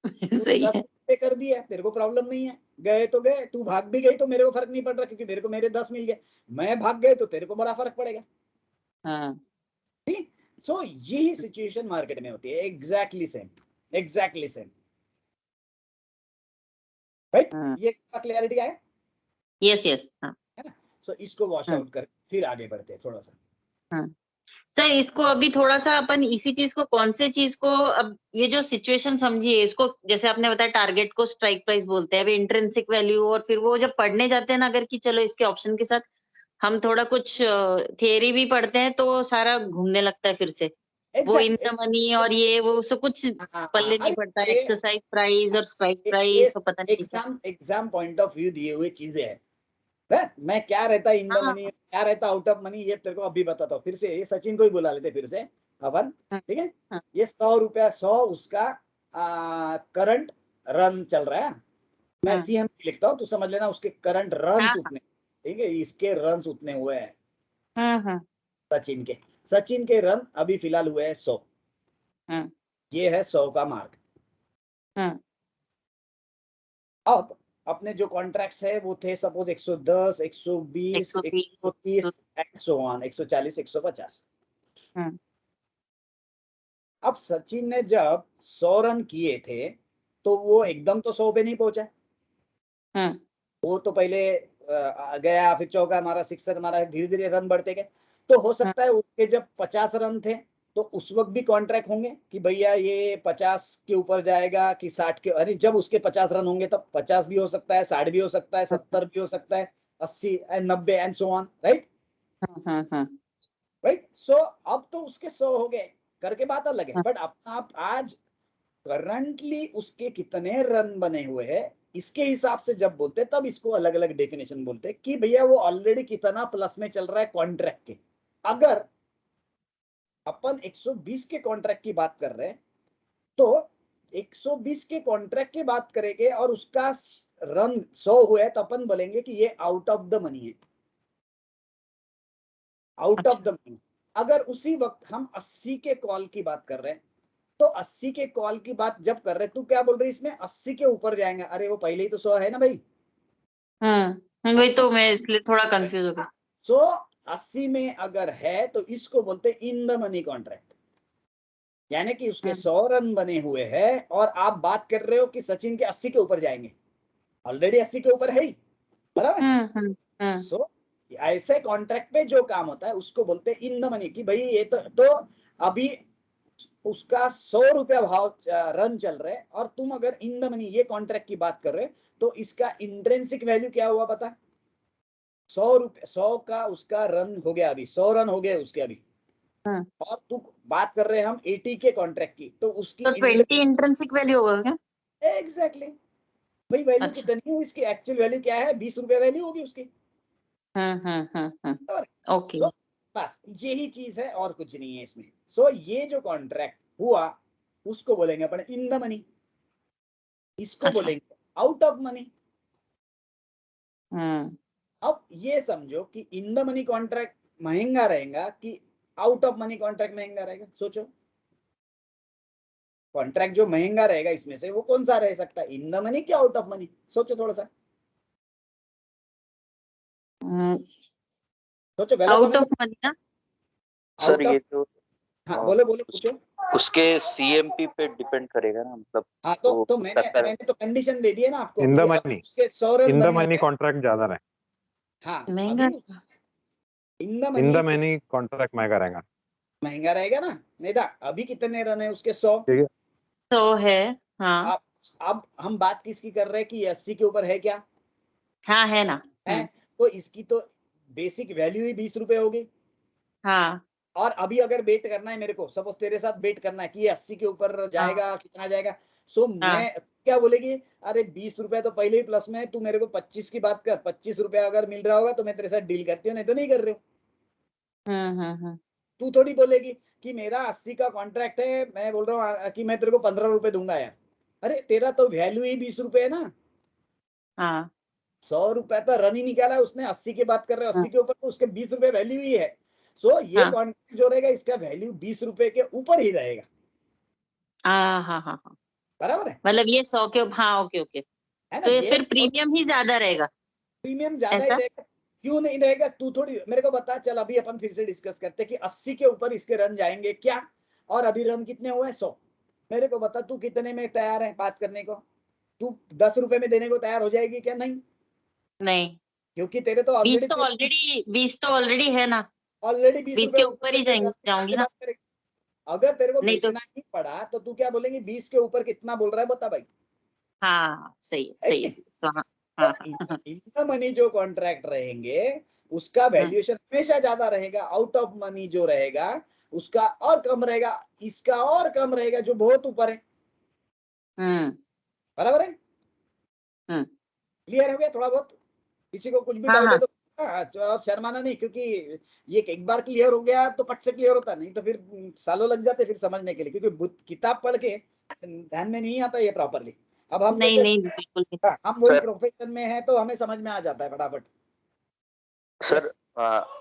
सही है, पे कर दिया तेरे को प्रॉब्लम नहीं है, गए तो गए, तू भाग भी गई तो मेरे को फर्क नहीं पड़ रहा क्योंकि मेरे को मेरे 10 मिल गए, मैं भाग गए तो तेरे को बड़ा फर्क पड़ेगा। सो यही सिचुएशन मार्केट में होती है, exactly same, exactly same, right. ये क्लैरिटी आया? Yes yes. सो इसको वॉश आउट कर फिर आगे बढ़ते हैं थोड़ा सा। सर इसको अभी थोड़ा सा अपन इसी चीज को, कौन से चीज को, अब ये जो सिचुएशन समझिए इसको, जैसे आपने बताया टारगेट को स्ट्राइक प्राइस बोलते हैं, अभी इंट्रिंसिक वैल्यू, और फिर वो जब पढ़ने जाते हैं ना अगर कि चलो इसके ऑप्शन के साथ हम थोड़ा कुछ थियरी भी पढ़ते हैं तो सारा घूमने लगता है फिर से, वो इन द मनी और ये वो सब कुछ पल्ले नहीं पड़ता, एक्सरसाइज प्राइस और स्ट्राइक प्राइस तो पता नहीं। एग्जाम पॉइंट ऑफ व्यू दिए हुए चीजें हैं, मैं क्या रहता इन द मनी, क्या रहता आउट ऑफ मनी, ये तेरे को अभी बताता हूँ। फिर से ये सचिन को ही बुला लेते फिर से अपन, ठीक है। ये 100 रुपया 100 उसका करंट रन चल रहा है, मैं सीएम लिखता हूँ तो समझ लेना उसके करंट रन्स उतने, ठीक है, इसके रन्स उतने हुए हैं सचिन के रन अभी फिलहाल हुए हैं 100, ये है 100 का मार्क। अब अपने जो कॉन्ट्रैक्ट्स है वो थे सपोज 110, 120, 130 एंड सो ऑन, 140, 150। अब सचिन ने जब 100 रन किए थे तो वो एकदम तो 100 पे नहीं पहुंचा, वो तो पहले गया, फिर चौका मारा, सिक्सर मारा, धीरे धीरे रन बढ़ते गए। तो हो सकता है उसके जब 50 रन थे तो उस वक्त भी कॉन्ट्रैक्ट होंगे कि भैया ये 50 के ऊपर जाएगा कि 60 के, अरे जब उसके 50 रन होंगे तब 50 भी हो सकता है, 60 भी हो सकता है, 70 भी हो सकता है, 80 and 90 and so on, right. Right. So अब तो उसके 100 हो गए करके बात अलग है, बट आप आज करंटली उसके कितने रन बने हुए हैं इसके हिसाब से जब बोलते हैं तब इसको अलग अलग डेफिनेशन बोलते हैं कि भैया वो ऑलरेडी कितना प्लस में चल रहा है कॉन्ट्रैक्ट के। अगर अपन 120 के कॉन्ट्रैक्ट की बात कर रहे हैं तो 120 के कॉन्ट्रैक्ट की बात करेंगे और उसका रन 100 हुआ तो अपन बोलेंगे कि ये आउट ऑफ द मनी है, आउट ऑफ द मनी। अगर उसी वक्त हम 80 के कॉल की बात कर रहे हैं तो 80 के कॉल की बात जब कर रहे, तू क्या बोल रही इसमें 80 के ऊपर जाएंगे, अरे वो पहले ही तो 100 है ना भाई। वही तो मैं इसलिए थोड़ा कंफ्यूज हो गया। सो 80 में अगर है तो इसको बोलते हैं इन द मनी कॉन्ट्रैक्ट, यानी कि उसके 100 रन बने हुए हैं और आप बात कर रहे हो कि सचिन के 80 के ऊपर जाएंगे, ऑलरेडी 80 के ऊपर है ही, बराबर। सो ऐसे कॉन्ट्रैक्ट पे जो काम होता है उसको बोलते हैं इन द मनी, कि भाई ये तो अभी उसका 100 रुपया भाव रन चल रहे हैं और तुम अगर इन द मनी ये कॉन्ट्रैक्ट की बात कर रहे हो तो इसका इंट्रिंसिक वैल्यू क्या हुआ पता, 100 रुपये, 100 का उसका रन हो गया, अभी 100 रन हो गए उसके अभी, और तू बात कर रहे हैं हम 80 के कॉन्ट्रैक्ट की तो उसकी 20 इंट्रिंसिक वैल्यू होगा क्या? एग्जैक्टली भाई, वैल्यू कितनी है इसकी, एक्चुअल वैल्यू क्या है, 20 रुपया वैल्यू होगी उसकी। ओके, बस यही चीज है और कुछ नहीं है इसमें। सो ये जो कॉन्ट्रैक्ट हुआ उसको बोलेंगे अपन इन द मनी, इसको बोलेंगे आउट ऑफ मनी। अब ये समझो कि इन द मनी कॉन्ट्रैक्ट महंगा रहेगा कि आउट ऑफ मनी कॉन्ट्रैक्ट महंगा रहेगा, सोचो कॉन्ट्रैक्ट जो महंगा रहेगा इसमें से वो कौन सा रह सकता है, इन द मनी क्या आउट ऑफ मनी, सोचो थोड़ा सा सोचो। आउट ऑफ मनी ना सर ये तो हाँ बोलो बोलो पूछो। उसके सीएमपी पे डिपेंड करेगा ना, मतलब हाँ तो मैंने तो कंडीशन दे दी है ना आपको इन द कि मनी, उसके 100 रन इन द बनने मनी हैं। कॉन्ट्रैक्ट ज्यादा रहे, हाँ महंगा अभी in the in the money money contract महंगा रहेगा। महंगा रहेगा ना। नहीं था अभी कितने रन है उसके 100 ठीक है, 100 है। हाँ आप अब हम बात किसकी कर रहे हैं कि 80 के ऊपर है क्या हाँ है ना। है, तो इसकी तो बेसिक वैल्यू ही 20 रुपए होगी। हाँ और अभी अगर बेट करना है मेरे को, सपोज तेरे साथ बेट करना है कि ये 80 के ऊपर जाएगा कितना जाएगा, सो मैं क्या बोलेगी, अरे 20 रुपए तो पहले ही प्लस में है, तू मेरे को 25 की बात कर, 25 रुपए अगर मिल रहा होगा तो मैं तेरे साथ डील करती हूँ, नहीं तो नहीं कर रही हूँ। तू थोड़ी बोलेगी कि मेरा 80 का कॉन्ट्रैक्ट है, मैं बोल रहा हूँ कि मैं तेरे को 15 रुपए दूंगा यार। अरे तेरा तो वैल्यू ही 20 रुपए है ना। हाँ 100 रुपए तो रन ही निकाला है उसने, 80 की बात कर रहे हो, 80 के ऊपर तो उसके 20 रुपए वैल्यू ही है। सो ये हाँ कॉन्ट्रैक्ट जो रहेगा इसका वैल्यू 20 रुपए के ऊपर ही रहेगा। हाँ हाँ हाँ हाँ बराबर है मतलब ये 100 के हाँ ओके ओके। ना। तो ये ये फिर प्रीमियम ही ज्यादा रहेगा प्रीमियम ज्यादा ही ऐसा। रहेगा। क्यों नहीं रहेगा, तू थोड़ी मेरे को बता। चल अभी अपन फिर से डिस्कस करते हैं कि 80 के ऊपर इसके रन जाएंगे क्या, और अभी रन कितने हुए 100। मेरे को बता तू कितने में तैयार है बात करने को, तू 10 रुपए में देने को तैयार हो जाएगी क्या? नहीं, नहीं क्योंकि तेरे तो 20 तो ऑलरेडी है ना, ऑलरेडी 20 20 रुपए के ऊपर ऊपर ही है, 10 जाऊंगी से ना। बात करेंगे। अगर तेरे को नहीं तो बेचना ही पड़ा तो तू क्या बोलेंगे, 20 के ऊपर कितना बोल रहा है बता भाई। हाँ सही है सही कि? सही तो हाँ तो हाँ इन द मनी जो कॉन्ट्रैक्ट रहेंगे उसका वैल्यूएशन हमेशा ज्यादा रहेगा, आउट ऑफ मनी जो रहेगा उसका और कम रहेगा, इसका और कम रहेगा जो बहुत ऊपर है। बराबर है, क्लियर हो गया थोड़ा बहुत? किसी को कुछ भी हाँ डाउट है हाँ तो और शर्माना नहीं, क्योंकि ये एक बार क्लियर हो गया तो पट से क्लियर होता नहीं, तो फिर सालों लग जाते फिर समझने के लिए, क्योंकि किताब पढ़ के ध्यान में नहीं आता ये प्रॉपरली। अब हम नहीं जैसे नहीं बिल्कुल नहीं। हम वही प्रोफेशन में है तो हमें समझ में आ जाता है फटाफट। सर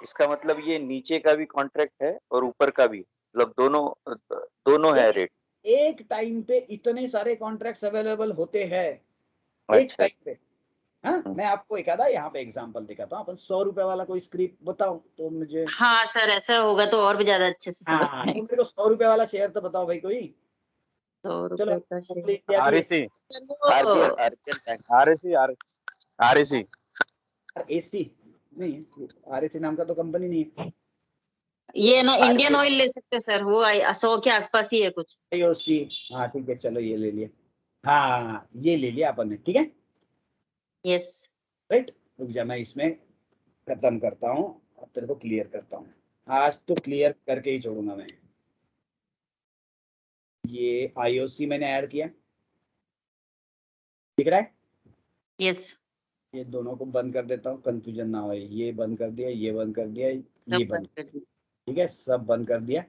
इसका मतलब ये नीचे का भी कॉन्ट्रैक्ट है और ऊपर का भी, मतलब दोनों है रेट। एक टाइम पे इतने सारे कॉन्ट्रैक्ट्स अवेलेबल होते हैं एक अच्छा टाइम पे। हाँ मैं आपको एक आधा यहाँ पे एग्जांपल दिखाता हूँ। अपन 100 रुपए वाला कोई स्क्रिप्ट बताओ तो मुझे। हाँ सर ऐसा होगा तो और भी ज्यादा अच्छे से समझ हाँ में तो मेरे को 100 रुपए वाला शेयर तो बताओ भाई कोई। 100 चलो रुपए का शेयर। इंडिया की आरईसी, आरईसी एसी नहीं, आरएसी नाम का तो कंपनी नहीं है। ये ना इंडियन ऑयल ले सकते हैं सर, वो 100 के आसपास ही है कुछ। आईओसी, हाँ ठीक है चलो ये ले लिया। हाँ ये ले लिया अपन ने, ठीक है यस राइट। रुक जा मैं इसमें खत्म करता हूँ और तेरे को क्लियर करता हूँ। आज तो क्लियर करके ही छोड़ूंगा मैं। ये आईओसी मैंने ऐड किया, दिख रहा है? यस ये दोनों को बंद कर देता हूँ, कंफ्यूजन ना हो। ये बंद कर दिया, ये बंद कर दिया, ये बंद, कर दी। ठीक है सब बंद कर दिया।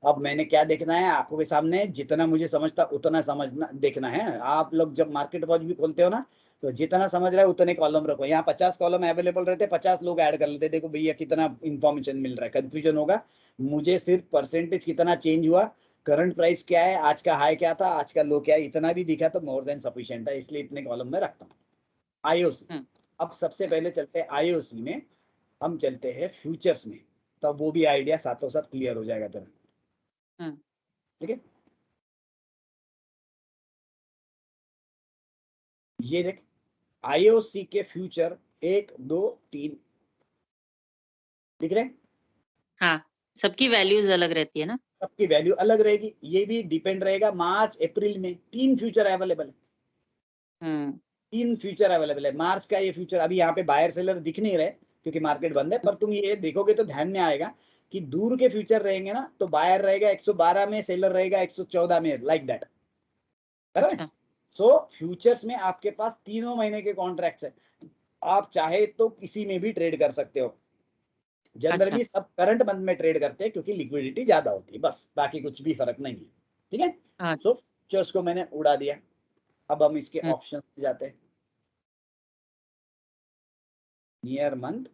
अब मैंने क्या देखना है आंखों के सामने, जितना मुझे समझता उतना समझना देखना है। आप लोग जब मार्केट वॉच भी खोलते हो ना तो जितना समझ रहा है उतने कॉलम रखो। यहाँ 50 कॉलम अवेलेबल रहते, 50 लोग ऐड कर लेते, देखो भैया कितना इंफॉर्मेशन मिल रहा है। कंफ्यूजन होगा। मुझे सिर्फ परसेंटेज कितना चेंज हुआ, करंट प्राइस क्या है, आज का हाई क्या था, आज का लो क्या है, इतना भी दिखा तो मोर देन सफिशिएंट है, इसलिए इतने कॉलम में रखता हूँ। आईओसी, अब सबसे पहले चलते हैं आईओसी में, हम चलते हैं फ्यूचर्स में, तब वो भी आइडिया साथों साथ क्लियर हो जाएगा तेरा, ठीक है। ये देख आईओसी के फ्यूचर 1 2 3 दिख रहे हैं। हाँ सबकी वैल्यूज अलग रहती है ना, सबकी वैल्यू अलग रहेगी। ये भी डिपेंड रहेगा मार्च अप्रैल में 3 फ्यूचर अवेलेबल है। 3 फ्यूचर अवेलेबल है मार्च का। ये फ्यूचर अभी यहाँ पे बायर सेलर दिख नहीं रहे क्योंकि मार्केट बंद है, पर तुम ये देखोगे तो ध्यान में आएगा कि दूर के फ्यूचर रहेंगे ना तो बायर रहेगा 112 में, सेलर रहेगा 114 में, लाइक दैट। बराबर। सो फ्यूचर्स में आपके पास तीनों महीने के कॉन्ट्रैक्ट्स है, आप चाहे तो किसी में भी ट्रेड कर सकते हो। जनरली सब करंट मंथ में ट्रेड करते हैं क्योंकि लिक्विडिटी ज्यादा होती है, बस बाकी कुछ भी फर्क नहीं है, ठीक है। सो फ्यूचर्स को मैंने उड़ा दिया। अब हम इसके ऑप्शन जाते हैं। नियर मंथ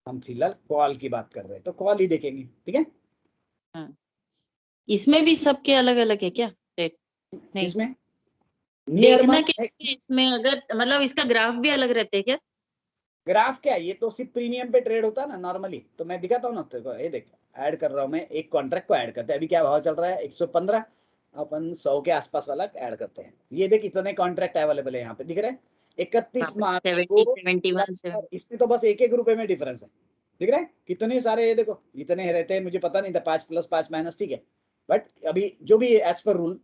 हम फिलहाल कॉल की बात कर रहे हैं तो कॉल ही देखेंगे, ठीक है। इसमें भी सबके अलग अलग है क्या रेट? नहीं इसमें नियर देखना मंथ किसमें, इसमें अगर मतलब इसका ग्राफ भी अलग रहते है क्या? ग्राफ क्या है, ये तो सिर्फ प्रीमियम पे ट्रेड होता है ना नॉर्मली। तो मैं दिखाता हूँ ना तेरे को, ये देख ऐड कर रहा हूँ मैं, एक कॉन्ट्रैक्ट को ऐड करते हैं। अभी क्या भाव चल रहा है 115, अपन 100 के आसपास वाला ऐड करते हैं। ये देख इतने कॉन्ट्रैक्ट अवेलेबल है यहाँ पे, दिख रहे हैं 31 मार्च 70, को। 71, 70। इसमें तो बस 1-1 रुपए में डिफरेंस है, दिख रहा है कितने सारे। ये देखो इतने रहते हैं, मुझे पता नहीं था 5 प्लस 5 माइनस, ठीक है। बट अभी जो भी एज पर रूल,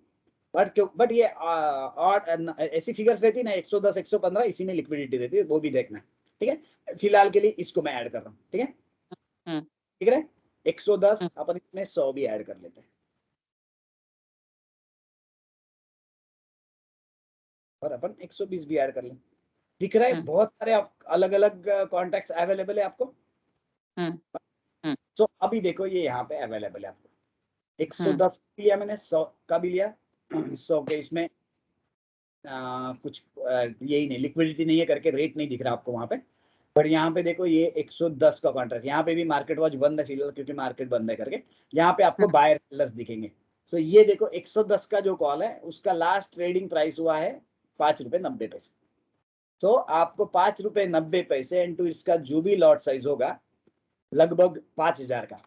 बट ये और ऐसी फिगर्स रहती है ना 110 115, इसी में लिक्विडिटी रहती है, वो भी देखना है, ठीक है। फिलहाल के लिए इसको मैं ऐड कर रहा हूँ, ठीक है, ठीक है। 110 अपन इसमें 100 भी ऐड कर लेते हैं, और अपन 120 भी ऐड कर लें। दिख रहा है बहुत सारे अलग अलग कॉन्ट्रैक्ट्स अवेलेबल है आपको। तो अभी देखो ये यहाँ पे अवेलेबल है आपको, 110 लिया मैंने, 100 का भी लिया। 100 के इसमें कुछ यही नहीं, लिक्विडिटी नहीं है करके रेट नहीं दिख रहा आपको वहां पे। पर यहाँ पे देखो ये 110 का कॉन्ट्रैक्ट, यहाँ पे भी मार्केट वॉच बंद है फिलहाल, क्योंकि मार्केट बंद है करके। यहाँ पे आपको बायर सेलर्स दिखेंगे। तो ये देखो 110 का जो कॉल है, उसका लास्ट ट्रेडिंग प्राइस हुआ है 5 रुपए 90 पैसे। तो आपको 5 रुपए 90 पैसे इंटू इसका जो भी लॉट साइज होगा, लगभग 5000 का।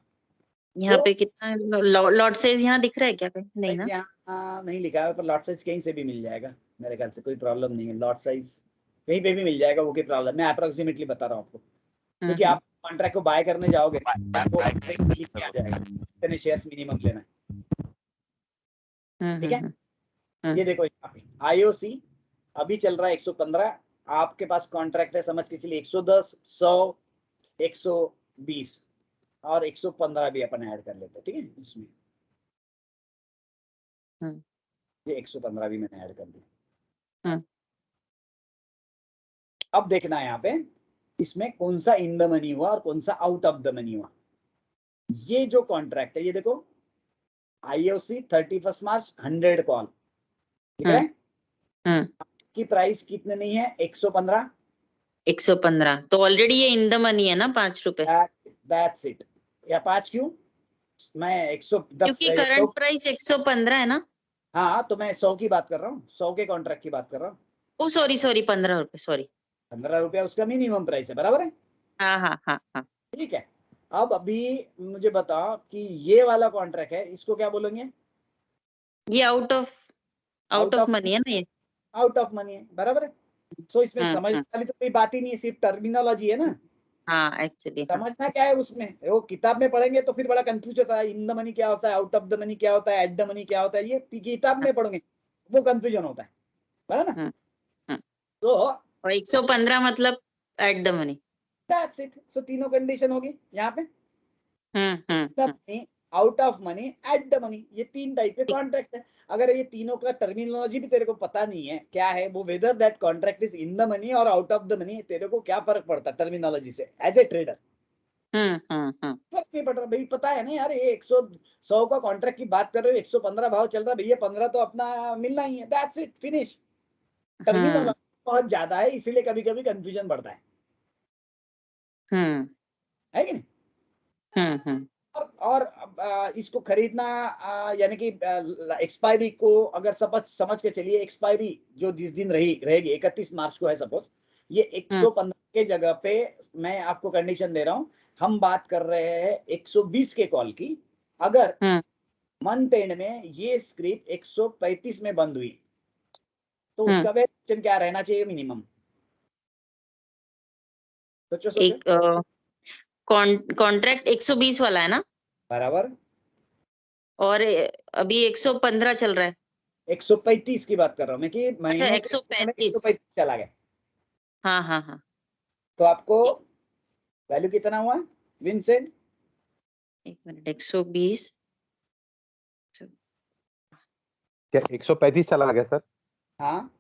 यहाँ पे कितना लॉट साइज यहाँ दिख रहा है क्या? कहीं नहीं ना, यहाँ नहीं लिखा है, पर लॉट साइज कहीं से भी मिल जाएगा मेरे ख्याल से, कोई प्रॉब्लम नहीं है। लॉट साइज कहीं पे भी मिल जाएगा, वो कोई प्रॉब्लम। मैं अप्रोक्सीमेटली बता रहा हूँ आपको, क्योंकि आप कॉन्ट्रैक्ट को बाय करने जाओगे तो लिख के आ जाएगा कितने शेयर्स मिनिमम लेना है, ठीक है। ये देखो यहाँ पे IOC अभी चल रहा है 115, आपके पास कॉन्ट्रैक्ट है समझ के चलिए 110, 100, 120 और 115 भी अपन ऐड कर लेते हैं, ठीक है। इसमें ये 115 भी मैंने ऐड कर दिया। अब देखना है यहाँ पे इसमें कौन सा इन द मनी हुआ और कौन सा आउट ऑफ द मनी हुआ। ये जो कॉन्ट्रैक्ट है, ये देखो IOC 31 मार्च 100 कॉल, ठीक है। की प्राइस कितने नहीं है 115, 115। तो ऑलरेडी ये इन द मनी है ना 5 रुपए। That's it. या 5 क्यों, मैं 110 क्योंकि करंट प्राइस 115 है ना। हाँ, तो मैं 100 की बात कर रहा हूँ, 100 के कॉन्ट्रैक्ट की बात कर रहा हूँ। ओ सॉरी 15 रुपए, सॉरी 15 रुपया उसका मिनिमम प्राइस है, बराबर है। हाँ। ठीक है। अब अभी मुझे बताओ कि ये वाला कॉन्ट्रैक्ट है, इसको क्या बोलेंगे? ये आउट ऑफ मनी है ना, ये आउट ऑफ मनी है, बराबर है। सो इसमें समझने वाली तो कोई बात ही नहीं है, सिर्फ टर्मिनोलॉजी है ना। हाँ एक्चुअली समझना क्या है उसमें, वो किताब में पढ़ेंगे तो फिर बड़ा कंफ्यूज होता है, इन द मनी क्या होता है, आउट ऑफ द मनी क्या होता है, एट द मनी क्या होता है, ये किताब में पढ़ोगे वो कंफ्यूजन होता है, बराबर ना। तो 115 मतलब at the money, that's it. So तीनों कंडीशन होगी यहाँ पे, out of money, at the money, ये 3 टाइप के कॉन्ट्रैक्ट है। अगर ये तीनों का टर्मिनोलॉजी भी तेरे को पता नहीं है क्या है वो, whether that contract is in the money और आउट ऑफ द मनी, तेरे को क्या फर्क पड़ता है टर्मिनोलॉजी से एज ए ट्रेडर? फर्क नहीं पड़ रहा भाई, पता है ना यार, ये 100 का कॉन्ट्रैक्ट की बात कर रहे हो, 115 भाव चल रहा है भैया, 15 तो अपना मिलना ही है, दैट्स इट, फिनिश। टर्मिनोलॉजी बहुत ज्यादा है, इसीलिए कभी कभी कंफ्यूजन बढ़ता है कि नहीं। और इसको खरीदना यानी कि एक्सपायरी को अगर समझ के चलिए, एक्सपायरी जो जिस दिन रहेगी 31 मार्च को है सपोज, ये 115 के जगह पे मैं आपको कंडीशन दे रहा हूं, हम बात कर रहे हैं 120 के कॉल की। अगर मंथ एंड में ये स्क्रिप्ट 135 में बंद हुई तो उसका वेरिएशन क्या रहना चाहिए मिनिमम? सोचो। कॉन्ट्रैक्ट 120 वाला है ना, बराबर। और अभी 115 चल रहा है। 135 की बात कर रहा हूँ मैं कि अच्छा 135 चला गया। हाँ। तो आपको वैल्यू कितना हुआ विंसेंट? एक मिनट, 120 क्या 135 चला गया सर? हाँ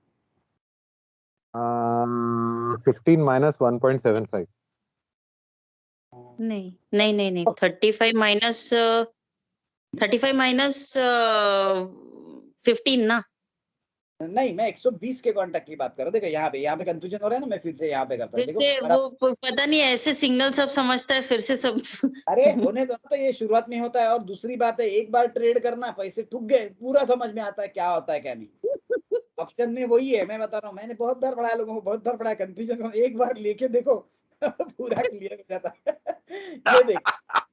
15 माइनस 1.75। नहीं 35 माइनस 15 ना। नहीं, मैं 120 के कॉन्ट्रैक्ट की बात कर रहा हूँ। देखो यहाँ पे कंफ्यूजन हो रहा है ना, मैं फिर से यहाँ पे करता हूँ। फिर से वो पता नहीं ऐसे सिंगल सब समझता है, फिर से सब अरे होने दो तो, ये शुरुआत में होता है। और दूसरी बात है, एक बार ट्रेड करना, पैसे ठुक गए, पूरा समझ में आता है क्या होता है क्या नहीं। ऑप्शन में वही है, मैं बता रहा हूँ, मैंने बहुत बार पढ़ाया लोगों को, बहुत बार पढ़ाया, कंफ्यूजन एक बार लेके देखो पूरा क्लियर हो जाता। ये देख,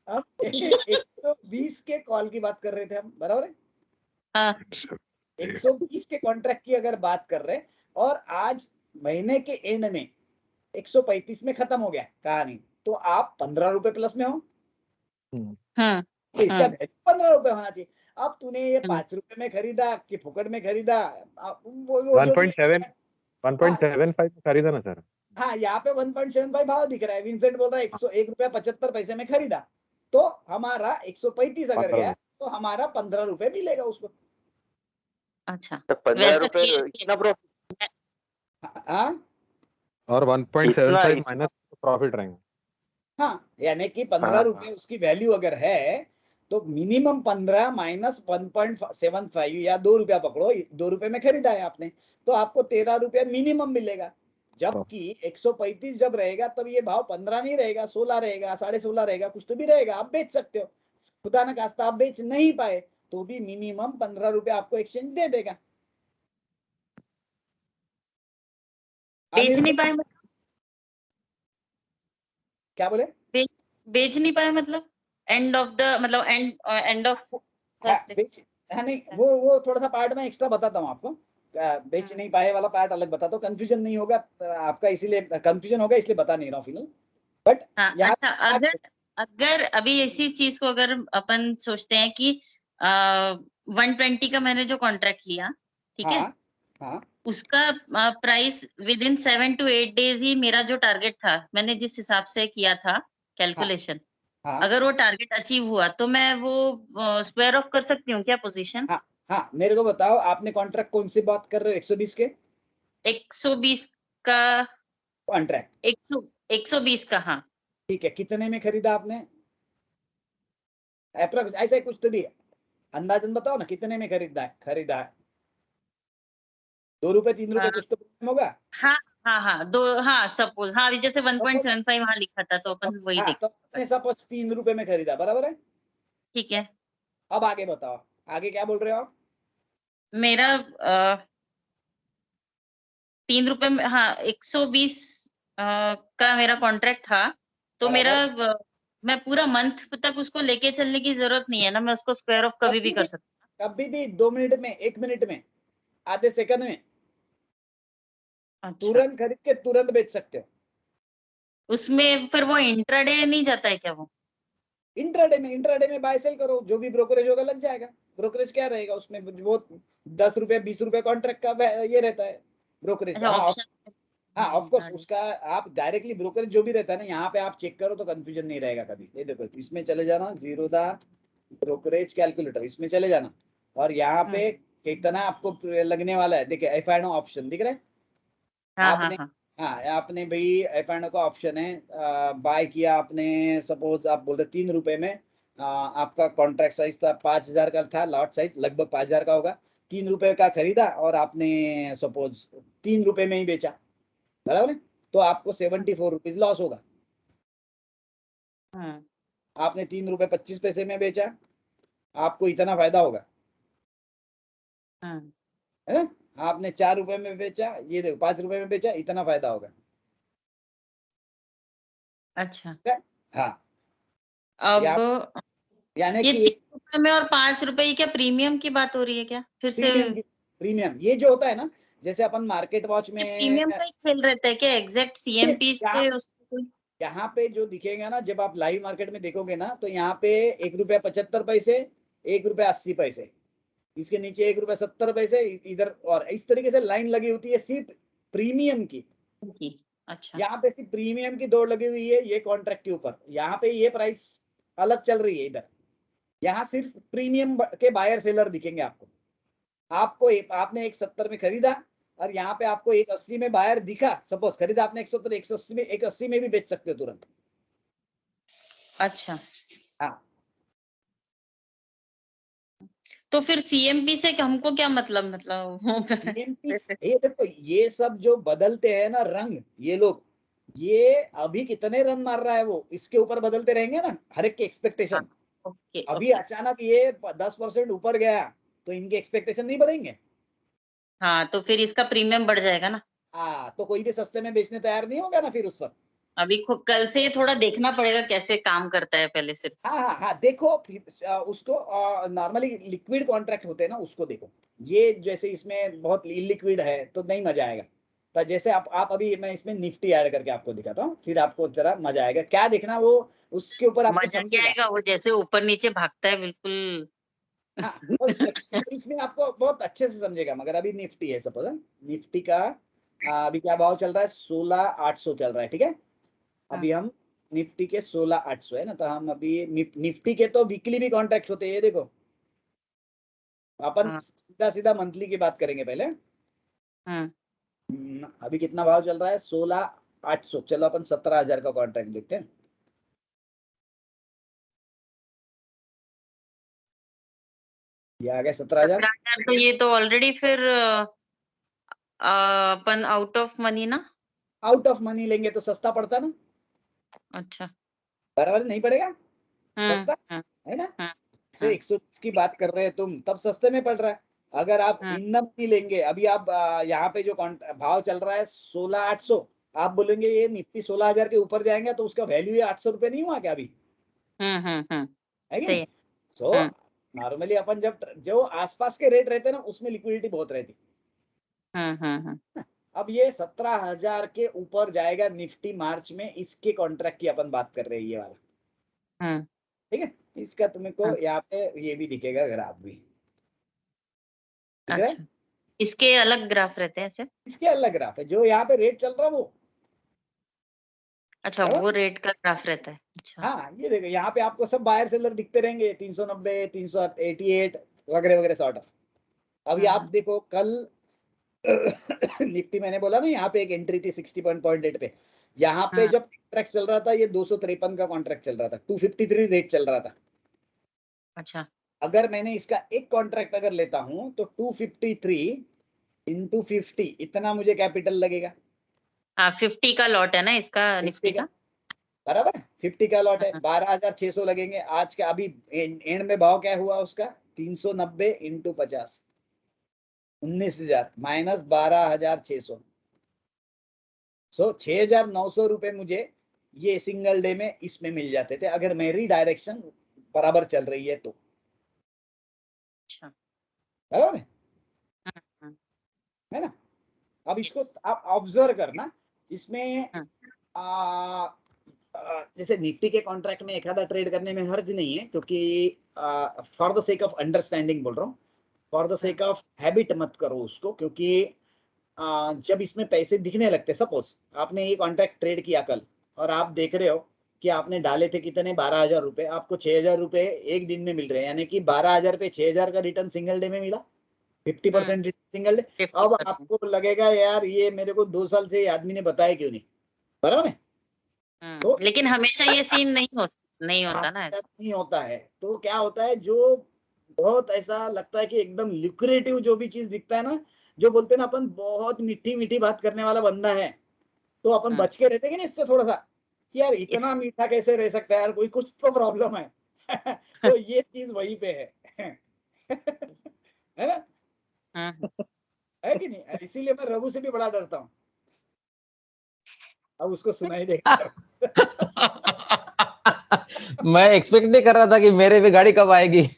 हम 120 के कॉल की बात कर रहे थे हम, बराबर है? हाँ 120 के कॉन्ट्रैक्ट की अगर बात कर रहे और आज महीने के एंड में 135 में खत्म हो गया कहानी, तो आप 15 रुपए प्लस में हो, हाँ तो इसका हाँ वैल्यू 15 रुपए होना चाहिए। अब तूने ये हम्म। 5 रुपए में खरीदा कि फुकट में खरीदा, वो जो भी 1.75 में खरीदा ना सर। हाँ, यहाँ पे 1.75 भाव दिख रहा है। विंसेंट बोल रहा है 101 रुपया 75 पैसे में खरीदा, तो हमारा 135 अगर 15 गया तो हमारा 15 रुपए मिलेगा उसको। अच्छा तो 15 वैसे रुपए ये इतना प्रॉफिट, हाँ और 1.75 इतना माइनस प्रॉफिट रहेंगे। हाँ, यानी कि 15 हाँ रुपए उसकी वैल्यू अगर है तो मिनिमम 15 माइनस 1.75 या 2 रुपया पकड़ो, 2 रुपए में खरीदा है आपने, तो आपको 13 रुपया मिनिमम मिलेगा। जबकि 135 जब रहेगा तब ये भाव 15 नहीं रहेगा, 16 रहेगा, 16.5 रहेगा, कुछ तो भी रहेगा। आप बेच सकते हो, खुदा न खास्ता आप बेच नहीं पाए तो भी मिनिमम 15 रुपया आपको एक्सचेंज दे देगा। बेच नहीं पाए क्या बोले? बेच नहीं पाए मतलब एंड ऑफ द मतलब एंड ऑफ नहीं, वो थोड़ा सा पार्ट में एक्स्ट्रा बताता हूँ आपको। बेच नहीं पाए वाला पार्ट अलग बताता हूँ, कंफ्यूजन नहीं होगा आपका, इसीलिए कंफ्यूजन होगा इसलिए बता नहीं रहा हूँ फिलहाल। बट हाँ अच्छा अगर अभी इसी चीज को अगर अपन सोचते हैं कि 120 का मैंने जो कॉन्ट्रैक्ट लिया, ठीक है, हाँ उसका price within 7 to 8 days ही मेरा जो टारगेट था, मैंने जिस हिसाब से किया था कैलकुलेशन, अगर वो टारगेट अचीव हुआ तो मैं वो स्क्वायर ऑफ कर सकती हूँ क्या पोजीशन? हाँ, मेरे को बताओ आपने कॉन्ट्रैक्ट कौन सी बात कर रहे हो? 120 के 120 का कॉन्ट्रैक्ट, 120 का, हाँ ठीक है। कितने में खरीदा आपने? अप्रोक्स ऐसा कुछ तो भी अंदाजन बताओ ना, कितने में खरीदा है? 2 रुपए 3 रुपए कुछ तो होगा। हाँ हाँ सपोज हाँ जैसे 1.75 वहां लिखा था तो अपन वही हाँ, तो आपने सपोज 3 रुपए में खरीदा, बराबर है? ठीक है। अब आगे बताओ, आगे क्या बोल रहे हो आप? मेरा 3 रुपए में, हाँ 120 का मेरा कॉन्ट्रैक्ट था, तो मेरा मैं पूरा मंथ तक उसको लेके चलने की जरूरत नहीं है ना, मैं उसको स्क्वायर ऑफ कभी भी कर सकता कभी भी 2 मिनट में, 1 मिनट में, आधे सेकंड में, तुरंत खरीद के तुरंत बेच सकते हो। उसमें फिर वो इंट्राडे नहीं जाता है क्या? वो इंट्राडे में बाय सेल करो, जो भी ब्रोकरेज होगा लग जाएगा। ब्रोकरेज क्या रहेगा उसमें, वो 10 रुपए 20 रुपए कॉन्ट्रैक्ट का ये रहता है ब्रोकरेज। हाँ ऑफ कोर्स, उसका आप डायरेक्टली ब्रोकरेज जो भी रहता है ना, यहाँ पे आप चेक करो तो कंफ्यूजन नहीं रहेगा कभी। ये देखो, इसमें चले जाना, जीरो दा ब्रोकरेज कैलकुलेटर, इसमें चले जाना, और यहाँ पे कितना आपको लगने वाला है, देखिए एफ ऑप्शन दिख रहा है आपने। हाँ, आपने भाई एफ का ऑप्शन है, बाय किया आपने, सपोज आप बोल रहे 3 रुपए में, आपका कॉन्ट्रैक्ट साइज था 5000 का था, लॉट साइज लगभग 5000 का होगा। 3 रुपए का खरीदा और आपने सपोज 3 रुपए में ही बेचा, बराबर है? तो आपको 74 रुपीज लॉस होगा। आपने 3 रुपए 25 पैसे में बेचा, आपको इतना फायदा होगा, है ना? आपने 4 रुपए में बेचा, ये देखो 5 रुपए में बेचा, इतना फायदा होगा। अच्छा हाँ, अब यानी ये कि 3 रुपए में और 5 रुपए की क्या प्रीमियम की बात हो रही है क्या फिर से? प्रीमियम ये जो होता है ना, जैसे अपन मार्केट वॉच में प्रीमियम का ही खेल रहता है क्या एग्जैक्ट सीएमपी से? यहाँ पे जो दिखेगा ना, जब आप लाइव मार्केट में देखोगे ना, तो यहाँ पे 1 रुपया 75 पैसे, 1 रुपया 80 पैसे, इसके नीचे 1 रुपया 70 पैसे इधर, और इस तरीके से लाइन लगी होती है सिर्फ प्रीमियम की। अच्छा, यहाँ पे सिर्फ प्रीमियम की दौड़ लगी हुई है ये कॉन्ट्रैक्ट के ऊपर। यहाँ पे ये प्राइस अलग चल रही है इधर, यहाँ सिर्फ प्रीमियम के बायर सेलर दिखेंगे आपको। आपने 170 में खरीदा और यहाँ पे आपको 180 में बायर दिखा, सपोज खरीदा आपने 170, 180 में, 180 में भी बेच सकते हो तुरंत। अच्छा हाँ, तो फिर सीएमपी से हमको क्या मतलब सीएमपी ये देखो, ये सब जो बदलते हैं ना रंग, ये लोग, ये अभी कितने रन मार रहा है वो, इसके ऊपर बदलते रहेंगे ना हर एक की एक्सपेक्टेशन। अभी अचानक ये 10% ऊपर गया तो इनके एक्सपेक्टेशन नहीं बढ़ेंगे। हाँ, तो फिर इसका प्रीमियम बढ़ जाएगा ना। हाँ, तो कोई भी सस्ते में बेचने तैयार नहीं होगा ना फिर उस वक्त। अभी कल से थोड़ा देखना पड़ेगा कैसे काम करता है पहले से। हाँ, देखो फिर उसको नॉर्मली लिक्विड कॉन्ट्रैक्ट होते हैं ना, उसको देखो। ये जैसे इसमें बहुत इलिक्विड है तो नहीं मजा आएगा। तो जैसे आप अभी मैं इसमें निफ्टी ऐड करके आपको दिखाता हूँ, फिर आपको जरा मजा आएगा। क्या देखना वो उसके ऊपर आपको मजा क्या समझेगा। आएगा, वो जैसे ऊपर नीचे भागता है बिल्कुल। हाँ, और इसमें आपको बहुत अच्छे से समझेगा। मगर अभी निफ्टी है, सपोज निफ्टी का अभी क्या भाव चल रहा है, 16,800 चल रहा है, ठीक है। अभी हम निफ्टी के 16,800 है ना, तो हम अभी निफ्टी के तो वीकली भी कॉन्ट्रैक्ट होते हैं, ये देखो। अपन सीधा सीधा मंथली की बात करेंगे पहले। अभी कितना भाव चल रहा है, 16,800। चलो अपन 17,000 का कॉन्ट्रैक्ट देखते हैं। ये आ गया 17,000। 17,000 तो ये तो ऑलरेडी फिर अपन आउट ऑफ मनी ना। आउट ऑफ मनी लेंगे तो सस्ता पड़ता ना। अच्छा, बराबर नहीं पड़ेगा, सस्ता है ना। से 120 की बात कर रहे हैं तुम, तब सस्ते में पड़ रहा है। अगर आप इन मनी लेंगे, अभी आप यहाँ पे जो भाव चल रहा है 16,800, आप बोलेंगे ये निफ्टी 16,000 के ऊपर जाएंगे तो उसका वैल्यू 800 रुपए नहीं हुआ क्या अभी, है कि नहीं। सो नॉर्मली अपन जब जो आसपास के रेट रहते हैं ना, उसमें लिक्विडिटी बहुत रहती। अब ये 17,000 के ऊपर जाएगा निफ्टी मार्च में, इसके कॉन्ट्रैक्ट की अपन बात कर रहे हैं, ये वाला, ठीक है। इसका तुमको यहाँ पे ये भी दिखेगा ग्राफ भी, ठीक है। अच्छा, इसके अलग ग्राफ रहते हैं ऐसे। इसके अलग ग्राफ है, जो यहाँ पे रेट चल रहा है वो। अच्छा, वो रेट का ग्राफ रहता है। अच्छा, हाँ, ये देखो यहाँ पे आपको सब बायर सेलर दिखते रहेंगे, 390, 388 वगैरह वगैरह सॉर्ट ऑफ। अभी आप देखो कल निफ्टी मैंने बोला ना, यहाँ पे एक एंट्री थी 60.8 पे। यहाँ पे जब कॉन्ट्रैक्ट चल रहा था, ये 253 का कॉन्ट्रैक्ट चल रहा था, 253 रेट चल रहा था। अच्छा, अगर मैंने इसका एक कॉन्ट्रैक्ट अगर लेता हूं तो 253 इंटू 50 इतना मुझे कैपिटल लगेगा। हाँ, 50 का लॉट है ना इसका, निफ्टी का। बराबर है, 50 का लॉट है, 12,600 लगेंगे आज का। अभी एंड में भाव क्या हुआ उसका, 390 इंटू 50, 19,000 माइनस 12,600। सो 6,900 रुपए मुझे ये सिंगल डे में इसमें मिल जाते थे, अगर मेरी डायरेक्शन बराबर चल रही है तो। बराबर है ना। अब इसको आप ऑब्जर्व करना, इसमें जैसे निफ्टी के कॉन्ट्रैक्ट में एक आधा ट्रेड करने में हर्ज नहीं है, क्योंकि for the sake of understanding बोल रहा हूँ, for the sake of habit मत करो उसको। क्योंकि जब इसमें पैसे दिखने लगते, सपोज आपने ये कॉन्ट्रैक्ट ट्रेड किया कल और आप देख रहे हो कि आपने डाले थे कितने, 12,000 रुपए, आपको 6,000 रुपए एक दिन में मिल रहे हैं, यानी कि 12,000 पे 6,000 का रिटर्न सिंगल डे में मिला, 50% सिंगल डे। अब आपको लगेगा यार ये मेरे को 2 साल से ये आदमी ने बताया क्यों नहीं, बराबर है। तो लेकिन हमेशा ये सीन नहीं होता ना, ऐसा नहीं होता है। तो क्या होता है, जो बहुत ऐसा लगता है कि एकदम ल्यूक्रेटिव जो भी चीज दिखता है ना, जो बोलते हैं ना अपन बहुत मीठी मीठी बात करने वाला बंदा है, तो अपन बच के रहते हैं ना इससे थोड़ा सा, कि यार इतना मीठा कैसे रह सकता है यार, कोई कुछ तो प्रॉब्लम है। तो ये चीज वहीं पे है है ना, है कि नहीं। इसीलिए मैं रघु से भी बड़ा डरता हूँ। अब उसको सुनाई देगा। मैं एक्सपेक्ट नहीं कर रहा था कि मेरे भी गाड़ी कब आएगी।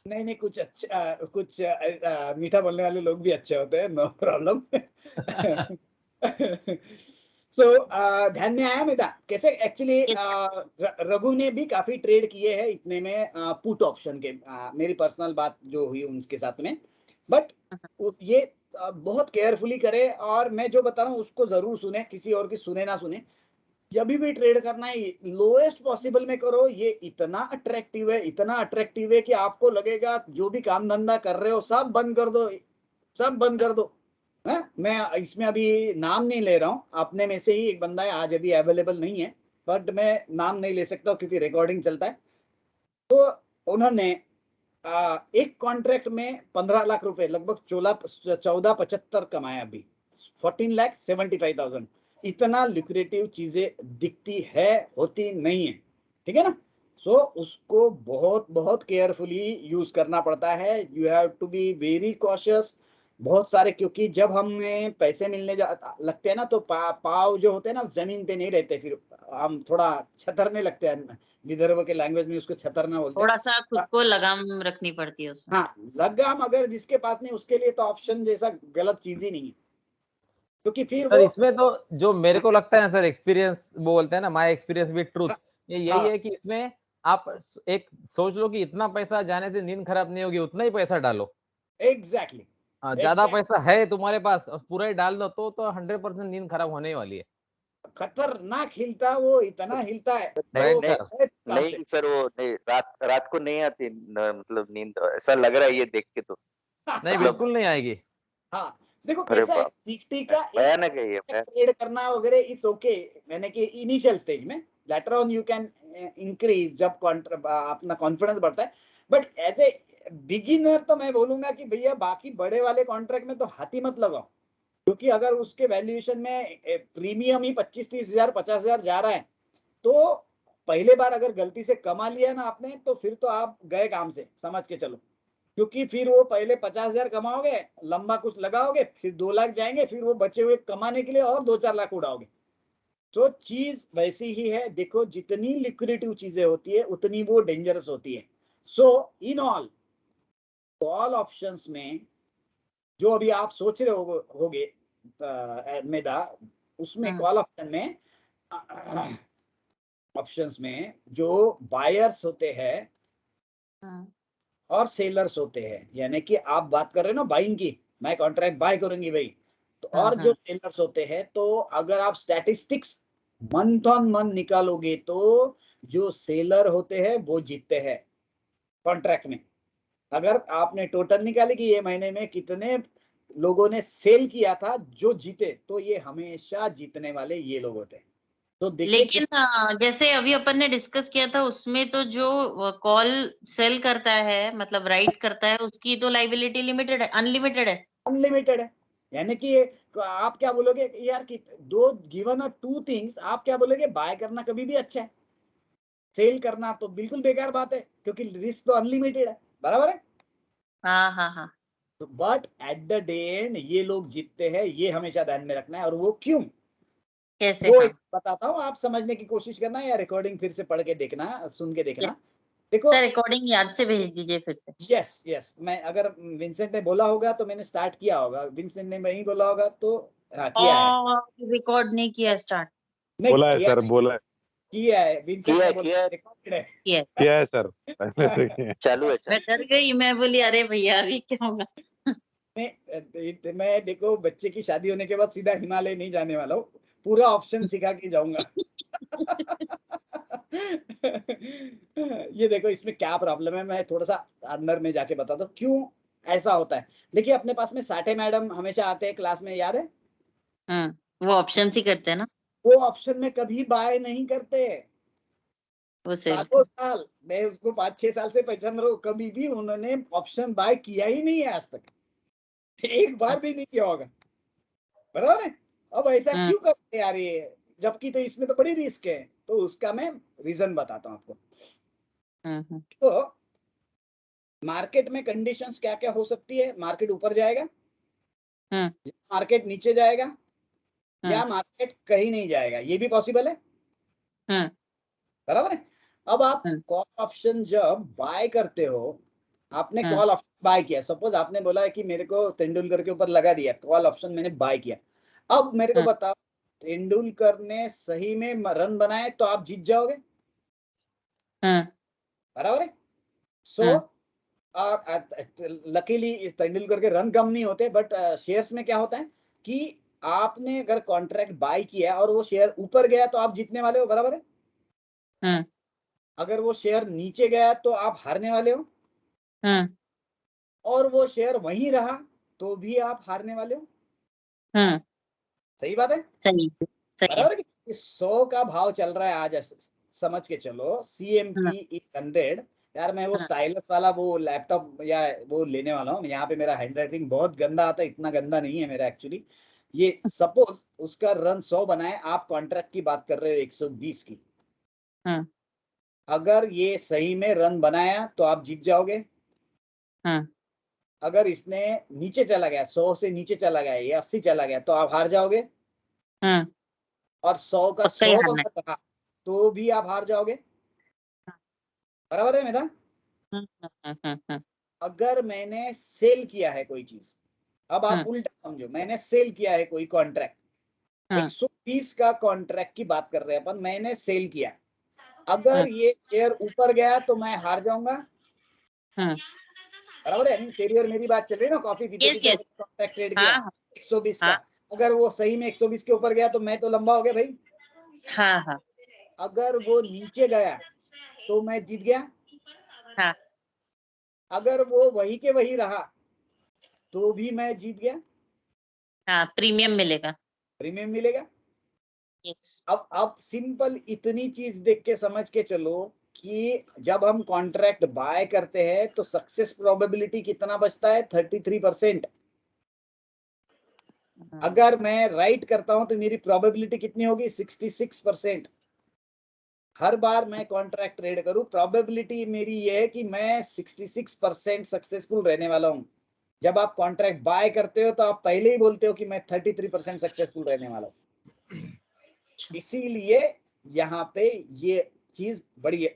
नहीं, कुछ अच्छा, कुछ मीठा बोलने वाले लोग भी अच्छे होते हैं, नो प्रॉब्लम। सो ध्यान में आया मेरा कैसे एक्चुअली रघु ने भी काफी ट्रेड किए हैं इतने में पुट ऑप्शन के। मेरी पर्सनल बात जो हुई उनके साथ में, बट ये बहुत केयरफुली करे, और मैं जो बता रहा हूँ उसको जरूर सुने, किसी और की सुने ना सुने। जब भी ट्रेड करना है लोएस्ट पॉसिबल में करो। ये इतना अट्रैक्टिव है, इतना अट्रैक्टिव है कि आपको लगेगा जो भी काम धंधा कर रहे हो सब बंद कर दो, सब बंद कर दो। है, मैं इसमें अभी नाम नहीं ले रहा हूँ, अपने में से ही एक बंदा है, आज अभी अवेलेबल नहीं है, बट मैं नाम नहीं ले सकता क्योंकि रिकॉर्डिंग चलता है। तो उन्होंने एक कॉन्ट्रैक्ट में 15 लाख रुपए, लगभग 1475 कमाया अभी, 14,75,000। इतना लुक्रेटिव चीजें दिखती है, होती नहीं है, ठीक है ना। सो उसको बहुत बहुत केयरफुली यूज करना पड़ता है। You have to be very cautious बहुत सारे, क्योंकि जब हमें पैसे मिलने लगते हैं ना तो पाव जो होते हैं ना जमीन पे नहीं रहते, फिर हम थोड़ा छतरने लगते हैं। विदर्भ के लैंग्वेज में उसको छतरना बोलते हैं। थोड़ा सा खुद को लगाम रखनी पड़ती है उसमें। हाँ, लगाम अगर जिसके पास नहीं उसके लिए तो ऑप्शन जैसा गलत चीज ही नहीं है, क्योंकि फिर सर वो इसमें तो जो मेरे को लगता है ना सर, एक्सपीरियंस वो बोलते हैं ना, माय एक्सपीरियंस विद ट्रूथ, ये यही है कि इसमें आप एक सोच लो कि इतना पैसा जाने से नींद खराब नहीं होगी, उतना ही पैसा डालो। एग्जैक्टली हाँ, ज्यादा पैसा है तुम्हारे पास और पूरा ही डाल दो तो 100% नींद खराब होने वाली है। खतरनाक हिलता, वो इतना हिलता है। नहीं सर, वो नहीं, रात को नहीं आती मतलब नींद, ऐसा लग रहा है ये देख के तो। नहीं, बिल्कुल नहीं आएगी। हाँ, देखो अरे कैसा है, बाप, निफ्टी का भयानक है ये। ट्रेड करना वगैरह इज ओके, मैंने कि इनिशियल स्टेज में, later on you can increase जब अपना कॉन्फिडेंस बढ़ता है। बट एज ए बिगिनर तो मैं बोलूंगा कि भैया बाकी बड़े वाले कॉन्ट्रैक्ट में तो हाथी मत लगाओ, क्योंकि अगर उसके वैल्यूएशन में प्रीमियम ही 25-30 हजार 50 हजार जा रहा है, तो पहले बार अगर गलती से कमा लिया ना आपने, तो फिर तो आप गए काम से, समझ के चलो। क्योंकि फिर वो पहले 50 हजार कमाओगे, लंबा कुछ लगाओगे, फिर 2 लाख जाएंगे, फिर वो बचे हुए कमाने के लिए और 2-4 लाख उड़ाओगे। तो चीज वैसी ही है। देखो, जितनी लिक्विडिटी चीजें होती है उतनी वो डेंजरस होती है। सो इन ऑल कॉल ऑप्शंस में जो अभी आप सोच रहे होगे मेधा, उसमें कॉल ऑप्शंस में जो बायर्स होते हैं और सेलर्स होते हैं, यानी कि आप बात कर रहे हो ना बाइंग की, मैं कॉन्ट्रैक्ट बाय करूंगी भाई, तो और जो सेलर्स होते हैं, तो अगर आप स्टैटिस्टिक्स मंथ ऑन मंथ निकालोगे तो जो सेलर होते हैं वो जीतते हैं कॉन्ट्रैक्ट में। अगर आपने टोटल निकाले कि ये महीने में कितने लोगों ने सेल किया था जो जीते, तो ये हमेशा जीतने वाले ये लोग होते हैं। तो देखिए, लेकिन जैसे अभी अपन ने डिस्कस किया था उसमें तो जो कॉल सेल करता है, मतलब राइट करता है, उसकी तो लाइबिलिटी लिमिटेड है, अनलिमिटेड है। अनलिमिटेड है, यानी कि आप क्या बोलोगे यार कि दो गिवन अ टू थिंग्स, आप क्या बोलोगे, बाय करना कभी भी अच्छा है, सेल करना तो बिल्कुल बेकार बात है, क्योंकि रिस्क तो अनलिमिटेड है, बराबर है। हाँ हाँ हाँ। तो but at the day and ये लोग जीतते हैं, ये हमेशा ध्यान में रखना है। और वो क्यों, कैसे? वो हाँ। एक बताता हूँ, आप समझने की कोशिश करना, या रिकॉर्डिंग फिर से पढ़ के देखना, सुन के देखना। देखो सर रिकॉर्डिंग याद से भेज दीजिए फिर से। यस यस, मैं अगर विंसेंट ने बोला होगा तो मैंने स्टार्ट किया होगा, विंसेंट ने नहीं बोला होगा तो हाँ किया है। रिकॉर्ड नहीं किया स्टार्ट। नहीं बोला है किया सर, है, बोला है, किया है, विंसेंट ने बोला रिकॉर्डेड है। किया है सर, पहले से किया है। चालू है। मैं डर गई, मैं बोली अरे भैया अभी क्या होगा। मैं देखो, बच्चे की शादी होने के बाद सीधा हिमालय नहीं जाने वाला हूँ, पूरा ऑप्शन सिखा के जाऊंगा। ये देखो इसमें क्या प्रॉब्लम है, मैं थोड़ा सा अंदर में जाके बताता हूँ क्यों ऐसा होता है। देखिए, अपने पास में साठे मैडम हमेशा आते हैं क्लास में, याद है? वो ऑप्शन ही करते हैं ना, वो ऑप्शन में कभी बाय नहीं करते, वो सेल सालों साल, मैं उसको 5-6 साल से पहचान रहा हूँ, कभी भी उन्होंने ऑप्शन बाय किया ही नहीं है आज तक, एक बार भी नहीं किया होगा, बराबर है। अब ऐसा क्यों करते हैं यार ये, जबकि तो इसमें तो बड़ी रिस्क है। तो उसका मैं रीजन बताता हूँ आपको। तो मार्केट में कंडीशंस क्या क्या हो सकती है, मार्केट ऊपर जाएगा, मार्केट नीचे जाएगा, या मार्केट कहीं नहीं जाएगा, ये भी पॉसिबल है, बराबर है। अब आप कॉल ऑप्शन जब बाय करते हो, आपने कॉल ऑप्शन बाय किया, सपोज आपने बोला है कि मेरे को तेंदुलकर के ऊपर लगा दिया, कॉल ऑप्शन मैंने बाय किया। अब मेरे को बताओ, तेंदुलकर ने सही में रन बनाए तो आप जीत जाओगे, बराबर है। सो और लकीली इस तेंदुलकर के रन कम नहीं होते, बट शेयर्स में क्या होता है कि आपने अगर कॉन्ट्रैक्ट बाय किया और वो शेयर ऊपर गया तो आप जीतने वाले हो, बराबर है। अगर वो शेयर नीचे गया तो आप हारने वाले हो, और वो शेयर वहीं रहा तो भी आप हारने वाले हो। सही बात है, सही बराबर है। 100 का भाव चल रहा है आज, समझ के चलो, CMT is 100। यार मैं वो स्टाइलस वाला वो लैपटॉप या वो लेने वाला हूँ, यहाँ पे मेरा हैंडराइटिंग बहुत गंदा आता है, इतना गंदा नहीं है मेरा एक्चुअली। ये सपोज उसका रन 100 बनाए, आप कॉन्ट्रैक्ट की बात कर रहे हो 120 की, अगर ये सही में रन बनाया तो आप जीत जाओगे। अगर इसने नीचे चला गया, 100 से नीचे चला गया, ये 80 चला गया, तो आप हार जाओगे। और 100 का पक्का ही 100 हारना अगर रहा तो भी आप हार जाओगे। बराबर है मेरा? है। अगर मैंने सेल किया है कोई चीज, अब आप उल्टा समझो, मैंने सेल किया है कोई कॉन्ट्रैक्ट, 120 का कॉन्ट्रैक्ट की बात कर रहे हैं अपन, मैंने सेल किया। अगर ये शेयर ऊपर गया तो मैं हार जाऊंगा। बराबर है नहीं? तेरी और मेरी बात चल रही है ना, कॉफी पीते पीते कॉन्ट्रैक्ट ट्रेड किया 120 का, अगर वो सही में 120 के ऊपर गया तो मैं तो लंबा हो गया भाई। हाँ। अगर वो नीचे गया तो मैं जीत गया। हाँ। अगर वो वही के वही रहा तो भी मैं जीत गया। हाँ, प्रीमियम मिलेगा। प्रीमियम मिलेगा। यस। अब सिंपल इतनी चीज देख के समझ के चलो कि जब हम कॉन्ट्रैक्ट बाय करते हैं तो सक्सेस प्रोबेबिलिटी कितना बचता है? 33%। अगर मैं राइट करता हूं तो मेरी प्रोबेबिलिटी कितनी होगी? 66%। हर बार मैं कॉन्ट्रैक्ट ट्रेड करूं, प्रोबेबिलिटी मेरी ये है कि मैं 66% सक्सेसफुल रहने वाला हूं। जब आप कॉन्ट्रैक्ट बाय करते हो तो आप पहले ही बोलते हो कि मैं 33% सक्सेसफुल रहने वाला हूं। इसीलिए यहाँ पे ये चीज बड़ी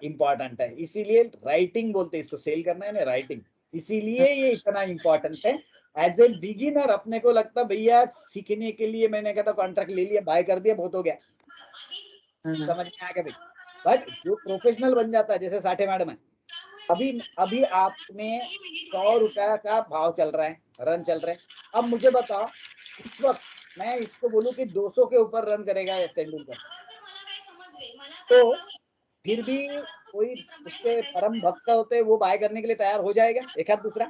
इंपॉर्टेंट है। इसीलिए राइटिंग बोलते हैं इसको, सेल करना है ना, राइटिंग। इसीलिए ये इतना इंपॉर्टेंट है। एज ए बिगिनर अपने को लगता भैया सीखने के लिए मैंने कहता कॉन्ट्रैक्ट ले लिया, बाय कर दिया, बहुत हो गया, समझ में आ गया भाई। बट जो प्रोफेशनल बन जाता है, जैसे साठे मैडम है, अभी आपने 100 रुपया का भाव चल रहा है, रन चल रहे हैं। अब मुझे बताओ, इस वक्त मैं इसको बोलूं कि 200 के ऊपर रन करेगा तेंदुलकर, तो फिर भी कोई उसके परम भक्त होते वो बाय करने के लिए तैयार हो जाएगा, एक आध दूसरा।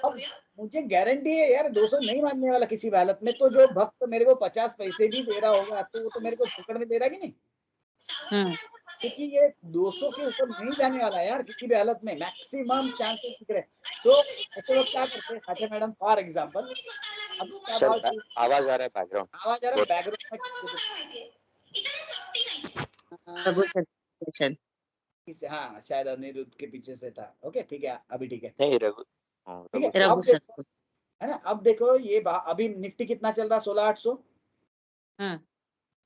अब मुझे गारंटी है यार 200 नहीं मानने वाला किसी भी हालत में। तो जो भक्त मेरे को 50 पैसे भी दे रहा होगा तो वो तो मेरे को फुकड़ में दे रहा है कि नहीं? क्योंकि ये 200 के ऊपर नहीं जाने वाला यार किसी भी हालत में, मैक्सिमम चांसेस दिख रहे। तो ऐसे लोग क्या करते हैं, साथी मैडम फॉर एग्जांपल, अब क्या भाव चल, आवाज आ रहा है बैकग्राउंड, आवाज आ रहा है बैकग्राउंड में। हाँ शायद अनिरुद्ध के पीछे से था। ओके ठीक है, अभी ठीक है, नहीं रघु, ठीक है। अब देखो, है ना, अब देखो ये अभी निफ्टी कितना चल रहा है? 16,800।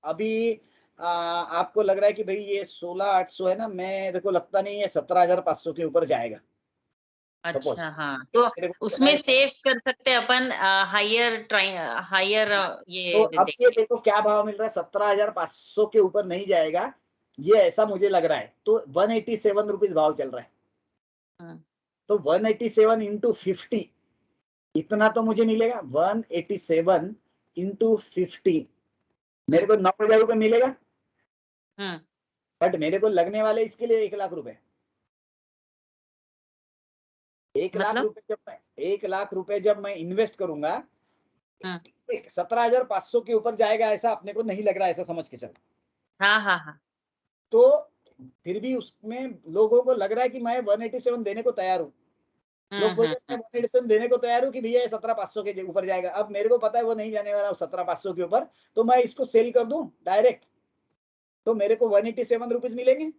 अभी आपको लग रहा है कि भाई ये 16,800 है ना, मेरे को लगता नहीं है 17,500 के ऊपर जाएगा। अच्छा हाँ, तो उसमें सेव कर सकते हैं अपन हायर ये। तो अब ये देखो क्या भाव मिल रहा है, 17,500 के ऊपर नहीं जाएगा ये, ऐसा मुझे लग रहा है। तो 187 रुपीज भाव चल रहा है। तो 187 इंटू 50 इतना तो मुझे मिलेगा। 187 इंटू 50 मेरे को 9,000 रुपये मिलेगा। बट मेरे को लगने वाले इसके लिए 1 लाख रुपए। 1 लाख रुपए जब मैं 1 लाख रुपए जब मैं इन्वेस्ट करूंगा, 17,500 के ऊपर जाएगा ऐसा अपने को नहीं लग रहा, ऐसा समझ के चल। हाँ। तो फिर भी उसमें लोगों को लग रहा है कि मैं 187 देने को तैयार हूँ। लोग बोलते हैं 187 देने को तैयार हूँ कि भैया 17,500 के ऊपर जाएगा। अब मेरे को पता है वो नहीं जाने वाला 17,500 के ऊपर, तो मैं इसको सेल कर दूं डायरेक्ट, तो मेरे को 187 रुपीज मिलेंगे।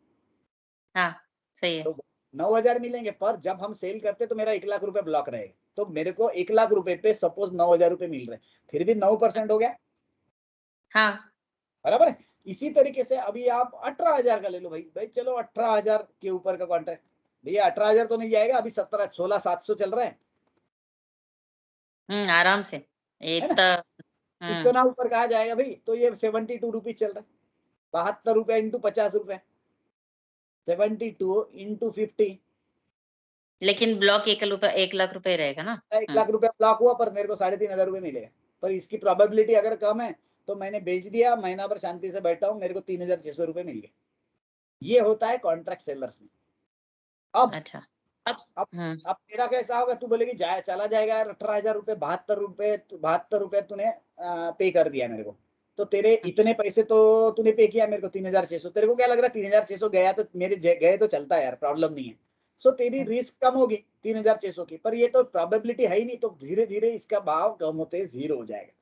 हाँ सही है। तो 9,000 मिलेंगे। पर जब हम सेल करते तो मेरा 1 लाख रुपए ब्लॉक रहेगा। तो मेरे को 1 लाख रुपए पे सपोज 9,000 रुपए मिल रहे, फिर भी 9% हो गया। हाँ बराबर है। इसी तरीके से अभी आप 18,000 का ले लो भाई चलो 18,000 के ऊपर का कॉन्ट्रैक्ट, भैया 18,000 तो नहीं जाएगा, अभी 16,700 चल रहा है। आराम से इतना ऊपर कहा जाएगा भाई? तो ये 72 रुपीज चल रहा है, 72 रुपए इंटू 50 रुपए, 72 इंटू 50। लेकिन ब्लॉक 1 लाख रुपए रहेगा ना। 1 लाख रुपया ब्लॉक हुआ, पर मेरे को 3,500 रुपये मिलेगा। पर इसकी प्रोबेबिलिटी अगर कम है तो मैंने बेच दिया, महीना भर शांति से बैठा हूँ, मेरे को 3,600 रुपये मिल गए। ये होता है कॉन्ट्रैक्ट सेलर्स में। अब अच्छा अब तेरा कैसा होगा? तू बोलेगी चला जाएगा यार 18,000 रुपये, 72 रुपये तूने पे कर दिया मेरे को, तो तेरे इतने पैसे तो तूने पे किया मेरे को 3,600। तेरे को क्या लग रहा है 3,600 गया तो मेरे गए तो चलता है यार, प्रॉब्लम नहीं है। सो तेरी रिस्क कम होगी 3,600 की, पर ये तो प्रोबेबिलिटी है ही नहीं, तो धीरे धीरे इसका भाव कम होते 0 हो जाएगा।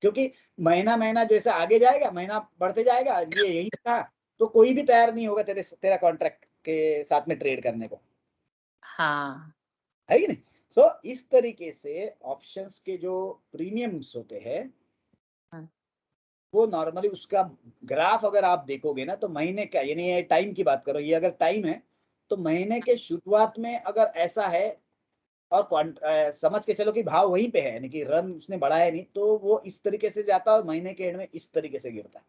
क्योंकि महीना महीना जैसे आगे जाएगा, महीना बढ़ते जाएगा, ये यही था, तो कोई भी तैयार नहीं होगा तेरा कॉन्ट्रैक्ट के साथ में ट्रेड करने को, हाँ है कि नहीं? सो इस तरीके से ऑप्शंस के जो प्रीमियम्स होते हैं वो नॉर्मली उसका ग्राफ अगर आप देखोगे ना, तो महीने का, यानी ये टाइम की बात करो, ये अगर टाइम है तो महीने के शुरुआत में अगर ऐसा है और समझ के चलो कि भाव वहीं पे है, यानी कि रन उसने बढ़ाया नहीं, तो वो इस तरीके से जाता है और महीने के एंड में इस तरीके से गिरता है।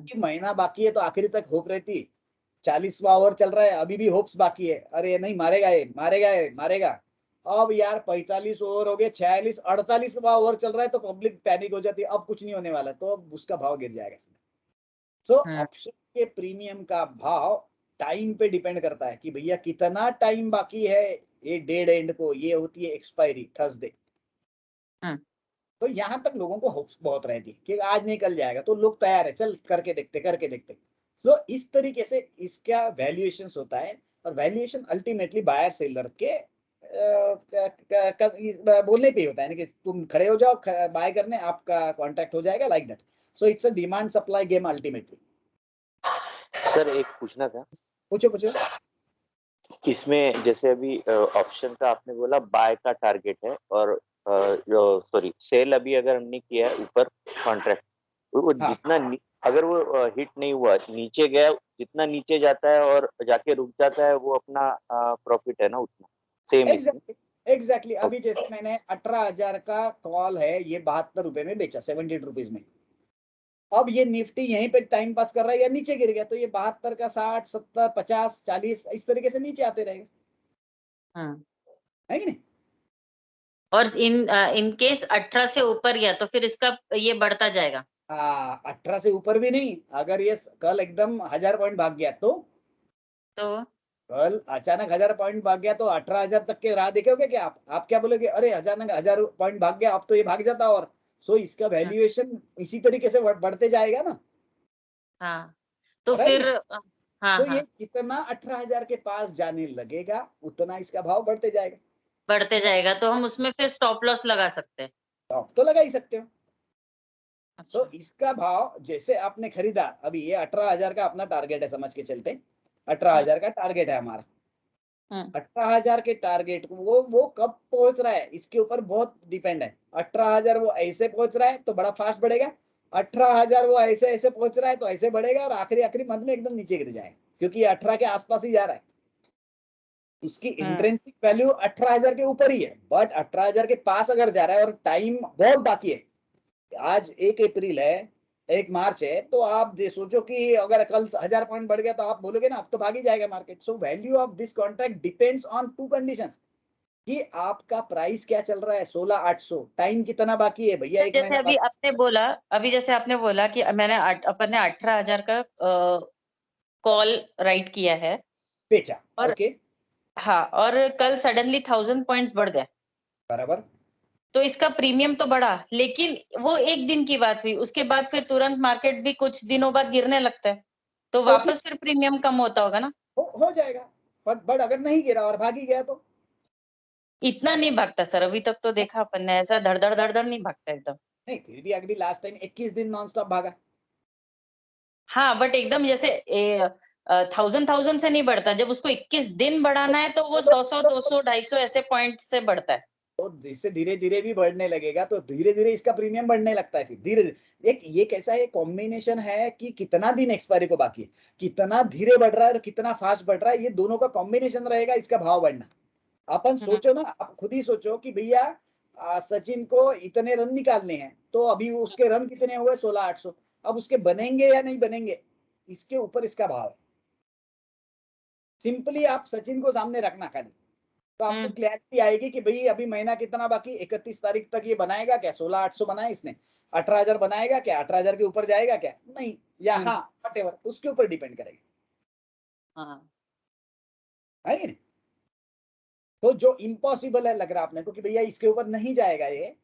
कि महीना बाकी है तो आखिरी तक होप रहती, 40वां ओवर चल रहा है, अभी भी होप्स बाकी है, अरे नहीं मारेगा ये, मारेगा ये, मारेगा। अब यार 45 ओवर हो गए, 46, 48वां ओवर चल रहा है, तो पब्लिक पैनिक हो जाती है, अब कुछ नहीं होने वाला, तो अब उसका भाव गिर जाएगा। सो ऑप्शन के प्रीमियम का भाव टाइम पे डिपेंड करता है कि भैया कितना टाइम बाकी है ये डेड एंड को, ये होती है एक्सपायरी थर्सडे। तो यहाँ तक लोगों को होप्स बहुत रहती है कि आज निकल जाएगा, तो लोग तैयार है, चल करके देखते। सो इस तरीके से इसका वैल्यूएशन होता है, और वैल्यूएशन अल्टीमेटली बायर सेलर के बोलने पे होता है, कि तुम खड़े हो जाओ बाय करने, आपका कॉन्ट्रैक्ट हो जाएगा, like that. So it's a demand supply game ultimately. Sir एक पूछना था। पूछो। इसमें जैसे अभी ऑप्शन का आपने बोला बाय का टारगेट है, और सॉरी सेल अभी अगर हमने किया है ऊपर कॉन्ट्रैक्ट, वो हाँ। जितना अगर वो हिट नहीं हुआ, नीचे गया, जितना नीचे जाता है और जाके रुक जाता है, वो अपना प्रॉफिट है ना उतना सेम। एग्जैक्टली अभी जैसे मैंने 18,000 का कॉल है, ये 72 रुपए में बेचा, 70 रुपीज में। अब ये निफ्टी यहीं पे टाइम पास कर रहा है या नीचे गिर गया, तो ये 72 का 60, 70, 50, 40 इस तरीके से नीचे आते रहेगा, है कि नहीं? और इन केस 18 से ऊपर गया तो फिर इसका ये बढ़ता जाएगा। 18 से ऊपर भी नहीं, अगर ये कल एकदम 1000 पॉइंट भाग गया तो कल अचानक 1000 पॉइंट भाग गया, तो 18,000 तक के राह देखोगे क्या आप क्या बोलोगे, अरे अचानक 1000 पॉइंट भाग गया, अब तो ये भाग जाता, और सो इसका वैल्यूएशन इसी तरीके से बढ़ते जाएगा ना। हाँ तो right? फिर हाँ, तो हाँ। ये जितना 18,000 के पास जाने लगेगा उतना इसका भाव बढ़ते जाएगा, तो हम उसमें फिर स्टॉप लॉस लगा सकते हैं। स्टॉप तो लगा ही सकते हो। अच्छा। तो इसका भाव जैसे आपने खरीदा, अभी ये 18,000 का अपना टारगेट है, समझ के चलते 18,000 का टारगेट है हमारा। 18,000 के टारगेट को वो कब पहुंच रहा है इसके ऊपर बहुत डिपेंड है। 18,000 वो ऐसे पहुंच रहा है तो बड़ा फास्ट बढ़ेगा, 18,000 वो ऐसे ऐसे पहुंच रहा है तो ऐसे बढ़ेगा, और आखिरी मंथ में एकदम नीचे गिर जाएगा, क्योंकि 18 के आसपास ही जा रहा है। उसकी इंट्रिंसिक वैल्यू 18,000 के ऊपर ही है, बट 18,000 के पास अगर जा रहा है और टाइम बहुत बाकी है, आज 1 अप्रैल है, 1 मार्च है, तो आप सोचो कि अगर कल 1000 पॉइंट बढ़ गया तो आप बोलोगे ना अब तो भाग ही जाएगा market. So value of this contract depends on 2 conditions, कि आपका प्राइस क्या चल रहा है, 16,800, टाइम कितना बाकी है भैया, 1 जैसे महीना अभी जैसे आपने बोला कि मैंने अपन ने 18,000 का कॉल राइट किया है, बेचा, और ओके हाँ, और कल सडनली 1000 पॉइंट्स बढ़ गए, बराबर, तो इसका प्रीमियम तो बढ़ा, लेकिन वो एक दिन की बात हुई, उसके बाद फिर तुरंत मार्केट भी कुछ दिनों बाद गिरने लगता है, तो वापस फिर प्रीमियम कम होता होगा ना। हो जाएगा, बट अगर नहीं गिरा और भाग ही गया तो इतना नहीं भागता सर, अभी तक तो देखा अपन ने, ऐसा धड़ नहीं भागता एकदम। नहीं, फिर भी अभी लास्ट टाइम 21 दिन नॉन स्टॉप भागा। हाँ बट एकदम जैसे 1000 से नहीं बढ़ता, जब उसको 21 दिन बढ़ाना है तो वो 100 200 250 ऐसे पॉइंट से बढ़ता है। तो इससे धीरे धीरे भी बढ़ने लगेगा, तो धीरे धीरे इसका प्रीमियम बढ़ने लगता है, फिर धीरे धीरे एक ये कैसा है कॉम्बिनेशन है कि कितना दिन एक्सपायरी को बाकी है, कितना धीरे बढ़ रहा है और कितना फास्ट बढ़ रहा है, ये दोनों का कॉम्बिनेशन रहेगा इसका भाव बढ़ना। अपन सोचो ना, आप खुद ही सोचो कि भैया सचिन को इतने रन निकालने हैं, तो अभी उसके रन कितने हुए, 16,800, अब उसके बनेंगे या नहीं बनेंगे, इसके ऊपर इसका भाव है। सिंपली आप सचिन को सामने रखना खाली, तो आपको क्लैरिटी आएगी कि भाई अभी महीना कितना बाकी, 31 तारीख तक ये बनाएगा क्या, 16,800 बनाया इसने, 18,000 बनाएगा क्या, 18,000 के ऊपर जाएगा क्या, नहीं, या हाँ व्हाटएवर, उसके ऊपर डिपेंड करेगा, है कि नहीं? तो जो इम्पॉसिबल है लग रहा आपने को कि भैया इसके ऊपर नहीं जाएगा ये,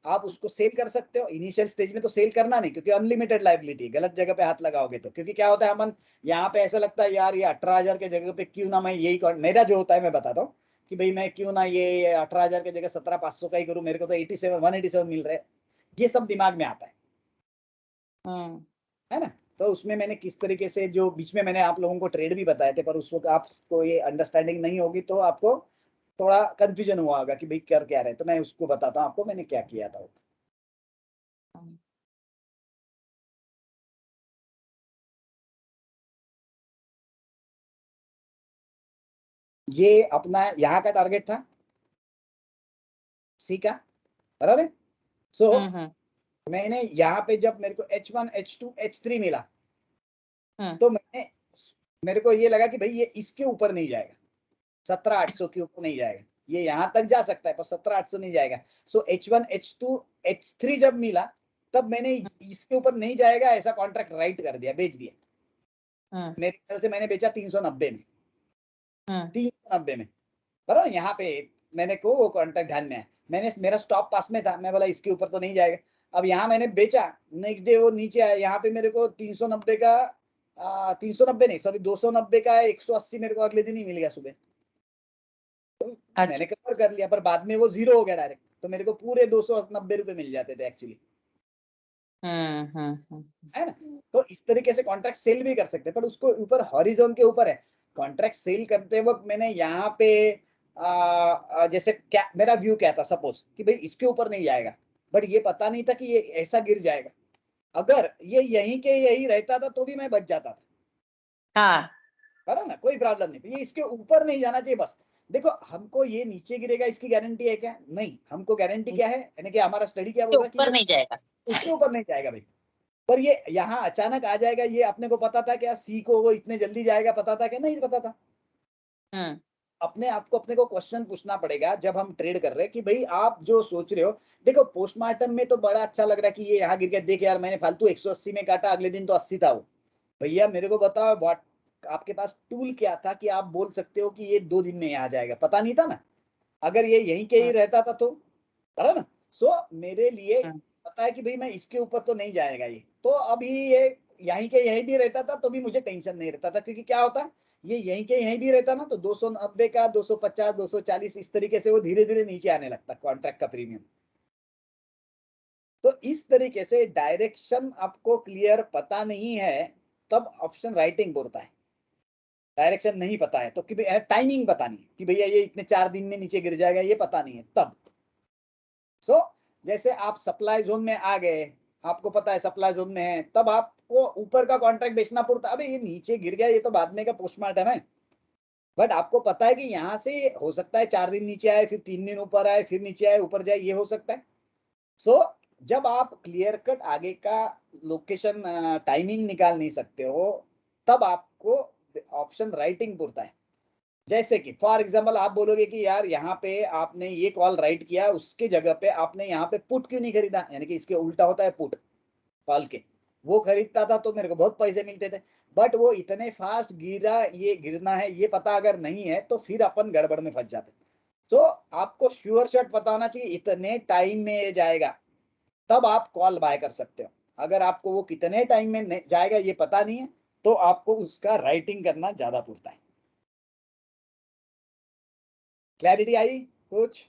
आप उसको सेल कर सकते हो इनिशियल स्टेज में, तो सेल करना नहीं, क्योंकि अनलिमिटेड लायबिलिटी, गलत जगह पे हाथ लगाओगे तो, क्योंकि क्या होता है अपन यहाँ पे ऐसा लगता है यार ये 18,000 के जगह पे क्यों ना मैं यही मेरा जो होता है मैं बताता हूँ कि भाई मैं क्यों ना ये 18,000 के जगह 17,500 का ही करूँ, मेरे को तो 187 मिल रहे हैं, ये सब दिमाग में आता हम्म है ना। तो उसमें मैंने किस तरीके से, जो बीच में मैंने आप लोगों को ट्रेड भी बताए थे, पर उस वक्त आपको ये अंडरस्टैंडिंग नहीं होगी तो आपको थोड़ा कंफ्यूजन हुआ होगा कि भाई कर क्या रहे, तो मैं उसको बताता हूँ आपको मैंने क्या किया था। ये अपना यहाँ का टारगेट था सी का, बराबर है। सो मैंने यहाँ पे जब मेरे को H1 H2 H3 मिला तो मेरे को ये लगा कि भाई ये इसके ऊपर नहीं जाएगा, 17,800 के ऊपर नहीं जाएगा, ये यहाँ तक जा सकता है पर 17,800 नहीं जाएगा। सो H1 H2 H3 जब मिला तब मैंने इसके ऊपर नहीं जाएगा ऐसा कॉन्ट्रैक्ट राइट कर दिया, बेच दिया। मेरे ख्याल से मैंने बेचा 390 में, 390 में, बराबर। यहाँ पे मैंने को वो कॉन्ट्रैक्ट ध्यान में है, मैंने मेरा स्टॉप पास में था, मैं बोला इसके ऊपर तो नहीं जाएगा। अब यहाँ मैंने बेचा, नेक्स्ट डे वो नीचे आया, यहाँ पे मेरे को 390 का 390 नहीं सॉरी 290 का 180 मेरे को अगले दिन ही मिल गया सुबह। तो मैंने कवर कर लिया, पर बाद में वो जीरो हो गया डायरेक्ट, तो मेरे को पूरे 290 रुपए मिल जाते थे एक्चुअली, है ना। तो इस तरीके से कॉन्ट्रैक्ट सेल भी कर सकते हैं, पर उसको ऊपर हॉरिजॉन के ऊपर है। कॉन्ट्रैक्ट सेल करते वक्त मैंने यहाँ पे जैसे क्या मेरा व्यू क्या था, सपोज कि भाई इसके ऊपर नहीं जाएगा, बट ये पता नहीं था कि ये ऐसा गिर जाएगा। अगर ये यहीं के यही रहता था तो भी मैं बच जाता था, हाँ बराबर ना, कोई प्रॉब्लम नहीं। ये इसके ऊपर नहीं जाना चाहिए बस। देखो हमको ये नीचे गिरेगा इसकी गारंटी है क्या? नहीं, हमको गारंटी क्या है, यानी कि हमारा स्टडी क्या बोल रहा है कि ऊपर नहीं जाएगा, उसके ऊपर नहीं जाएगा भाई। पर ये यहाँ अचानक आ जाएगा, ये अपने को पता था क्या? सी को वो इतने जल्दी जाएगा पता था क्या? नहीं पता था। अपने आप को अपने को क्वेश्चन पूछना पड़ेगा जब हम ट्रेड कर रहे हैं कि भाई आप जो सोच रहे हो, देखो पोस्टमार्टम में तो बड़ा अच्छा लग रहा है कि ये यहाँ गिर गया, देख यार मैंने फालतू 180 में काटा, अगले दिन तो 80 था। वो भैया मेरे को बताओ व्हाट आपके पास टूल क्या था कि आप बोल सकते हो कि ये 2 दिन में यहाँ जाएगा? पता नहीं था ना। अगर ये यहीं के ही रहता था तो, बराबर ना। सो मेरे लिए पता है कि भाई मैं इसके ऊपर तो नहीं जाएगा ये, तो अभी ये यहीं के यहीं भी रहता था तो भी मुझे टेंशन नहीं रहता था, क्योंकि क्या होता ये यहीं के यहीं भी रहता ना तो 290 का 250 240 इस तरीके से वो धीरे धीरे नीचे आने लगता कॉन्ट्रैक्ट का प्रीमियम। तो इस तरीके से डायरेक्शन आपको क्लियर पता नहीं है तब ऑप्शन राइटिंग बोलता है। डायरेक्शन नहीं पता है तो कि टाइमिंग पता नहीं कि भैया ये इतने 4 दिन में नीचे गिर जाएगा, ये पता नहीं है तब। सो जैसे आप सप्लाई जोन में आ गए, आपको पता है सप्लाई जोन में है, तब आपको ऊपर का कॉन्ट्रैक्ट बेचना पड़ता है। अबे ये नीचे गिर गया, ये तो बाद में का पोस्टमार्टम है, बट आपको पता है कि यहाँ से हो सकता है 4 दिन नीचे आए, फिर 3 दिन ऊपर आए, फिर नीचे आए ऊपर जाए, ये हो सकता है। सो जब आप क्लियर कट आगे का लोकेशन टाइमिंग निकाल नहीं सकते हो तब आपको ऑप्शन राइटिंग पड़ता है। जैसे कि फॉर एग्जांपल आप बोलोगे कि यार यहाँ पे आपने ये कॉल राइट किया, उसके जगह पे आपने यहाँ पे पुट क्यों नहीं खरीदा, यानी कि इसके उल्टा होता है पुट कॉल के, वो खरीदता था तो मेरे को बहुत पैसे मिलते थे, बट वो इतने फास्ट गिरा, ये गिरना है ये पता अगर नहीं है तो फिर अपन गड़बड़ में फंस जाते। तो आपको श्योर शॉट पता होना चाहिए इतने टाइम में ये जाएगा, तब आप कॉल बाय कर सकते हो। अगर आपको वो कितने टाइम में जाएगा ये पता नहीं है तो आपको उसका राइटिंग करना ज्यादा पड़ता है। क्लैरिटी आई कुछ?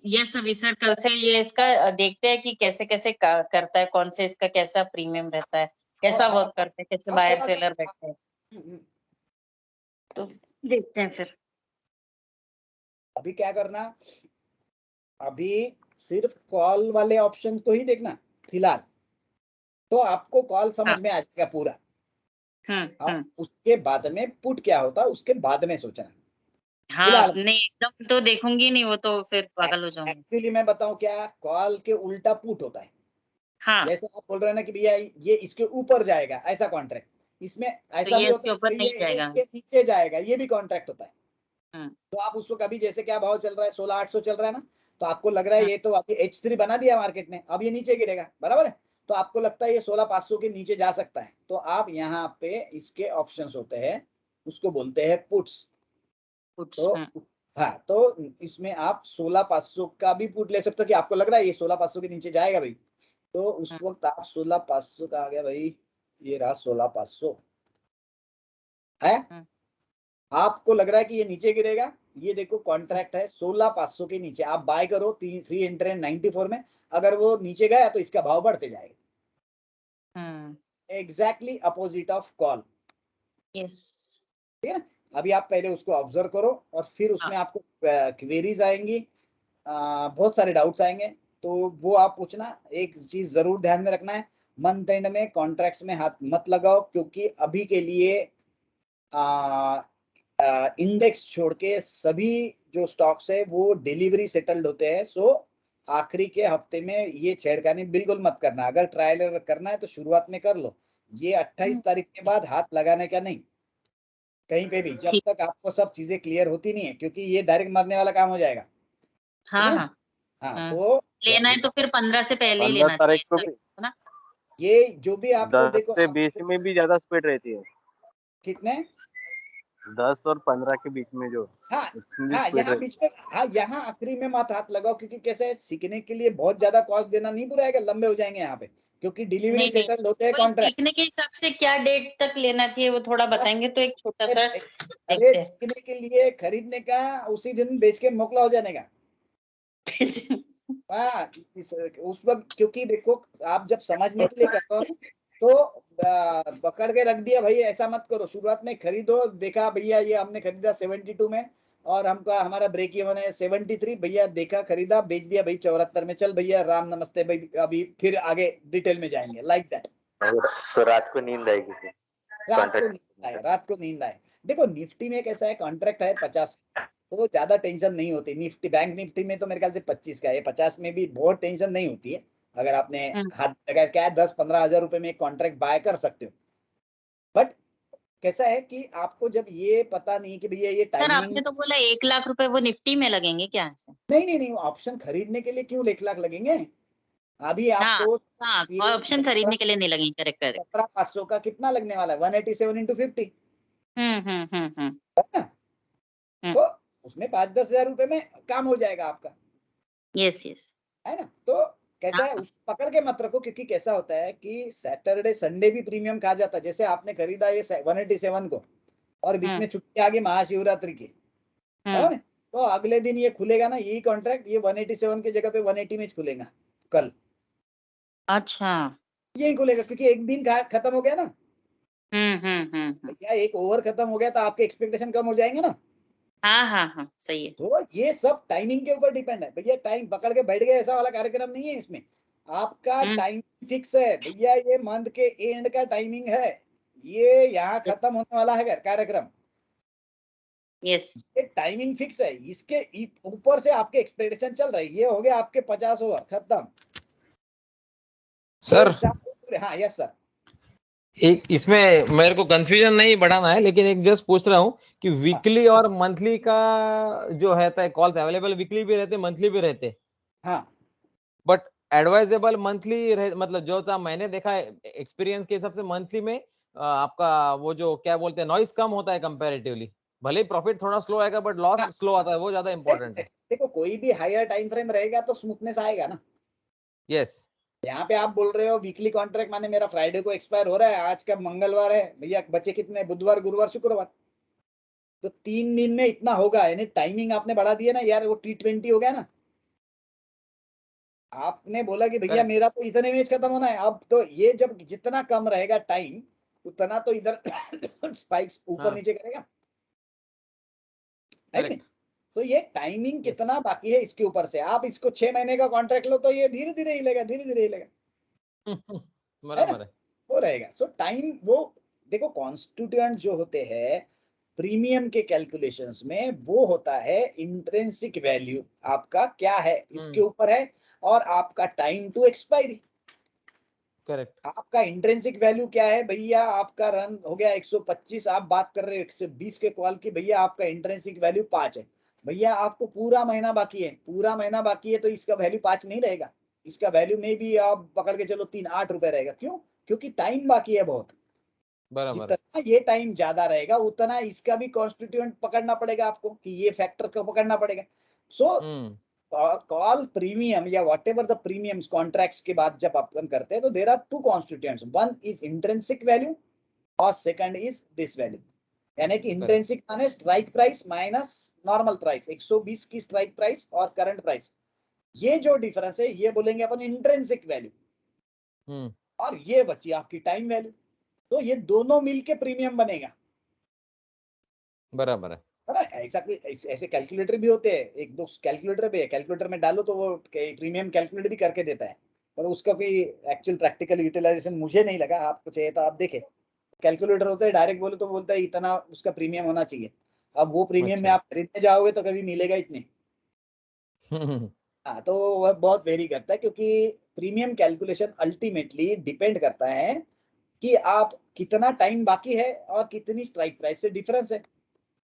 यस अभी सर, कल से ये इसका देखते हैं कि कैसे कैसे करता है, कौन से इसका कैसा प्रीमियम रहता है, कैसा वर्क करता है, कैसे बायर सेलर बैठते हैं, तो देखते हैं फिर। अभी क्या करना, अभी सिर्फ कॉल वाले ऑप्शन को ही देखना फिलहाल, तो आपको कॉल समझ में आ जाएगा पूरा। उसके बाद में पुट क्या होता है उसके बाद में सोचना। हाँ नहीं एकदम तो देखूंगी नहीं, वो तो फिर पागल हो जाऊंगी। एक्चुअली मैं बताऊं क्या, कॉल के उल्टा पुट होता है। हाँ जैसे आप बोल रहे हैं ना कि भैया ये इसके ऊपर जाएगा ऐसा कॉन्ट्रैक्ट, इसमें ऐसा तो भी होता है ऊपर नहीं ये जाएगा, इसके नीचे जाएगा, ये भी कॉन्ट्रैक्ट होता है। तो आप उसको कभी जैसे क्या भाव चल रहा है 16,800 चल रहा है ना, तो आपको लग रहा है ये तो अभी H3 बना दिया मार्केट ने, अब ये नीचे गिरेगा, बराबर है, तो आपको लगता है ये 16,500 के नीचे जा सकता है, तो आप यहाँ पे इसके ऑप्शंस होते हैं, उसको बोलते हैं पुट्स। तो हाँ, तो इसमें आप 16,500 का भी पुट ले सकते हो कि आपको लग रहा है ये 16,500 के नीचे जाएगा भाई, तो उस वक्त आप 16,500 का आ गया भाई, ये रहा 16,500 है, आपको लग रहा है कि ये नीचे गिरेगा, ये देखो कॉन्ट्रैक्ट है 16,500 के नीचे, आप बाय करो 394 में, अगर वो नीचे गया तो इसका भाव बढ़ते जाएगा। Exactly opposite of call. Yes, ठीक है ना? अभी आप पहले उसको ऑब्जर्व करो और फिर उसमें आपको क्वेरीज आएंगी, बहुत सारे डाउट्स आएंगे, तो वो आप पूछना। एक चीज जरूर ध्यान में रखना है, मंथ एंड में कॉन्ट्रैक्ट्स में हाथ मत लगाओ, क्योंकि अभी के लिए इंडेक्स छोड़ के सभी जो स्टॉक्स है वो डिलीवरी सेटल्ड होते हैं। सो आखिरी के हफ्ते में ये छेड़खानी बिल्कुल मत करना। अगर ट्रायल करना है तो शुरुआत में कर लो, ये 28 तारीख के बाद हाथ लगाने का नहीं कहीं पे भी, जब तक आपको सब चीजें क्लियर होती नहीं है, क्योंकि ये डायरेक्ट मरने वाला काम हो जाएगा। हाँ ठीक है? हाँ हाँ, तो लेना है तो फिर 15 से पहले ही 15 लेना तारीख को चाहिए, भी है ना? ये जो भी आपको 10 देखो से 20 में भी ज्यादा स्पीड रहती है। कितने 10 और 15 के बीच में जो हाँ उसमें भी हाँ स्पीड यहाँ रहती बीच में, हाँ यहाँ आखिरी में मत हाथ लगाओ, क्योंकि कैसे है, सीखने के लिए बहुत ज्यादा कॉस्ट देना नहीं बुरा है, लंबे हो जाएंगे यहाँ पे, क्योंकि डिलीवरी नहीं नहीं, सेटल होते हैं कोई कॉन्ट्रैक्ट। सीखने के हिसाब से क्या डेट तक लेना चाहिए वो थोड़ा बताएंगे तो एक छोटा सा अरे देखते हैं। सीखने के लिए खरीदने का उसी दिन बेच के मोकला हो जाने का। हाँ उस वक्त, क्योंकि देखो आप जब समझने के लिए कर रहे हो ना, तो पकड़ के रख दिया भाई, ऐसा मत करो। शुरुआत में खरीदो, देखा भैया ये हमने खरीदा 72 में और हमका हमारा ब्रेक इवन है 73, भैया देखा खरीदा बेच दिया भाई 74 में, चल भैया राम नमस्ते भाई, अभी फिर आगे डिटेल में जाएंगे, लाइक दैट। तो रात को नींद आएगी फिर। रात को नींद आए। देखो निफ्टी में कैसा है, कॉन्ट्रैक्ट है 50, तो ज्यादा टेंशन नहीं होती। निफ्टी बैंक निफ्टी में तो मेरे ख्याल से 25 का है, 50 में भी बहुत टेंशन नहीं होती है। अगर आपने हाथ लगा क्या है 10-15 हजार रुपए में एक कॉन्ट्रैक्ट बाय कर सकते हो। बट कैसा है कि आपको जब ये पता नहीं कि भैया ये सर टाइमिंग, आपने तो बोला 1 लाख रुपए वो निफ्टी में लगेंगे क्या ऐसे? नहीं ऑप्शन खरीदने के लिए क्यों 1 लाख लगेंगे। अभी हाँ आपको हाँ, ऑप्शन खरीदने के लिए नहीं लगेंगे, करेक्ट करेक्ट। 17,500 का कितना लगने वाला है, 187 into 50 है ना, तो उसमें 5-10 हजार रुपए में काम हो जाएगा आपका, यस यस, है ना। तो कैसा है, उस पकड़ के मत रखो, क्योंकि कैसा होता है कि सैटरडे संडे भी प्रीमियम खा जाता है। जैसे आपने खरीदा ये 187 को और बीच में छुट्टी आ गई महाशिवरात्रि की, है ना, तो अगले दिन ये खुलेगा ना, यही कॉन्ट्रैक्ट ये 187 की जगह पे 180 में खुलेगा कल। अच्छा, यही खुलेगा, क्योंकि एक दिन खत्म हो गया ना भैया, एक ओवर खत्म हो गया तो आपके एक्सपेक्टेशन कम हो जाएंगे ना। हाँ हाँ हाँ, सही है। तो ये सब टाइमिंग के ऊपर डिपेंड है भैया, टाइम पकड़ के बैठ गए ऐसा वाला कार्यक्रम नहीं है इसमें। आपका टाइम फिक्स है भैया, ये मंथ के एंड का टाइमिंग है, ये यहाँ खत्म होने वाला है कार्यक्रम। यस, ये टाइमिंग फिक्स है, इसके ऊपर से आपके एक्सपेक्टेशन चल रही है। ये हो गया आपके 50 ओवर खत्म सर। हाँ यस सर। एक इसमें मेरे को कंफ्यूजन नहीं बढ़ाना है, लेकिन एक जस्ट पूछ रहा हूँ कि वीकली और मंथली का जो है कॉल्स अवेलेबल वीकली भी रहते मंथली भी रहते, हाँ बट एडवाइजेबल मंथली मतलब जो था मैंने देखा है एक्सपीरियंस के हिसाब से मंथली में आपका वो जो क्या बोलते हैं नॉइस कम होता है कंपैरेटिवली, भले प्रॉफिट थोड़ा स्लो आएगा बट लॉस स्लो आता है, वो ज्यादा इंपॉर्टेंट है। देखो कोई भी हायर टाइम फ्रेम रहेगा तो स्मूथनेस आएगा ना। यस, यहाँ पे आप बोल रहे हो वीकली कॉन्ट्रैक्ट, माने मेरा फ्राइडे को एक्सपायर हो रहा है, आज का मंगलवार है भैया, बचे कितने, बुधवार गुरुवार शुक्रवार, तो 3 दिन में इतना होगा, यानी टाइमिंग आपने बढ़ा दिया ना यार, वो T20 हो गया ना। आपने बोला कि भैया मेरा तो इतने मैच खत्म होना है, अब तो ये जब जितना कम रहेगा टाइम उतना तो इधर स्पाइक्स ऊपर नीचे करेगा, है नहीं? तो ये टाइमिंग कितना बाकी है इसके ऊपर से, आप इसको 6 महीने का कॉन्ट्रैक्ट लो तो ये धीरे धीरे हिलेगा, धीरे धीरे हिलेगा, बराबर है, वो रहेगा। सो टाइम वो देखो, कॉन्स्टिट्यूएंट जो होते हैं प्रीमियम के कैलकुलेशंस में, वो होता है इंट्रिंसिक वैल्यू, आपका क्या है इसके ऊपर है, और आपका टाइम टू एक्सपायरी। करेक्ट, आपका इंट्रिंसिक वैल्यू क्या है भैया, आपका रन हो गया 125, आप बात कर रहे हो 120 के कॉल की, भैया आपका इंट्रिंसिक वैल्यू 5 है, भैया आपको पूरा महीना बाकी है, पूरा महीना बाकी है, तो इसका वैल्यू 5 नहीं रहेगा, इसका वैल्यू में भी आप पकड़ के चलो 3-8 रुपए रहेगा। क्यों? क्योंकि टाइम बाकी है बहुत, बराबर है। जितना ये टाइम ज्यादा रहेगा उतना इसका भी कॉन्स्टिट्यूएंट पकड़ना पड़ेगा आपको, कि ये फैक्टर को पकड़ना पड़ेगा। सो कॉल प्रीमियम या whatever the premiums contracts के बाद जब अपन करते हैं तो there are 2 constituents, one is intrinsic value और सेकंड इज दिस वैल्यू। यानी कि इंट्रिंसिक माने strike price minus normal price, 120 की स्ट्राइक प्राइस और करंट प्राइस, ये जो डिफरेंस है ये बोलेंगे अपन इंट्रिंसिक वैल्यू, और ये बची आपकी टाइम वैल्यू। तो ये दोनों मिलके प्रीमियम बनेगा। बराबर है। ऐसा कोई ऐसे कैलकुलेटर भी होते हैं, एक दो कैलकुलेटर भी है, कैलकुलेटर में डालो तो वो प्रीमियम कैलकुलेट भी करके देता है, पर उसका कोई एक्चुअल प्रैक्टिकल यूटिलाइजेशन मुझे नहीं लगा। आपको चाहिए तो आप देखें, कैलकुलेटर होता है डायरेक्ट बोलो तो बोलता है इतना उसका प्रीमियम होना चाहिए। अब वो प्रीमियम में आप खरीदने जाओगे तो कभी मिलेगा ही नहीं। हाँ, तो वह बहुत वेरी करता है, क्योंकि प्रीमियम कैलकुलेशन अल्टीमेटली डिपेंड करता है कि आप कितना टाइम बाकी है और कितनी स्ट्राइक प्राइस से डिफरेंस है।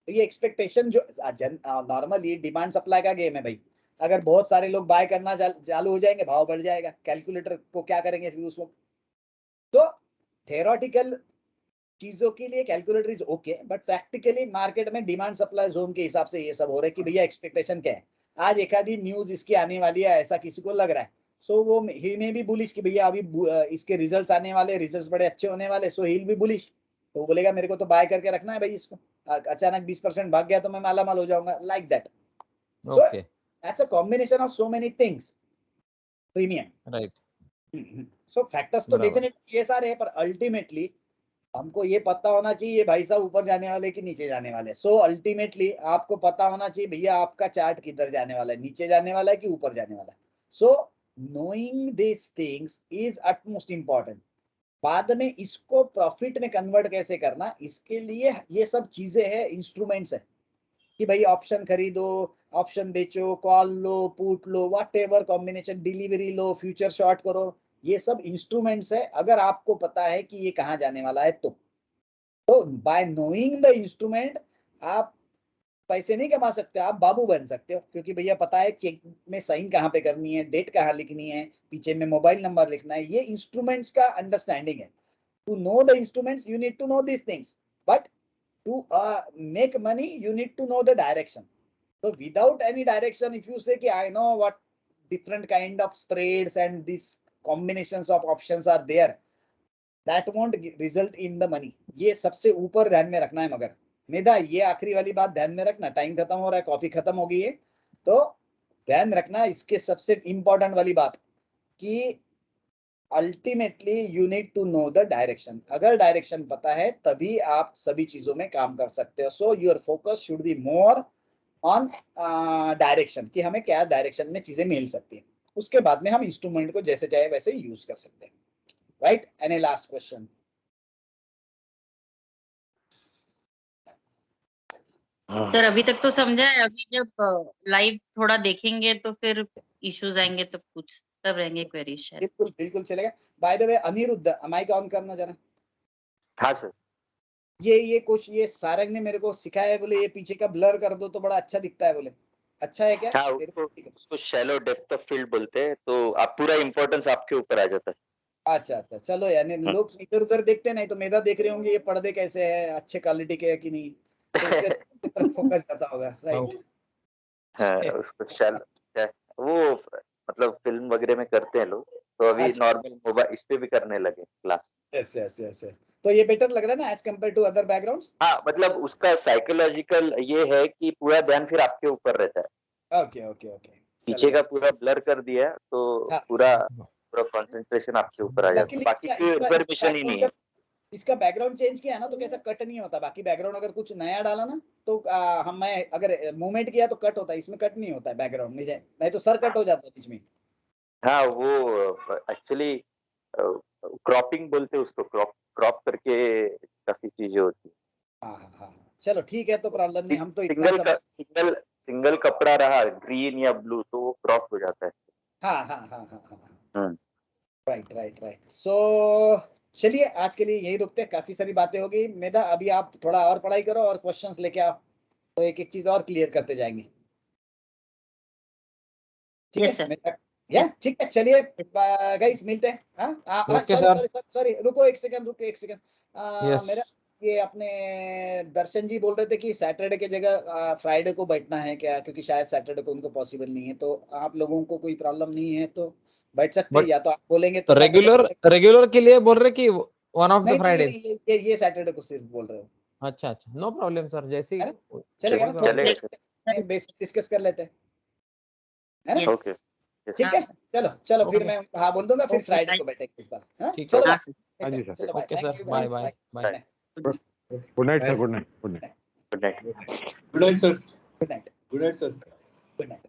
तो ये एक्सपेक्टेशन जो नॉर्मली डिमांड सप्लाई का गेम है भाई, अगर बहुत सारे लोग बाय करना चालू हो जाएंगे, भाव बढ़ जाएगा, कैलकुलेटर को क्या करेंगे फिर उस वक्त। तो थेरोटिकल चीजों के लिए calculator is okay, but practically market में डिमांड सप्लाई जोन के हिसाब से ये सब हो रहा है कि भैया एक्सपेक्टेशन क्या है, आज एक आधी न्यूज इसकी आने वाली है ऐसा किसी को लग रहा है, सो वो ही में भी बुलिश कि भैया अभी इसके रिजल्ट्स आने वाले, रिजल्ट्स बड़े अच्छे होने वाले, सो ही भी बुलिश, तो वो बोलेगा मेरे को तो बाय करके रखना है भाई इसको, अचानक 20% भाग गया तो मैं मालामाल हो जाऊंगा, like that. So that's a combination of so many things premium, right. So factors तो डेफिनेटली ये सारे हैं, पर अल्टीमेटली हमको ये पता होना चाहिए भाई साहब ऊपर जाने वाले कि नीचे जाने वाले। सो अल्टीमेटली आपको पता होना चाहिए भैया आपका चार्ट किधर जाने वाला है, नीचे जाने वाला है कि ऊपर जाने वाला है। सो knowing this things is utmost important. बाद में इसको प्रॉफिट में कन्वर्ट कैसे करना, इसके लिए ये सब चीजें हैं, इंस्ट्रूमेंट्स है कि भाई ऑप्शन खरीदो, ऑप्शन बेचो, कॉल लो, पुट लो, व्हाटएवर कॉम्बिनेशन, डिलीवरी लो, फ्यूचर शॉर्ट करो, ये सब इंस्ट्रूमेंट्स है। अगर आपको पता है कि ये कहाँ जाने वाला है तो बाय नोइंग द इंस्ट्रूमेंट आप पैसे नहीं कमा सकते, आप बाबू बन सकते हो, क्योंकि भैया पता है चेक में साइन कहाँ पे करनी है, डेट कहाँ लिखनी है, पीछे में मोबाइल नंबर लिखना है। ये इंस्ट्रूमेंट्स का अंडरस्टैंडिंग है। To know the instruments you need to know this things, but to make money you need to know the direction. So without any direction, if you say कि I know what different kind of spreads and these combinations of options are there, that won't result in the money. ये सबसे ऊपर ध्यान में रखना है। मगर मेधा ये आखिरी वाली बात ध्यान में रखना, टाइम खत्म हो रहा है, कॉफी खत्म हो गई है, तो ध्यान रखना इसके सबसे इंपॉर्टेंट वाली बात कि ultimately you need to know the direction. अगर डायरेक्शन पता है तभी आप सभी चीजों में काम कर सकते हो। So your focus should be more on direction कि हमें क्या डायरेक्शन में चीजें मिल सकती है, उसके बाद में हम इंस्ट्रूमेंट को जैसे चाहे वैसे यूज कर सकते हैं, right. Any last question? Sir अभी तक तो समझा है, अभी जब लाइव थोड़ा देखेंगे तो फिर इश्यूज आएंगे तो कुछ तब रहेंगे क्वेरीज शायद। बिल्कुल बिल्कुल चलेगा। By the way Aniruddh mic on करना जरा। हाँ सर। ये कुछ ये सारंग ने मेरे को सिखाया है, बोले ये पीछे का ब्लर कर दो तो बड़ा अच्छा दिखता है, बोले अच्छा है क्या? हाँ, उसको शैलो डेप्थ ऑफ फील्ड बोलते हैं, तो आप पूरा इम्पोर्टेंस आपके ऊपर आ जाता है। अच्छा अच्छा, चलो यानी लोग इधर उधर देखते नहीं तो मेधा देख रहे होंगे ये पर्दे कैसे है, अच्छे क्वालिटी के है कि नहीं, तो इससे फोकस जाता होगा, राइट। हाँ, उसको शैलो वो मतलब फिल्म वगैरह में करते हैं लोग, तो अभी नॉर्मल मोबाइल इस पे भी करने लगे class. Yes yes yes yes. तो ये बेटर लग रहा है ना as compared to other backgrounds? हाँ, मतलब उसका साइकोलॉजिकल ये है कि पूरा ध्यान फिर आपके ऊपर रहता है। Okay okay okay. पीछे का पूरा ब्लर कर दिया तो पूरा कंसंट्रेशन आपके ऊपर आ जाता है, बाकी कोई इन्फॉर्मेशन ही नहीं है। इसका बैकग्राउंड चेंज किया ना तो कैसा कट नहीं होता, बाकी बैकग्राउंड अगर कुछ नया डाला ना तो मैं अगर मूवमेंट किया तो कट होता है, इसमें कट नहीं होता है बैकग्राउंड में, नहीं तो सर कट हो जाता है बीच में। हाँ, वो एक्चुअली क्रॉपिंग बोलते हैं उसको, क्रॉप करके काफी चीजें होती है। हाँ, चलो ठीक है, तो प्रॉब्लम नहीं, हम तो सिंगल कपड़ा रहा ग्रीन या ब्लू तो वो क्रॉप हो जाता है। हाँ। राइट। सो चलिए आज के लिए यही रुकते हैं, काफी सारी बातें हो गई। मेधा अभी आप थोड़ा और पढ़ाई करो और क्वेश्चंस लेके आप तो एक एक चीज और क्लियर करते जाएंगे, ठीक है? यस ठीक है, चलिए गाइस मिलते हैं। सॉरी रुको एक सेकंड। मेरा ये अपने दर्शन जी बोल रहे थे कि सैटरडे की जगह फ्राइडे को बैठना है क्या, क्योंकि शायद सैटरडे को उनको पॉसिबल नहीं है, तो आप लोगों को कोई प्रॉब्लम नहीं है तो बैठ सकते हैं, या तो आप बोलेंगे तो रेगुलर के लिए बोल रहे कि वन ऑफ द फ्राइडेज? ये सैटरडे को सिर्फ बोल रहे हो? अच्छा अच्छा, नो प्रॉब्लम सर, जैसे है ना? चलेगा ना? कोई थोड़ा चलेगा सर। बेसिक डिस्कस कर लेते हैं, है ना? ओके यस ठीक है, चलो चलो फिर ओके, मैं हाँ बोल दूंगा, फिर ओके फ्राइडे बाय को बैठेंगे इस बार। हाँ ठीक चलो है, बाय, हाँ सर हाँ जी ठीक है, सर, चलो bye, okay thank sir, you, bye bye bye bye, bye. Good night sir, good night, good night. Good night good night sir. Good night, good night sir. Good night.